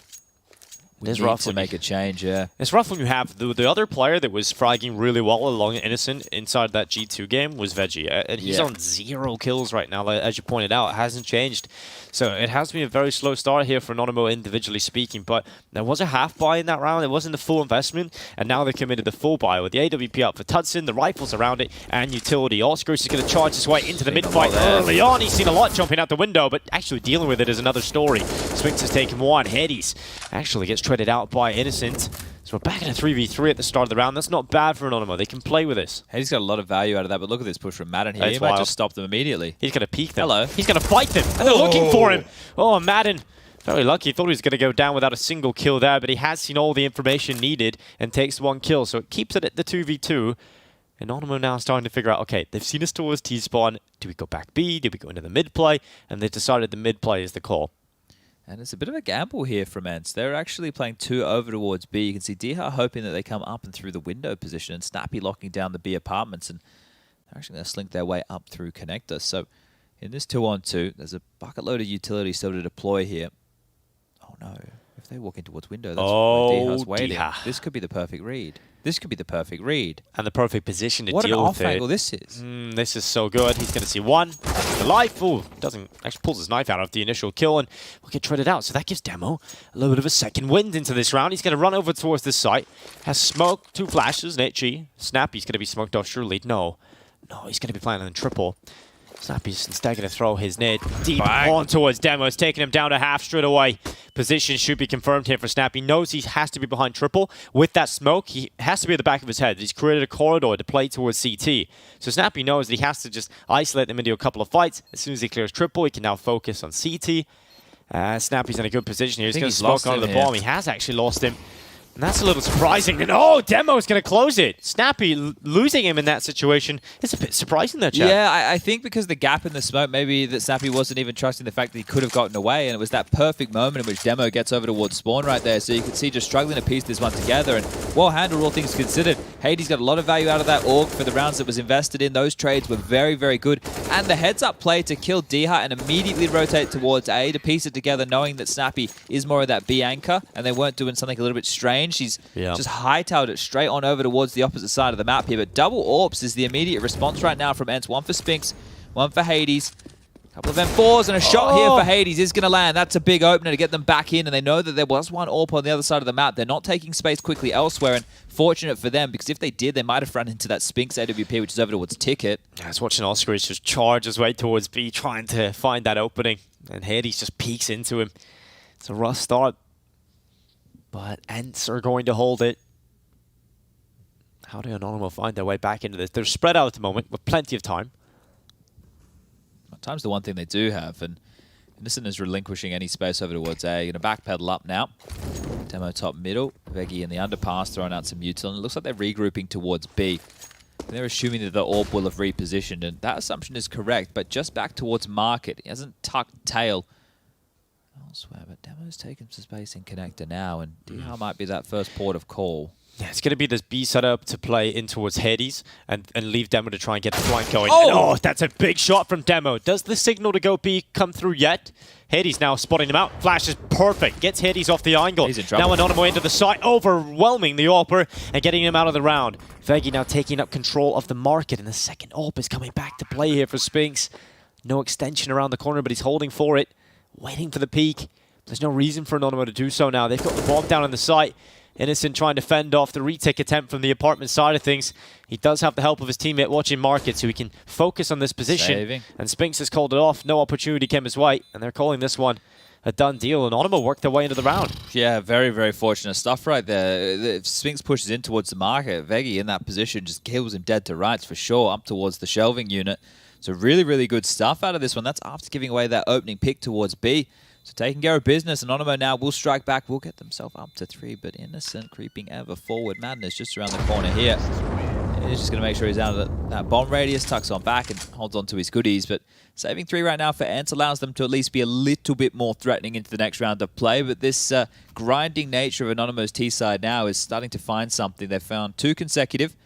We need to make a change, It's rough when you have the other player that was fragging really well along Innocent inside that G2 game was Veggie. And he's on 0 kills right now, as you pointed out. It hasn't changed. So it has been a very slow start here for Anonymo individually speaking, but there was a half buy in that round. It wasn't the full investment, and now they're committed the full buy with the AWP up for Tudson, the rifles around it, and utility. Oscars is going to charge his way into the mid-fight early on. He's seen a lot jumping out the window, but actually dealing with it is another story. Spinx has taken 1. Hades actually gets treaded out by Innocent. So we're back in a 3v3 at the start of the round. That's not bad for Anonymo. They can play with this. He's got a lot of value out of that, but look at this push from Madden here. He might just stop them immediately. He's going to peek them. Hello. He's going to fight them, and they're looking for him. Oh, Madden. Very lucky. Thought he was going to go down without a single kill there, but he has seen all the information needed and takes 1 kill. So it keeps it at the 2v2. Anonymo now starting to figure out, okay, they've seen us towards T-spawn. Do we go back B? Do we go into the mid-play? And they've decided the mid-play is the call. And it's a bit of a gamble here from ENCE. They're actually playing 2 over towards B. You can see Diha hoping that they come up and through the window position, and Snappy locking down the B apartments, and they're actually going to slink their way up through connector. So in this 2-on-2, there's a bucket load of utility still to deploy here. Oh no. If they walk in towards window, that's where Diha's waiting. This could be the perfect read. This could be the perfect read. And the perfect position to deal with it. What an off-angle this is. This is so good. He's going to see 1. The life. Oh, doesn't actually pulls his knife out of the initial kill and will get treaded out. So that gives Demo a little bit of a second wind into this round. He's going to run over towards this site. Has smoke, 2 flashes, an HE. Snappy's going to be smoked off surely. No, he's going to be playing on triple. Snappy's instead going to throw his nade deep on towards Demo. It's taking him down to half straight away. Position should be confirmed here for Snappy. Knows he has to be behind triple. With that smoke, he has to be at the back of his head. He's created a corridor to play towards CT. So Snappy knows that he has to just isolate them into a couple of fights. As soon as he clears triple, he can now focus on CT. Snappy's in a good position here. He's going to smoke onto the bomb. He has actually lost him. And that's a little surprising. And oh, Demo's going to close it. Snappy losing him in that situation is a bit surprising there, Chad. Yeah, I think because the gap in the smoke, maybe that Snappy wasn't even trusting the fact that he could have gotten away, and it was that perfect moment in which Demo gets over towards spawn right there. So you can see just struggling to piece this one together, and well handled, all things considered. Hades got a lot of value out of that AUG for the rounds that was invested in. Those trades were very, very good. And the heads-up play to kill Diha and immediately rotate towards A to piece it together, knowing that Snappy is more of that B anchor, and they weren't doing something a little bit strange. She's just hightailed it straight on over towards the opposite side of the map here. But double AWPs is the immediate response right now from ENCE. One for Spinks, one for Hades. A couple of M4s and a shot here for Hades is going to land. That's a big opener to get them back in, and they know that there was one AWP on the other side of the map. They're not taking space quickly elsewhere, and fortunate for them, because if they did, they might have run into that Spinks AWP, which is over towards Ticket. I was watching Oscar just charge his way towards B, trying to find that opening, and Hades just peeks into him. It's a rough start, but ENCE are going to hold it. How do Anonymo find their way back into this? They're spread out at the moment with plenty of time. Time's the one thing they do have, and Innocent is relinquishing any space over towards A. Going to backpedal up now. Demo top middle. Veggie in the underpass throwing out some util, and it looks like they're regrouping towards B. And they're assuming that the AWP will have repositioned, and that assumption is correct, but just back towards market. He hasn't tucked tail elsewhere, but Demo's taken some space in connector now, and DH might be that first port of call. Yeah, it's going to be this B setup to play in towards Hades and leave Demo to try and get the flank going. Oh, that's a big shot from Demo. Does the signal to go B come through yet? Hades now spotting them out. Flash is perfect. Gets Hades off the angle. He's in trouble. Now Anonymo into the side, overwhelming the AWPer and getting him out of the round. Veggie now taking up control of the market, and the second AWP is coming back to play here for Spinks. No extension around the corner, but he's holding for it, waiting for the peak. There's no reason for Anonymo to do so now. They've got the bomb down on the site. Innocent trying to fend off the retake attempt from the apartment side of things. He does have the help of his teammate watching market, so he can focus on this position. Saving. And Spinks has called it off. No opportunity came his way, and they're calling this one a done deal. Anonymo worked their way into the round. Yeah, very, very fortunate stuff right there. If Spinks pushes in towards the market, Veggie in that position just kills him dead to rights for sure, up towards the shelving unit. So really, really good stuff out of this one. That's after giving away that opening pick towards B. So taking care of business, Anonymo now will strike back, will get themselves up to 3, but Innocent creeping ever forward. Madness just around the corner here. He's just going to make sure he's out of that bomb radius, tucks on back and holds on to his goodies. But saving 3 right now for ENCE allows them to at least be a little bit more threatening into the next round of play. But this grinding nature of Anonymo's T side now is starting to find something. They've found 2 consecutive.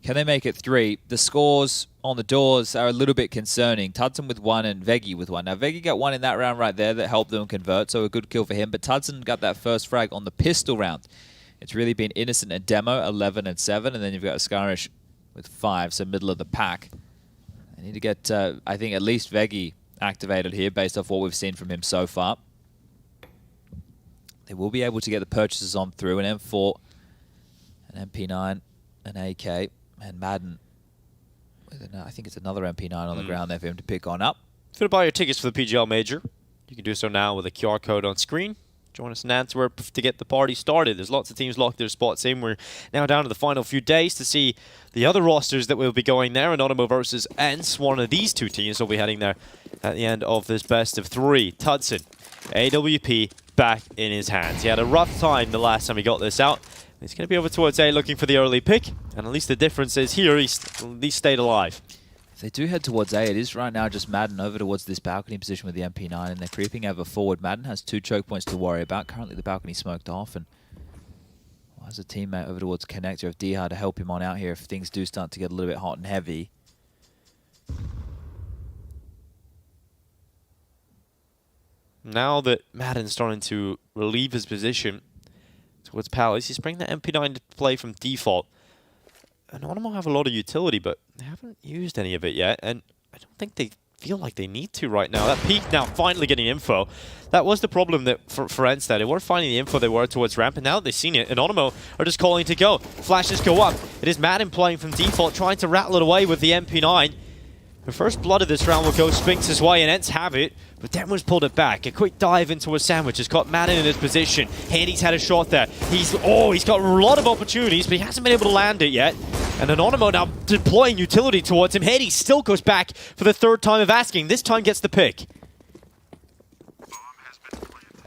Can they make it 3? The scores on the doors are a little bit concerning. Tudson with 1 and Veggie with 1. Now, Veggie got 1 in that round right there that helped them convert, so a good kill for him. But Tudson got that first frag on the pistol round. It's really been Innocent and Demo, 11 and 7, and then you've got a Skirmish with 5, so middle of the pack. They need to get, I think, at least Veggie activated here based off what we've seen from him so far. They will be able to get the purchases on through an M4, an MP9, an AK, and Madden. I think it's another MP9 on the ground there for him to pick on up. If you want to buy your tickets for the PGL Major, you can do so now with a QR code on screen. Join us in Antwerp to get the party started. There's lots of teams locked their spots in. We're now down to the final few days to see the other rosters that will be going there. Anonymo versus ENCE. One of these 2 teams will be heading there at the end of this best of 3. Tudson, AWP back in his hands. He had a rough time the last time he got this out. He's going to be over towards A looking for the early pick. And at least the difference is here, he's at least stayed alive. If they do head towards A, it is right now just Madden over towards this balcony position with the MP9, and they're creeping ever forward. Madden has 2 choke points to worry about. Currently, the balcony smoked off, and has a teammate over towards connector of DH to help him on out here if things do start to get a little bit hot and heavy. Now that Madden's starting to relieve his position towards Palace, he's bringing the MP9 to play from default. Anonymo have a lot of utility, but they haven't used any of it yet, and I don't think they feel like they need to right now. That peak now finally getting info. That was the problem that for ENCE, that they weren't finding the info they were towards ramp, and now that they've seen it, Anonymo are just calling to go. Flashes go up. It is Madden playing from default, trying to rattle it away with the MP9. The first blood of this round will go Spinks' way, and ENCE have it, but Demo's pulled it back. A quick dive into a sandwich has got Madden in his position. Hades had a shot there. He's got a lot of opportunities, but he hasn't been able to land it yet. And Anonymo now deploying utility towards him. Hades still goes back for the 3rd time of asking. This time gets the pick.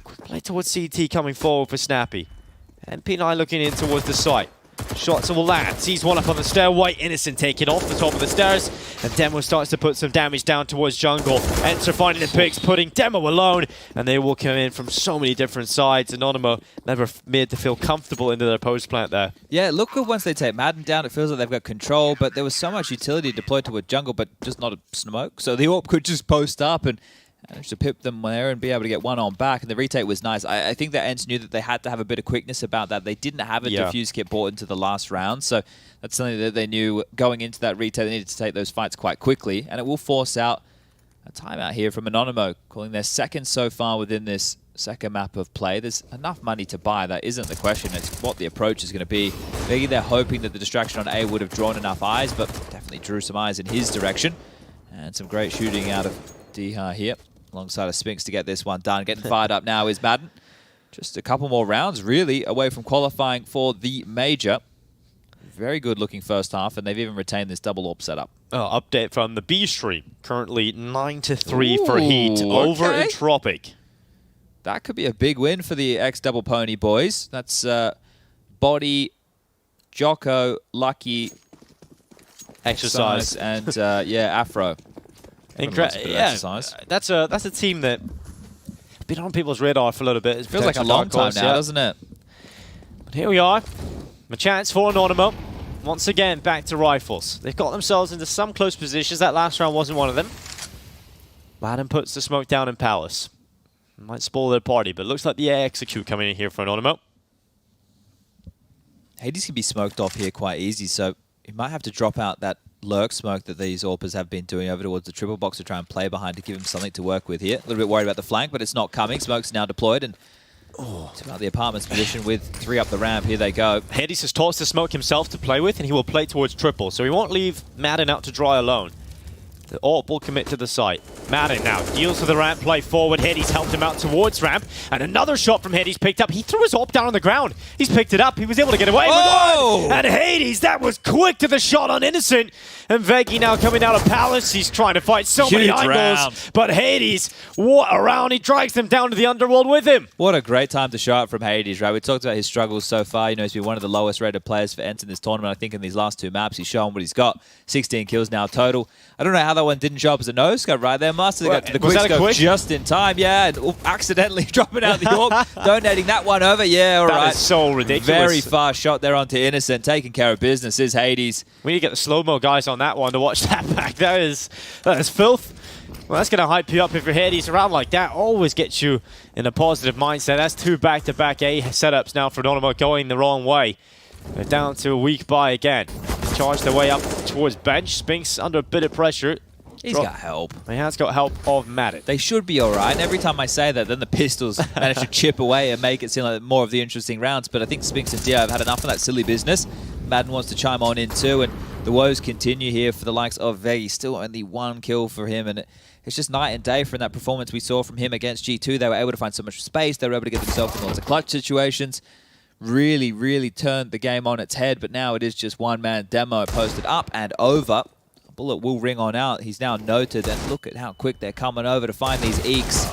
Quick play towards CT coming forward for Snappy. And P9 looking in towards the site. Shots will land. Sees one up on the stairway. Innocent taking off the top of the stairs. And Demo starts to put some damage down towards jungle. ENCE are finding the picks, putting Demo alone. And they will come in from so many different sides. Anonymo never made to feel comfortable into their post plant there. Yeah, look good once they take Madden down. It feels like they've got control, but there was so much utility deployed to a jungle, but just not a smoke. So the AWP could just post up and managed to pip them there and be able to get one on back. And the retake was nice. I think that ENCE knew that they had to have a bit of quickness about that. They didn't have a defuse kit brought into the last round. So that's something that they knew going into that retake. They needed to take those fights quite quickly. And it will force out a timeout here from Anonymo, calling their second so far within this second map of play. There's enough money to buy. That isn't the question. It's what the approach is going to be. Maybe they're hoping that the distraction on A would have drawn enough eyes, but definitely drew some eyes in his direction. And some great shooting out of Diha here, alongside of Spinks to get this one done. Getting fired up now is Madden. Just a couple more rounds, really, away from qualifying for the major. Very good looking first half, and they've even retained this double AWP setup. Update from the B stream. Currently 9-3 for Heat over Entropic. That could be a big win for the X-Double Pony boys. That's Body, Jocko, Lucky, Exercise, and yeah, Afro. Yeah, that's a team that been on people's radar for a little bit. It feels like a long time now, doesn't it? But here we are. A chance for Anonymo. Once again, back to rifles. They've got themselves into some close positions. That last round wasn't one of them. Madden puts the smoke down in Palace. Might spoil their party, but it looks like the execute coming in here for Anonymo. Hades can be smoked off here quite easy, so he might have to drop out that lurk smoke that these AWPers have been doing over towards the triple box to try and play behind to give him something to work with here. A little bit worried about the flank, but it's not coming. Smoke's now deployed, and it's about the apartment's position with 3 up the ramp. Here they go. Hades has tossed the smoke himself to play with, and he will play towards triple, so he won't leave Madden out to dry alone. The AWP will commit to the site. Madden now deals to the ramp, play forward. Hades helped him out towards ramp. And another shot from Hades picked up. He threw his AWP down on the ground. He's picked it up. He was able to get away with one. And Hades, that was quick to the shot on Innocent. And Veggie now coming out of Palace. He's trying to fight so many angles. But Hades, what a round. He drags them down to the underworld with him. What a great time to show up from Hades, right? We talked about his struggles so far. You know, he's been one of the lowest rated players for ENCE in this tournament. I think in these last 2 maps, he's shown what he's got. 16 kills now total. I don't know how that one didn't show up as a no-scope right there. Master got to the quick scope just in time. Yeah, and accidentally dropping out the AWP, donating that one over. Yeah, all right. That is so ridiculous. Very fast shot there onto Innocent. Taking care of business is Hades. We need to get the slow-mo guys on that one to watch that back. That is filth. Well, that's going to hype you up if your Hades around like that. Always gets you in a positive mindset. That's 2 back-to-back A setups now for Anonymo going the wrong way. They're down to a weak buy again. Charge their way up towards bench. Spinks under a bit of pressure. He's got help. He has got help of Madden. They should be all right. And every time I say that, then the Pistols manage to chip away and make it seem like more of the interesting rounds. But I think Spinks and Dio have had enough of that silly business. Madden wants to chime on in too. And the woes continue here for the likes of Veggie. Still only 1 kill for him. And it's just night and day from that performance we saw from him against G2. They were able to find so much space. They were able to get themselves in lots of clutch situations. Really, really turned the game on its head. But now it is just one-man demo posted up and over. Bullet will ring on out. He's now noted, and look at how quick they're coming over to find these eeks.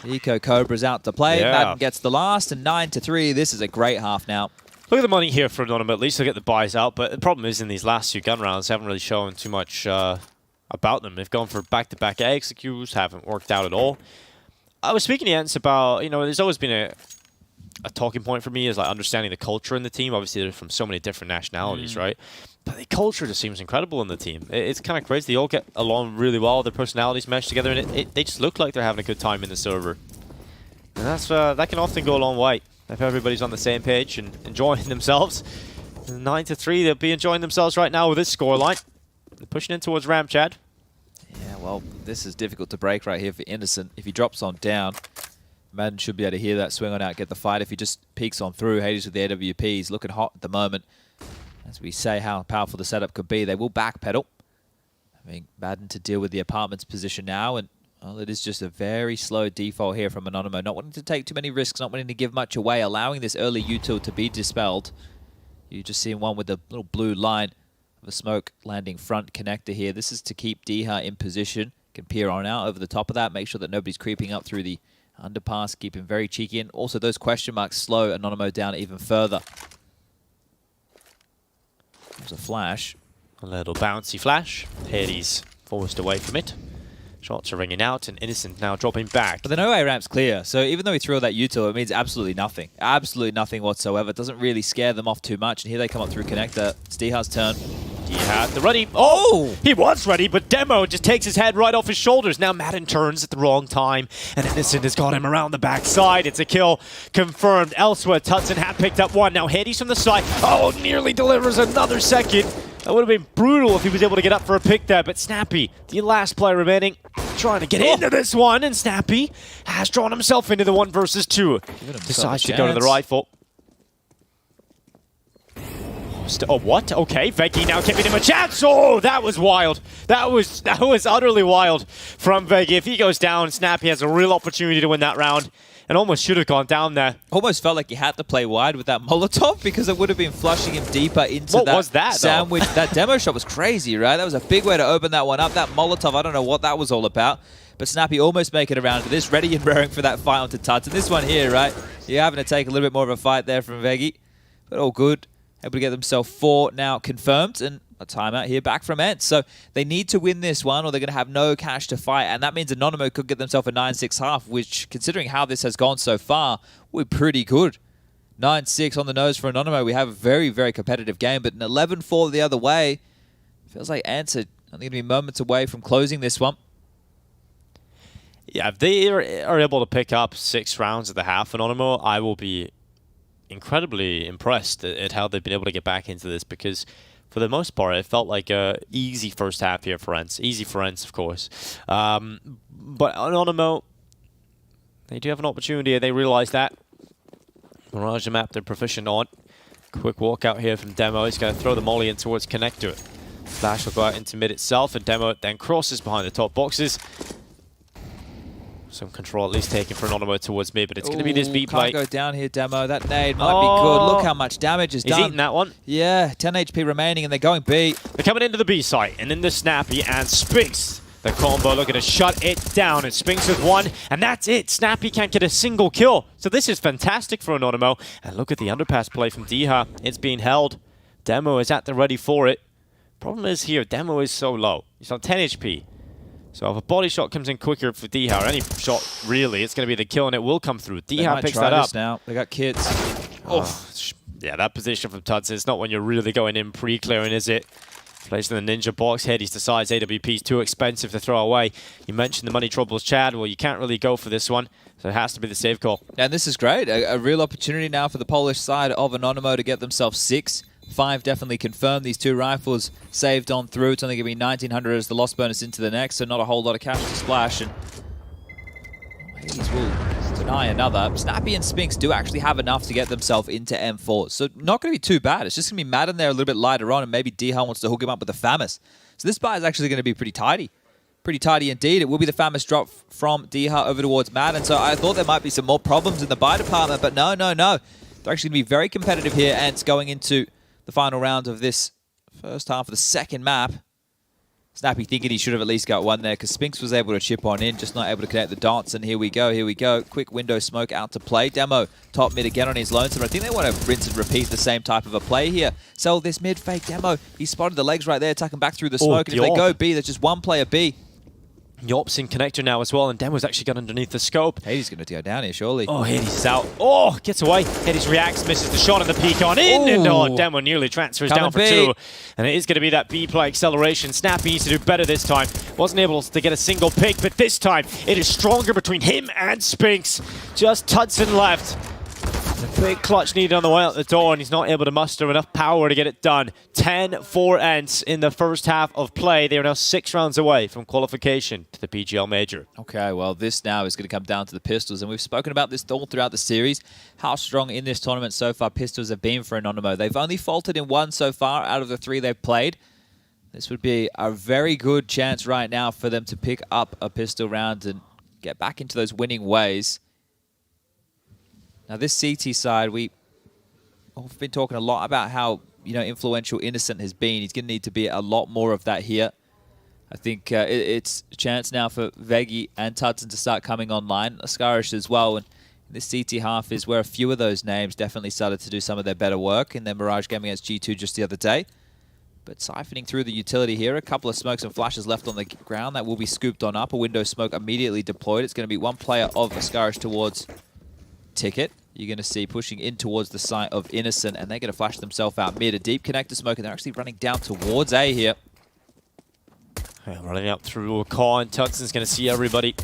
Eco Cobra's out to play. Yeah. Madden gets the last, and 9-3. This is a great half now. Look at the money here for Anonymo. At least they'll get the buys out, but the problem is in these last 2 gun rounds, they haven't really shown too much about them. They've gone for back-to-back executes, haven't worked out at all. I was speaking to ENCE about, you know, there's always been a talking point for me is like understanding the culture in the team. Obviously, they're from so many different nationalities, right? But the culture just seems incredible in the team. It's kind of crazy. They all get along really well. Their personalities mesh together, and they just look like they're having a good time in the server. And that's that can often go a long way if everybody's on the same page and enjoying themselves. 9-3, they'll be enjoying themselves right now with this scoreline. They're pushing in towards ramp, Chad. Yeah, well, this is difficult to break right here for Innocent. If he drops on down, Madden should be able to hear that, swing on out, get the fight. If he just peeks on through, Hades with the AWP, he's looking hot at the moment. As we say how powerful the setup could be, they will backpedal. I mean, Madden to deal with the apartment's position now, and well, it is just a very slow default here from Anonymo. Not wanting to take too many risks, not wanting to give much away, allowing this early util to be dispelled. You just see one with the little blue line of a smoke landing front connector here. This is to keep Diha in position. Can peer on out over the top of that, make sure that nobody's creeping up through the Underpass keeping very cheeky, and also those question marks slow Anonymo down even further. There's a flash. A little bouncy flash. Hades forced away from it. Shots are ringing out, and Innocent now dropping back. But the no-way ramp's clear, so even though he threw all that util, it means absolutely nothing. Absolutely nothing whatsoever. It doesn't really scare them off too much, and here they come up through connector. It's Diha's turn. Diha, the ready. Oh! He was ready, but Demo just takes his head right off his shoulders. Now Madden turns at the wrong time, and Innocent has got him around the backside. It's a kill confirmed. Elsewhere, Tutson had picked up one. Now Hades from the side. Oh, nearly delivers another second. That would have been brutal if he was able to get up for a pick there, but Snappy, the last player remaining, trying to get into this one, and Snappy has drawn himself into the 1 versus 2. Decides to go to the rifle. Oh, what? Okay, Veggie now giving him a chance. Oh, that was wild. That was utterly wild from Veggie. If he goes down, Snappy has a real opportunity to win that round. And almost should have gone down there. Almost felt like he had to play wide with that Molotov because it would have been flushing him deeper into that sandwich. That demo shot was crazy, right? That was a big way to open that one up. That Molotov, I don't know what that was all about. But Snappy almost making it around to this, ready and raring for that fight onto Tuts. And this one here, right? You're having to take a little bit more of a fight there from Veggie. But all good. Able to get themselves 4 now confirmed. And a timeout here back from ENCE. So they need to win this one or they're going to have no cash to fight. And that means Anonymo could get themselves a 9-6 half, which, considering how this has gone so far, we're pretty good. 9-6 on the nose for Anonymo. We have a very, very competitive game, but an 11-4 the other way. Feels like ENCE are only going to be moments away from closing this one. Yeah, if they are able to pick up 6 rounds at the half, Anonymo, I will be incredibly impressed at how they've been able to get back into this, because for the most part, it felt like a easy first half here for ENCE. Easy for ENCE, of course. But Anonymo, they do have an opportunity. They realize that. Mirage map they're proficient on. Quick walkout here from Demo. He's going to throw the molly in towards connector. Flash will go out into mid itself, and Demo then crosses behind the top boxes. Some control at least taken for Anonymo towards mid, but it's going to be this B play. Can't go down here, Demo. That nade might be good. Look how much damage is done. He's eating that one. Yeah, 10 HP remaining, and they're going B. They're coming into the B site, and then the Snappy and Spinks. The combo looking to shut it down, and Spinks with 1, and that's it. Snappy can't get a single kill. So this is fantastic for Anonymo. And look at the underpass play from Diha. It's being held. Demo is at the ready for it. Problem is here, Demo is so low. He's on 10 HP. So if a body shot comes in quicker for Diha, or any shot really, it's going to be the kill, and it will come through. Diha picks that up. Now. They got kids. Yeah, that position from Tuts is not when you're really going in pre-clearing, is it? Plays in the ninja box. Hades decides AWP is too expensive to throw away. You mentioned the money troubles, Chad. Well, you can't really go for this one, so it has to be the save call. And this is great. A real opportunity now for the Polish side of Anonymo to get themselves 6. 5 definitely confirmed. These 2 rifles saved on through. It's only going to be 1,900 as the loss bonus into the next, so not a whole lot of cash to splash. And Hades will deny another. Snappy and Spinks do actually have enough to get themselves into M4, so not going to be too bad. It's just going to be Madden there a little bit later on, and maybe Diha wants to hook him up with the Famis. So this buy is actually going to be pretty tidy. Pretty tidy indeed. It will be the Famis drop from Diha over towards Madden, so I thought there might be some more problems in the buy department, but no. They're actually going to be very competitive here, and it's going into the final round of this first half of the second map. Snappy thinking he should have at least got one there because Spinks was able to chip on in, just not able to connect the dots. And here we go. Quick window smoke out to play. Demo top mid again on his lonesome. I think they want to rinse and repeat the same type of a play here. So this mid fake Demo, he spotted the legs right there, tucking back through the smoke. And if they go B, there's just one player B. Yops in connector now as well, and Demo's actually got underneath the scope. Hades going to go down here, surely. Oh, Hades is out. Oh, gets away. Hades reacts, misses the shot, and the peek on in. And oh, Demo nearly transfers down for 2. And it is going to be that B play acceleration. Snappy needs to do better this time. Wasn't able to get a single pick, but this time it is stronger between him and Spinks. Just Tudson left. A big clutch needed on the way out the door, and he's not able to muster enough power to get it done. 10-4 ENCE in the first half of play. They are now 6 rounds away from qualification to the PGL Major. Okay, well, this now is going to come down to the pistols, and we've spoken about this all throughout the series, how strong in this tournament so far pistols have been for Anonymo. They've only faltered in 1 so far out of the 3 they've played. This would be a very good chance right now for them to pick up a pistol round and get back into those winning ways. Now, this CT side, we've been talking a lot about how, influential Innocent has been. He's going to need to be a lot more of that here. I think it's a chance now for Veggie and Tudson to start coming online. Skirmishes as well. And this CT half is where a few of those names definitely started to do some of their better work in their Mirage game against G2 just the other day. But siphoning through the utility here, a couple of smokes and flashes left on the ground that will be scooped on up. A window smoke immediately deployed. It's going to be one player of Skirmish towards Ticket. You're going to see pushing in towards the site of Innocent, and they're going to flash themselves out mid. A deep connector smoke, and they're actually running down towards A here. Yeah, running up through a car, and Tudson's going to see everybody.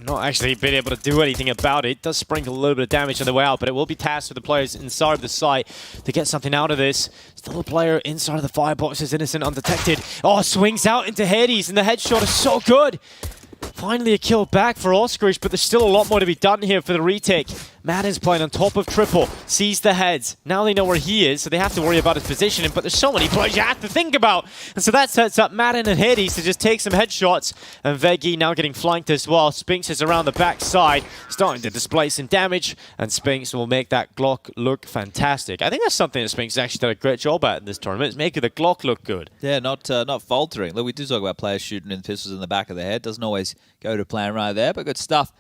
Not actually been able to do anything about it. It does sprinkle a little bit of damage on the way out, but it will be tasked for the players inside of the site to get something out of this. Still a player inside of the firebox is Innocent undetected. Oh, swings out into Hades, and the headshot is so good. Finally a kill back for Oskarish, but there's still a lot more to be done here for the retake. Madden's playing on top of Triple, sees the heads. Now they know where he is, so they have to worry about his positioning, but there's so many plays you have to think about. And so that sets up Madden and Hades to just take some headshots. And Veggie now getting flanked as well. Spinks is around the backside, starting to display some damage, and Spinks will make that Glock look fantastic. I think that's something that Spinks actually did a great job at in this tournament, is making the Glock look good. Yeah, not faltering. Look, we do talk about players shooting in pistols in the back of the head. Doesn't always go to plan right there, but good stuff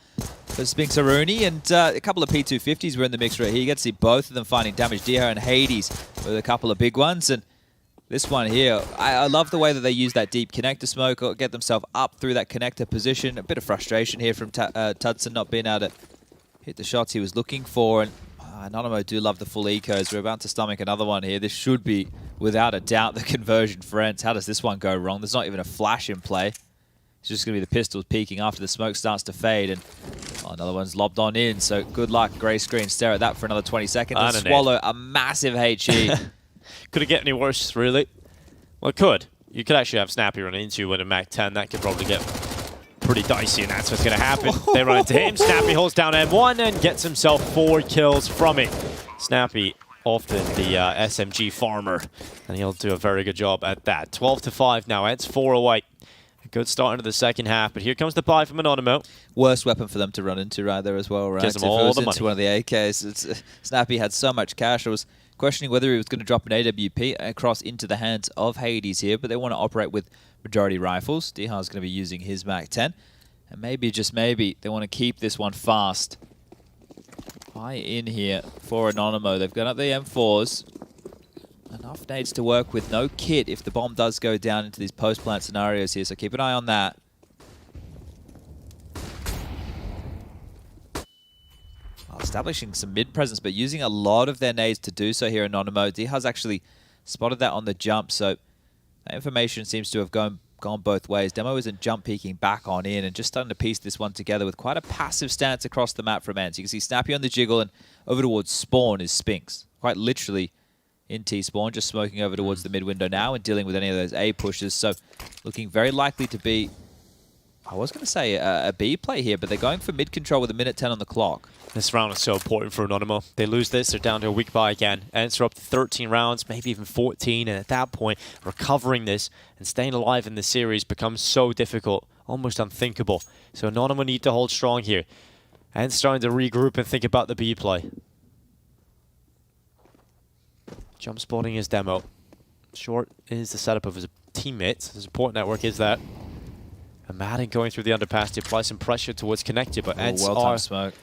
for Spinks Aruni. And a couple of P250s were in the mix right here. You get to see both of them finding damage. Diha and Hades with a couple of big ones. And this one here, I love the way that they use that deep connector smoke, or get themselves up through that connector position. A bit of frustration here from Tudson not being able to hit the shots he was looking for. And Anonymo do love the full ecos. We're about to stomach another one here. This should be, without a doubt, the conversion for ENCE. How does this one go wrong? There's not even a flash in play. It's just going to be the pistols peeking after the smoke starts to fade. And another one's lobbed on in. So good luck. Gray screen. Stare at that for another 20 seconds. And swallow a massive HE. Could it get any worse, really? Well, it could. You could actually have Snappy run into you with a Mac 10. That could probably get pretty dicey, and that's what's going to happen. They run into him. Snappy holds down M1 and gets himself 4 kills from it. Snappy, often the SMG farmer, and he'll do a very good job at that. 12-5 now. ENCE 4 away. Good start into the second half, but here comes the buy from Anonymo. Worst weapon for them to run into right there as well, right? Gives them all the money. Into one of the AKs. Snappy had so much cash. I was questioning whether he was going to drop an AWP across into the hands of Hades here, but they want to operate with majority rifles. Diha's going to be using his Mac 10. And maybe, just maybe, they want to keep this one fast. High in here for Anonymo. They've got up the M4s. Enough nades to work with, no kit if the bomb does go down into these post-plant scenarios here, so keep an eye on that. Establishing some mid-presence, but using a lot of their nades to do so here, Anonymo. Diha's actually spotted that on the jump, so that information seems to have gone both ways. Demo isn't jump peeking back on in and just starting to piece this one together with quite a passive stance across the map from ENCE. You can see Snappy on the jiggle, and over towards Spawn is Spinks. Quite literally in T-Spawn, just smoking over towards the mid-window now and dealing with any of those A pushes. So looking very likely to be, I was going to say a B play here, but they're going for mid-control with a minute 10 on the clock. This round is so important for Anonymo. They lose this, they're down to a weak buy again. ENCE are up to 13 rounds, maybe even 14, and at that point, recovering this and staying alive in the series becomes so difficult, almost unthinkable. So Anonymo need to hold strong here. ENCE starting to regroup and think about the B play. Jump spotting his demo. Short is the setup of his teammates. The support network is that. And Madden going through the underpass to apply some pressure towards connected, but ENCE are smoke.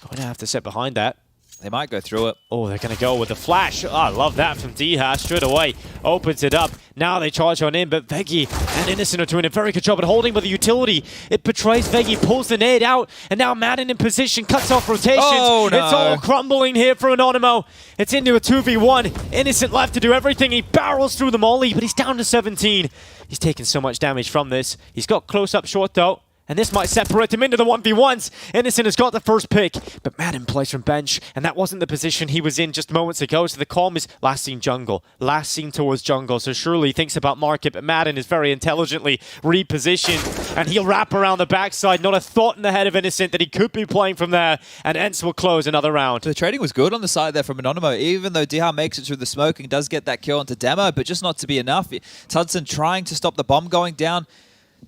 Going to have to sit behind that. They might go through it. Oh, they're going to go with the flash. Oh, I love that from Diha. Straight away opens it up. Now they charge on in, but Veggie and Innocent are doing a very good job at holding, but the utility, it betrays Veggie, pulls the nade out, and now Madden in position, cuts off rotations. Oh, no. It's all crumbling here for Anonymo. It's into a 2v1. Innocent left to do everything. He barrels through the molly, but he's down to 17. He's taken so much damage from this. He's got close up short though. And this might separate him into the 1v1s. Innocent has got the first pick, but Madden plays from bench, and that wasn't the position he was in just moments ago. So the calm is last seen jungle, last seen towards jungle. So surely he thinks about market, but Madden is very intelligently repositioned, and he'll wrap around the backside. Not a thought in the head of Innocent that he could be playing from there, and ENCE will close another round. The trading was good on the side there from Anonymo, even though Diha makes it through the smoke and does get that kill onto Demo, but just not to be enough. Tudson trying to stop the bomb going down.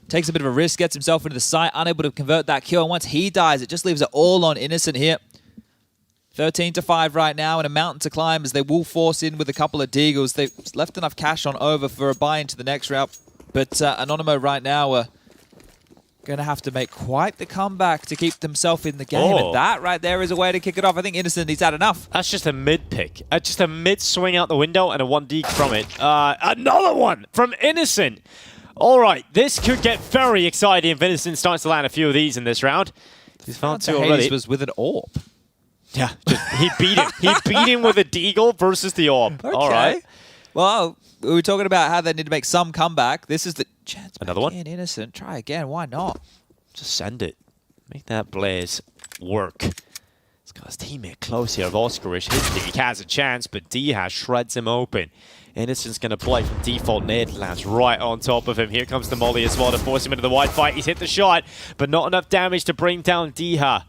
Takes a bit of a risk, gets himself into the site, unable to convert that kill. And once he dies, it just leaves it all on Innocent here. 13-5 right now, and a mountain to climb as they will force in with a couple of deagles. They've left enough cash on over for a buy into the next round. But Anonymo right now are going to have to make quite the comeback to keep themselves in the game. Oh. And that right there is a way to kick it off. I think Innocent, he's had enough. That's just a mid pick. Just a mid swing out the window and a 1D from it. Another one from Innocent. All right, this could get very exciting if Innocent starts to land a few of these in this round. He's found two already. Hades was with an orb. Yeah, he beat him. He beat him with a deagle versus the orb. Okay. All right. Well, we were talking about how they need to make some comeback. This is the chance. Another one? Innocent. Try again. Why not? Just send it. Make that blaze work. He's got his teammate close here of Oscarish. He has a chance, but D-Hash shreds him open. Innocent's going to play from default. Nade lands right on top of him. Here comes the molly as well to force him into the wide fight. He's hit the shot, but not enough damage to bring down D-Ha.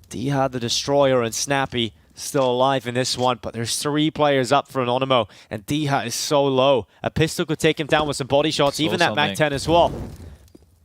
D-Ha the Destroyer and Snappy still alive in this one, but there's 3 players up for Anonymo, and D-Ha is so low. A pistol could take him down with some body shots, even that Mac-10 as well.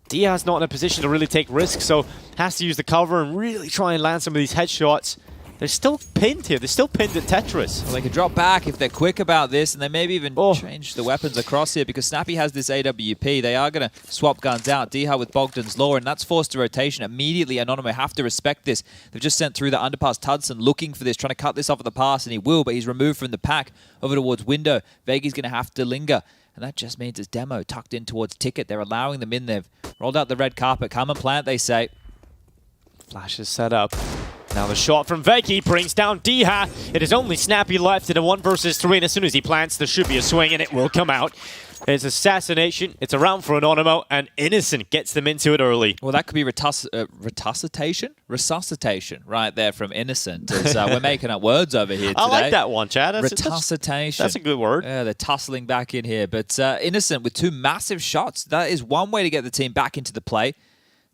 D-Ha's not in a position to really take risks, so has to use the cover and really try and land some of these headshots. They're still pinned here. They're still pinned at Tetris. Well, they could drop back if they're quick about this, and they maybe even change the weapons across here, because Snappy has this AWP. They are going to swap guns out. D-Ha with Bogdan's Law, and that's forced to rotation. Immediately, Anonymo have to respect this. They've just sent through the underpass Tudson looking for this, trying to cut this off at the pass, and he will, but he's removed from the pack over towards Window. Vegi's going to have to linger, and that just means it's Demo tucked in towards Ticket. They're allowing them in. They've rolled out the red carpet. Come and plant, they say. Flash is set up. Now the shot from Vegi brings down D-Ha. It is only Snappy left in a 1 versus 3, and as soon as he plants, there should be a swing, and it will come out. It's Assassination. It's a round for Anonymo, and Innocent gets them into it early. Well, that could be resuscitation? Resuscitation right there from Innocent. As, we're making up words over here today. I like that one, Chad. Resuscitation. That's a good word. Yeah, they're tussling back in here. But Innocent with 2 massive shots. That is one way to get the team back into the play.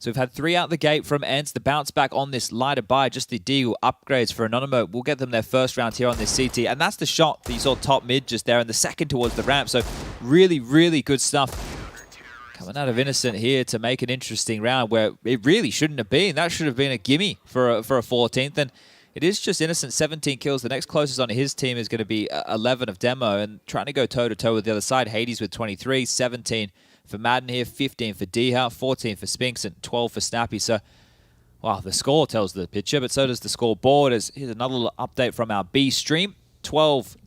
So we've had 3 out the gate from ENCE. The bounce back on this lighter buy, just the deagle upgrades for Anonymo. We'll get them their first round here on this CT. And that's the shot that you saw top mid just there, and the second towards the ramp. So really, really good stuff coming out of Innocent here to make an interesting round where it really shouldn't have been. That should have been a gimme for a 14th. And it is just Innocent 17 kills. The next closest on his team is going to be 11 of Demo, and trying to go toe-to-toe with the other side. Hades with 23, 17 for Madden here, 15 for D-Ha, 14 for Spinks, and 12 for Snappy. So, wow, the score tells the picture, but so does the scoreboard. Here's another little update from our B stream. 12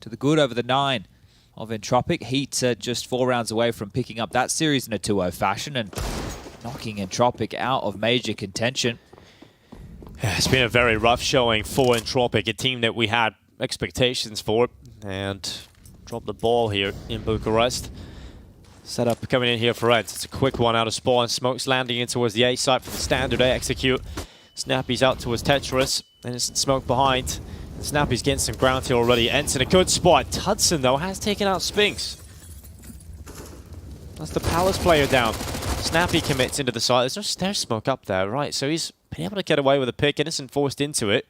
to the good over the 9 of Entropic. Heat just 4 rounds away from picking up that series in a 2-0 fashion and knocking Entropic out of major contention. Yeah, it's been a very rough showing for Entropic, a team that we had expectations for, and dropped the ball here in Bucharest. Setup coming in here for ENCE. It's a quick one out of spawn. Smoke's landing in towards the A site for the standard. They execute. Snappy's out towards Tetris. Then it's Smoke behind. And Snappy's getting some ground here already. ENCE in a good spot. Tudson, though, has taken out Spinks. That's the Palace player down. Snappy commits into the site. There's no stair smoke up there. Right, so he's been able to get away with a pick. Innocent forced into it.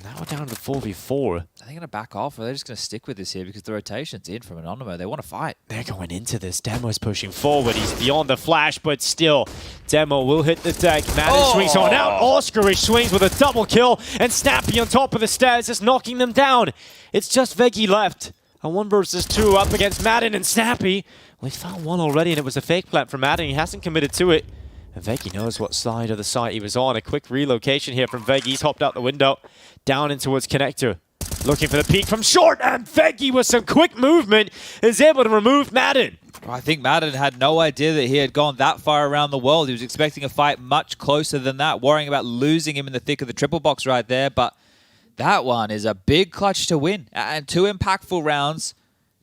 Now we're down to 4v4. Are they going to back off, or are they just going to stick with this here because the rotation's in from Anonymo? They want to fight. They're going into this. Demo's pushing forward. He's beyond the flash, but still, Demo will hit the deck. Madden swings on out. Oscarish swings with a double kill, and Snappy on top of the stairs is knocking them down. It's just Vegi left. A 1 versus 2 up against Madden and Snappy. Well, he found one already, and it was a fake plant from Madden. He hasn't committed to it. And Vegi knows what side of the site he was on. A quick relocation here from Vegi. He's hopped out the window, down in towards Connector. Looking for the peek from short, and Vegi with some quick movement is able to remove Madden. Well, I think Madden had no idea that he had gone that far around the world. He was expecting a fight much closer than that, worrying about losing him in the thick of the triple box right there. But that one is a big clutch to win. And 2 impactful rounds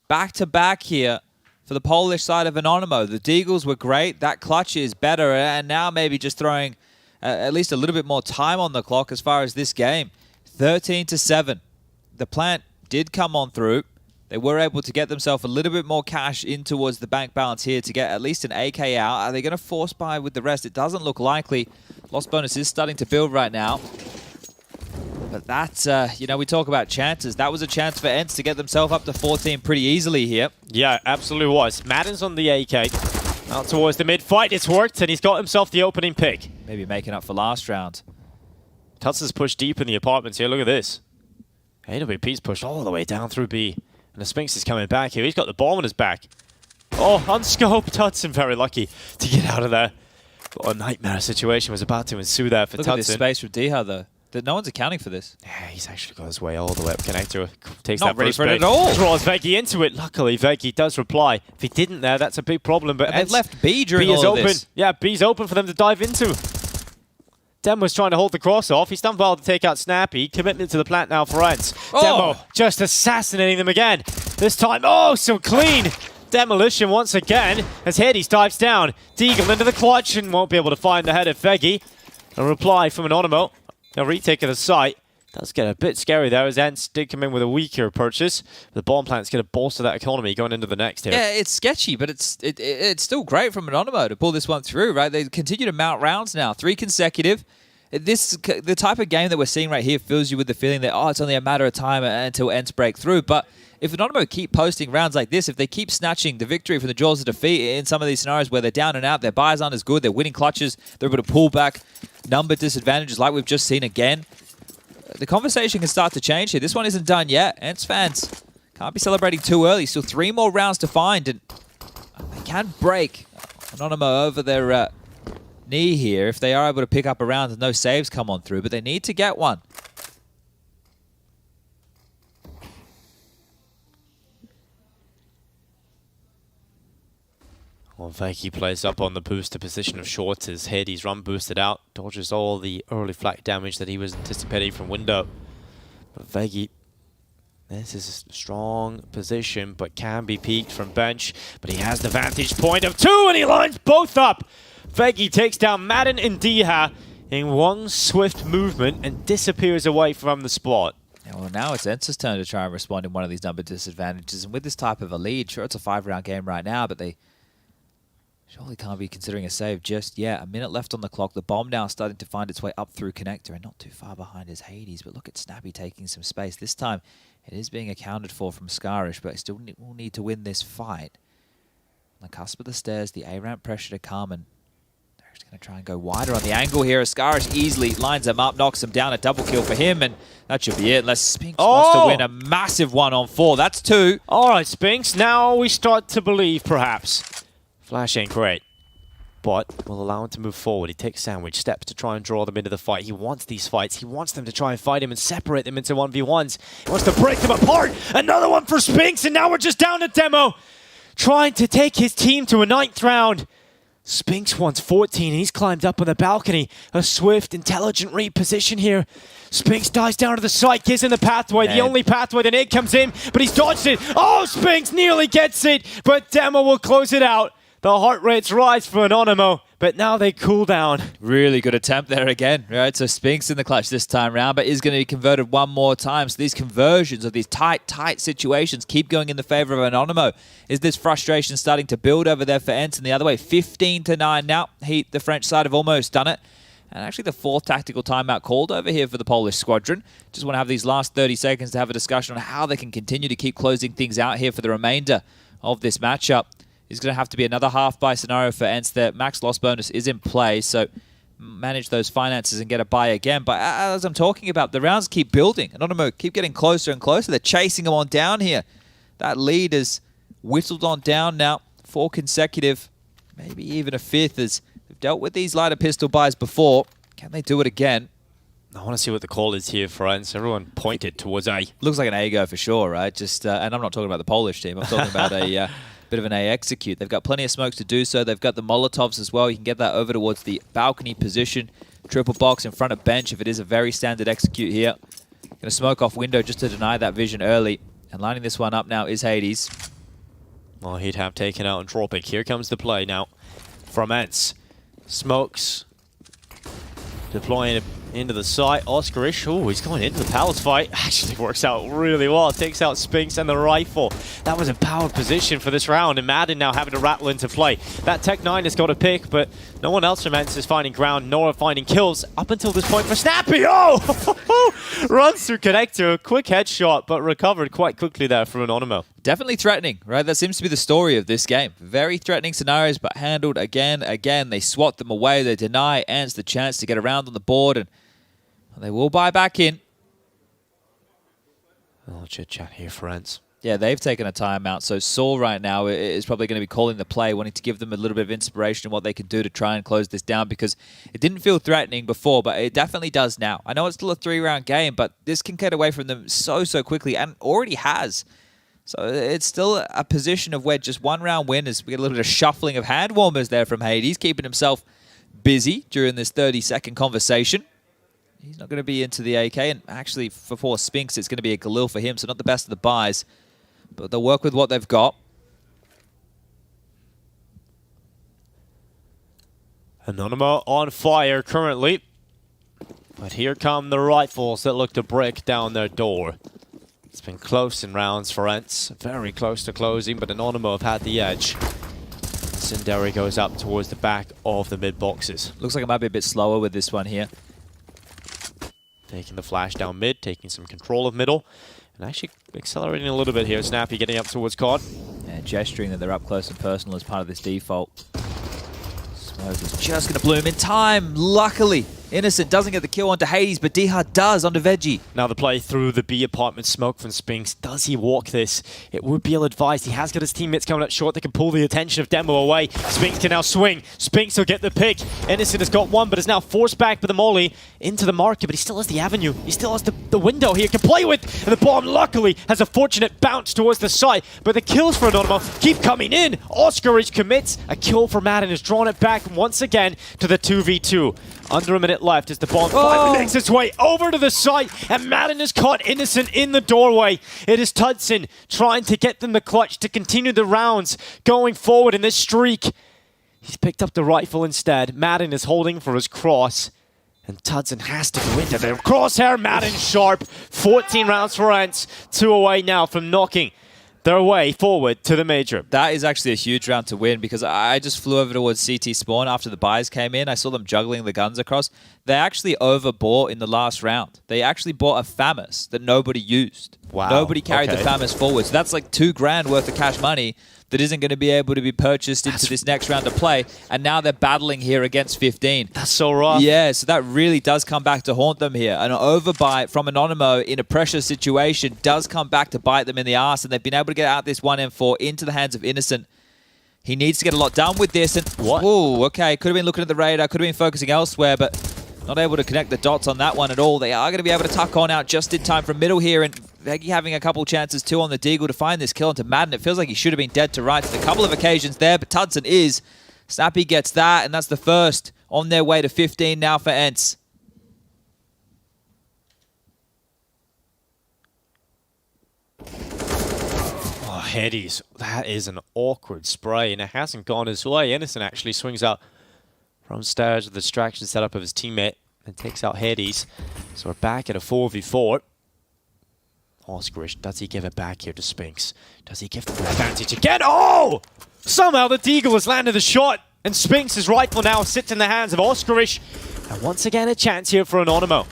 back-to-back here for the Polish side of Anonymo. The Deagles were great. That clutch is better. And now maybe just throwing at least a little bit more time on the clock as far as this game. 13-7. The plant did come on through. They were able to get themselves a little bit more cash in towards the bank balance here to get at least an AK out. Are they going to force buy with the rest? It doesn't look likely. Loss bonus is starting to build right now. But that, you know, we talk about chances. That was a chance for ENCE to get themselves up to 14 pretty easily here. Yeah, absolutely was. Madden's on the AK. Out towards the mid-fight. It's worked, and he's got himself the opening pick. Maybe making up for last round. Tutson's pushed deep in the apartments here. Look at this. AWP's pushed all the way down through B. And the Spinks is coming back here. He's got the bomb on his back. Oh, unscoped. Hudson very lucky to get out of there. What a nightmare situation was about to ensue there for Look Hudson. at this space from Diha, though. No one's accounting for this. Yeah, he's actually got his way all the way up. Connector takes Not that ready first for it bait. at all. Draws Veggie into it. Luckily, Veggie does reply. If he didn't there, that's a big problem. But they've left B during B is all of open. this. Yeah, B's open for them to dive into. Demo's trying to hold the cross off. He's done well to take out Snappy. Commitment to the plant now for ENCE. Oh. Demo just assassinating them again. This time, oh, so clean. Demolition once again as Hades dives down. Deagle into the clutch and won't be able to find the head of Veggie. A reply from Anonymo. A retake of the site. Does get a bit scary there as ENCE did come in with a weaker purchase. The bomb plant's going to bolster that economy going into the next here. Yeah, it's sketchy, but it's still great from Anonymo to pull this one through, right? They continue to mount rounds now, 3 consecutive. The type of game that we're seeing right here fills you with the feeling that, oh, it's only a matter of time until ENCE break through. But if Anonymo keep posting rounds like this, if they keep snatching the victory from the jaws of defeat in some of these scenarios where they're down and out, their buys aren't as good, they're winning clutches, they're able to pull back number disadvantages like we've just seen again, the conversation can start to change here. This one isn't done yet. ENCE fans can't be celebrating too early. Still 3 more rounds to find, and they can break Anonymo over their knee here if they are able to pick up a round and no saves come on through, but they need to get one. Well, Veggie plays up on the booster position of short as Hades run boosted out, dodges all the early flak damage that he was anticipating from window. But Veggie, this is a strong position, but can be peaked from bench. But he has the vantage point of 2, and he lines both up. Veggie takes down Madden and Diha in one swift movement and disappears away from the spot. Yeah, well, now it's ENCE's turn to try and respond in one of these number disadvantages. And with this type of a lead, sure, it's a 5-round game right now, but they surely can't be considering a save just yet. A minute left on the clock. The bomb now starting to find its way up through connector, and not too far behind is Hades. But look at Snappy taking some space. This time, it is being accounted for from Skirmish, but I still will need to win this fight. On the cusp of the stairs, the A-ramp pressure to come, and they're actually going to try and go wider on the angle here. Skirmish easily lines him up, knocks him down. A double kill for him, and that should be it. Unless Spinks wants to win a massive 1-on-4. That's 2. All right, Spinks. Now we start to believe, perhaps. Flash ain't great, but will allow him to move forward. He takes sandwich steps to try and draw them into the fight. He wants these fights. He wants them to try and fight him and separate them into 1v1s. He wants to break them apart. Another one for Spinks, and now we're just down to Demo. Trying to take his team to a 9th round. Spinks wants 14, and he's climbed up on the balcony. A swift, intelligent reposition here. Spinks dives down to the site, gives him the pathway, the only pathway. The nade comes in, but he's dodged it. Oh, Spinks nearly gets it, but Demo will close it out. The heart rates rise for Anonymo, but now they cool down. Really good attempt there again, right? So Spinks in the clutch this time round, but is going to be converted one more time. So these conversions of these tight situations keep going in the favor of Anonymo. Is this frustration starting to build over there for ENCE? And the other way, 15-9 now. Heat, the French side have almost done it. And actually the 4th tactical timeout called over here for the Polish squadron. Just want to have these last 30 seconds to have a discussion on how they can continue to keep closing things out here for the remainder of this matchup. It's going to have to be another half-buy scenario for ENCE. Their max loss bonus is in play, so manage those finances and get a buy again. But as I'm talking about, the rounds keep building. Anonymo keep getting closer and closer. They're chasing them on down here. That lead is whittled on down now. 4 consecutive, maybe even a 5th, as they've dealt with these lighter pistol buys before. Can they do it again? I want to see what the call is here for ENCE. Everyone pointed towards A. Looks like an A go for sure, right? Just and I'm not talking about the Polish team. I'm talking about a bit of an A execute. They've got plenty of smokes to do so. They've got the Molotovs as well. You can get that over towards the balcony position. Triple box in front of bench if it is a very standard execute here. Going to smoke off window just to deny that vision early. And lining this one up now is Hades. Well, he'd have taken out Entropic. Here comes the play now from ENCE. Smokes. Deploying it into the site. Oscarish, oh, he's going into the palace fight. Actually works out really well. Takes out Spinks and the rifle. That was a power position for this round, and Madden now having to rattle into play. That Tech 9 has got a pick, but no one else from ENCE is finding ground, nor finding kills up until this point for Snappy. Oh! Runs through connector. A quick headshot, but recovered quite quickly there from Anonymo. Definitely threatening, right? That seems to be the story of this game. Very threatening scenarios, but handled again. They swat them away. They deny ENCE the chance to get around on the board, and they will buy back in. A little chit-chat here for ENCE. Yeah, they've taken a timeout. So Saul right now is probably going to be calling the play, wanting to give them a little bit of inspiration on what they can do to try and close this down, because it didn't feel threatening before, but it definitely does now. I know it's still a 3-round game, but this can get away from them so quickly, and already has. So it's still a position of where just 1-round winners. We get a little bit of shuffling of hand warmers there from Hades, keeping himself busy during this 30-second conversation. He's not going to be into the AK, and actually for Spinks, it's going to be a Galil for him, so not the best of the buys. But they'll work with what they've got. Anonymo on fire currently. But here come the rifles that look to break down their door. It's been close in rounds for ENCE. Very close to closing, but Anonymo have had the edge. Sinderi goes up towards the back of the mid boxes. Looks like it might be a bit slower with this one here. Taking the flash down mid, taking some control of middle. And actually accelerating a little bit here. Snappy getting up towards COD. Yeah, gesturing that they're up close and personal as part of this default. Smoke is just going to bloom in time. Luckily, Innocent doesn't get the kill onto Hades, but Dihad does onto Veggie. Now the play through the B apartment smoke from Spinks. Does he walk this? It would be ill-advised. He has got his teammates coming up short. They can pull the attention of Demo away. Spinks can now swing. Spinks will get the pick. Innocent has got one, but is now forced back by the molly into the market, but he still has the avenue. He still has the window here to play with. And the bomb, luckily, has a fortunate bounce towards the side. But the kills for Anonymo keep coming in. Oscarage commits. A kill for Madden has drawn it back once again to the 2v2. Under a minute left as the bomb finally makes its way over to the site, and Madden has caught Innocent in the doorway. It is Tudson trying to get them the clutch to continue the rounds going forward in this streak. He's picked up the rifle instead. Madden is holding for his cross, and Tudson has to go into the crosshair. Madden sharp. 14 rounds for ENCE. 2 away now from knocking their way forward to the major. That is actually a huge round to win, because I just flew over towards CT spawn after the buys came in. I saw them juggling the guns across. They actually overbought in the last round. They actually bought a FAMAS that nobody used. Wow. Nobody carried the FAMAS forward. So that's like $2,000 worth of cash money that isn't going to be able to be purchased into this next round of play. And now they're battling here against 15. That's so rough. Yeah, so that really does come back to haunt them here. An overbuy from Anonymo in a pressure situation does come back to bite them in the ass, and they've been able to get out this 1M4 into the hands of Innocent. He needs to get a lot done with this. And what? Ooh, okay, could have been looking at the radar, could have been focusing elsewhere, but not able to connect the dots on that one at all. They are going to be able to tuck on out just in time from middle here, and Veggie having a couple chances too on the Deagle to find this kill into Madden. It feels like he should have been dead to rights on a couple of occasions there, but Tudson is. Snappy gets that, and that's the first on their way to 15 now for ENCE. Oh, Hades. That is an awkward spray, and it hasn't gone his way. Innocent actually swings out from stairs with the distraction set up of his teammate and takes out Hades. So we're back at a 4v4. Oscarage, does he give it back here to Spinks? Does he give them the advantage again? Oh! Somehow the Deagle has landed the shot, and Spinks' rifle now sits in the hands of Oscarage. And once again, a chance here for Anonymo.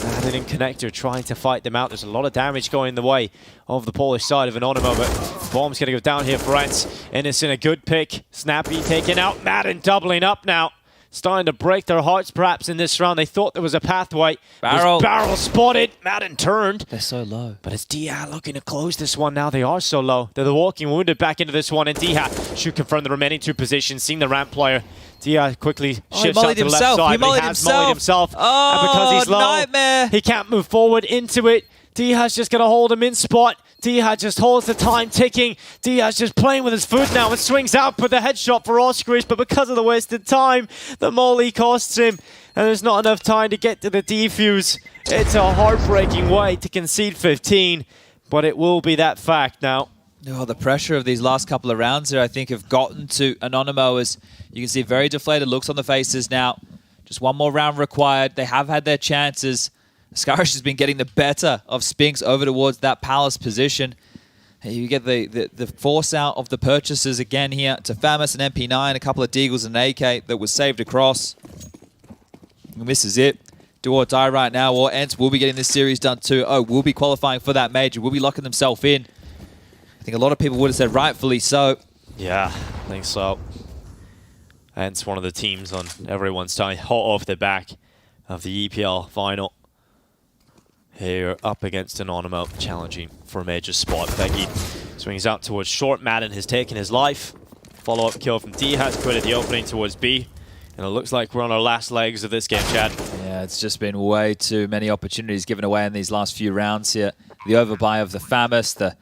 Madden and Connector trying to fight them out. There's a lot of damage going the way of the Polish side of Anonymo, but bomb's going to go down here for ENCE. Innocent, a good pick. Snappy taken out. Madden doubling up now. Starting to break their hearts perhaps in this round. They thought there was a pathway. Barrel. Barrel spotted. Madden turned. They're so low. But it's Dihad looking to close this one now. They are so low. They're the walking wounded back into this one, and Dihad should confirm the remaining 2 positions. Seeing the ramp player. Dihad quickly shifts out to the left side. He mullied himself. Oh, and because he's low, nightmare. he can't move forward into it. Dihad's just going to hold him in spot. Dihad just holds the time ticking. Dihad's just playing with his foot now and swings out for the headshot for Oscarage, but because of the wasted time, the molly costs him, and there's not enough time to get to the defuse. It's a heartbreaking way to concede 15, but it will be that fact now. Oh, the pressure of these last couple of rounds here, I think, have gotten to Anonymo, as you can see very deflated looks on the faces now. Just one more round required. They have had their chances. Skirmishes has been getting the better of Spinks over towards that Palace position. You get the force out of the purchases again here to FAMAS and MP9, a couple of Deagles and an AK that was saved across. And this is it. Do or die right now, or ENCE will be getting this series done too. Oh, will be qualifying for that major. Will be locking themselves in. I think a lot of people would have said rightfully so. Yeah, I think so. ENCE one of the teams on everyone's tongue, hot off the back of the EPL final. here up against Anonymo, challenging for a major spot. Veggie swings out towards short. Madden has taken his life. Follow-up kill from D has created the opening towards B. And it looks like we're on our last legs of this game, Chad. Yeah, it's just been way too many opportunities given away in these last few rounds here. The overbuy of the Famous, the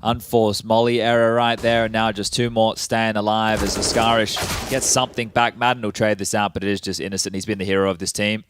unforced molly error right there, and now just 2 more staying alive as the Skarish gets something back. Madden will trade this out, but it is just innocent. He's been the hero of this team.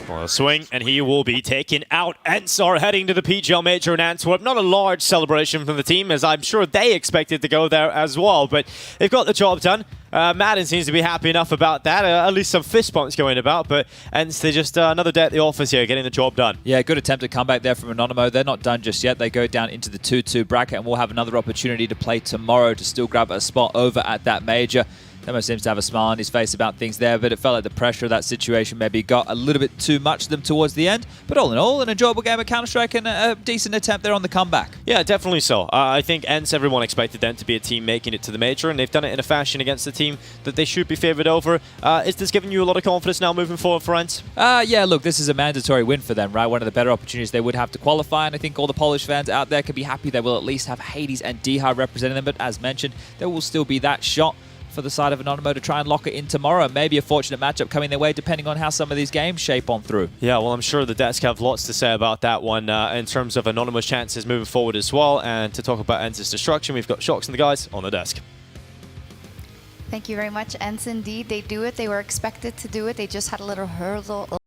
Well, a swing, and he will be taken out. ENCE are heading to the PGL Major in Antwerp. Not a large celebration from the team, as I'm sure they expected to go there as well, but they've got the job done. Madden seems to be happy enough about that. At least some fist bumps going about, but ENCE, they're just another day at the office here, getting the job done. Yeah, good attempt at comeback there from Anonymo. They're not done just yet. They go down into the 2-2 bracket, and we'll have another opportunity to play tomorrow to still grab a spot over at that major. Demo seems to have a smile on his face about things there, but it felt like the pressure of that situation maybe got a little bit too much of them towards the end. But all in all, an enjoyable game of Counter-Strike and a decent attempt there on the comeback. Yeah, definitely so. I think ENCE, everyone expected them to be a team making it to the major, and they've done it in a fashion against the team that they should be favored over. Is this giving you a lot of confidence now moving forward for ENCE? Yeah, look, this is a mandatory win for them, right? One of the better opportunities they would have to qualify, and I think all the Polish fans out there can be happy they will at least have Hades and Dihar representing them. But as mentioned, there will still be that shot for the side of Anonymo to try and lock it in tomorrow. Maybe a fortunate matchup coming their way depending on how some of these games shape on through. Yeah, well, I'm sure the Desk have lots to say about that one in terms of Anonymo's chances moving forward as well. And to talk about ENCE's destruction, we've got Shox and the guys on the desk. Thank you very much, ENCE. Indeed, they do it. They were expected to do it. They just had a little hurdle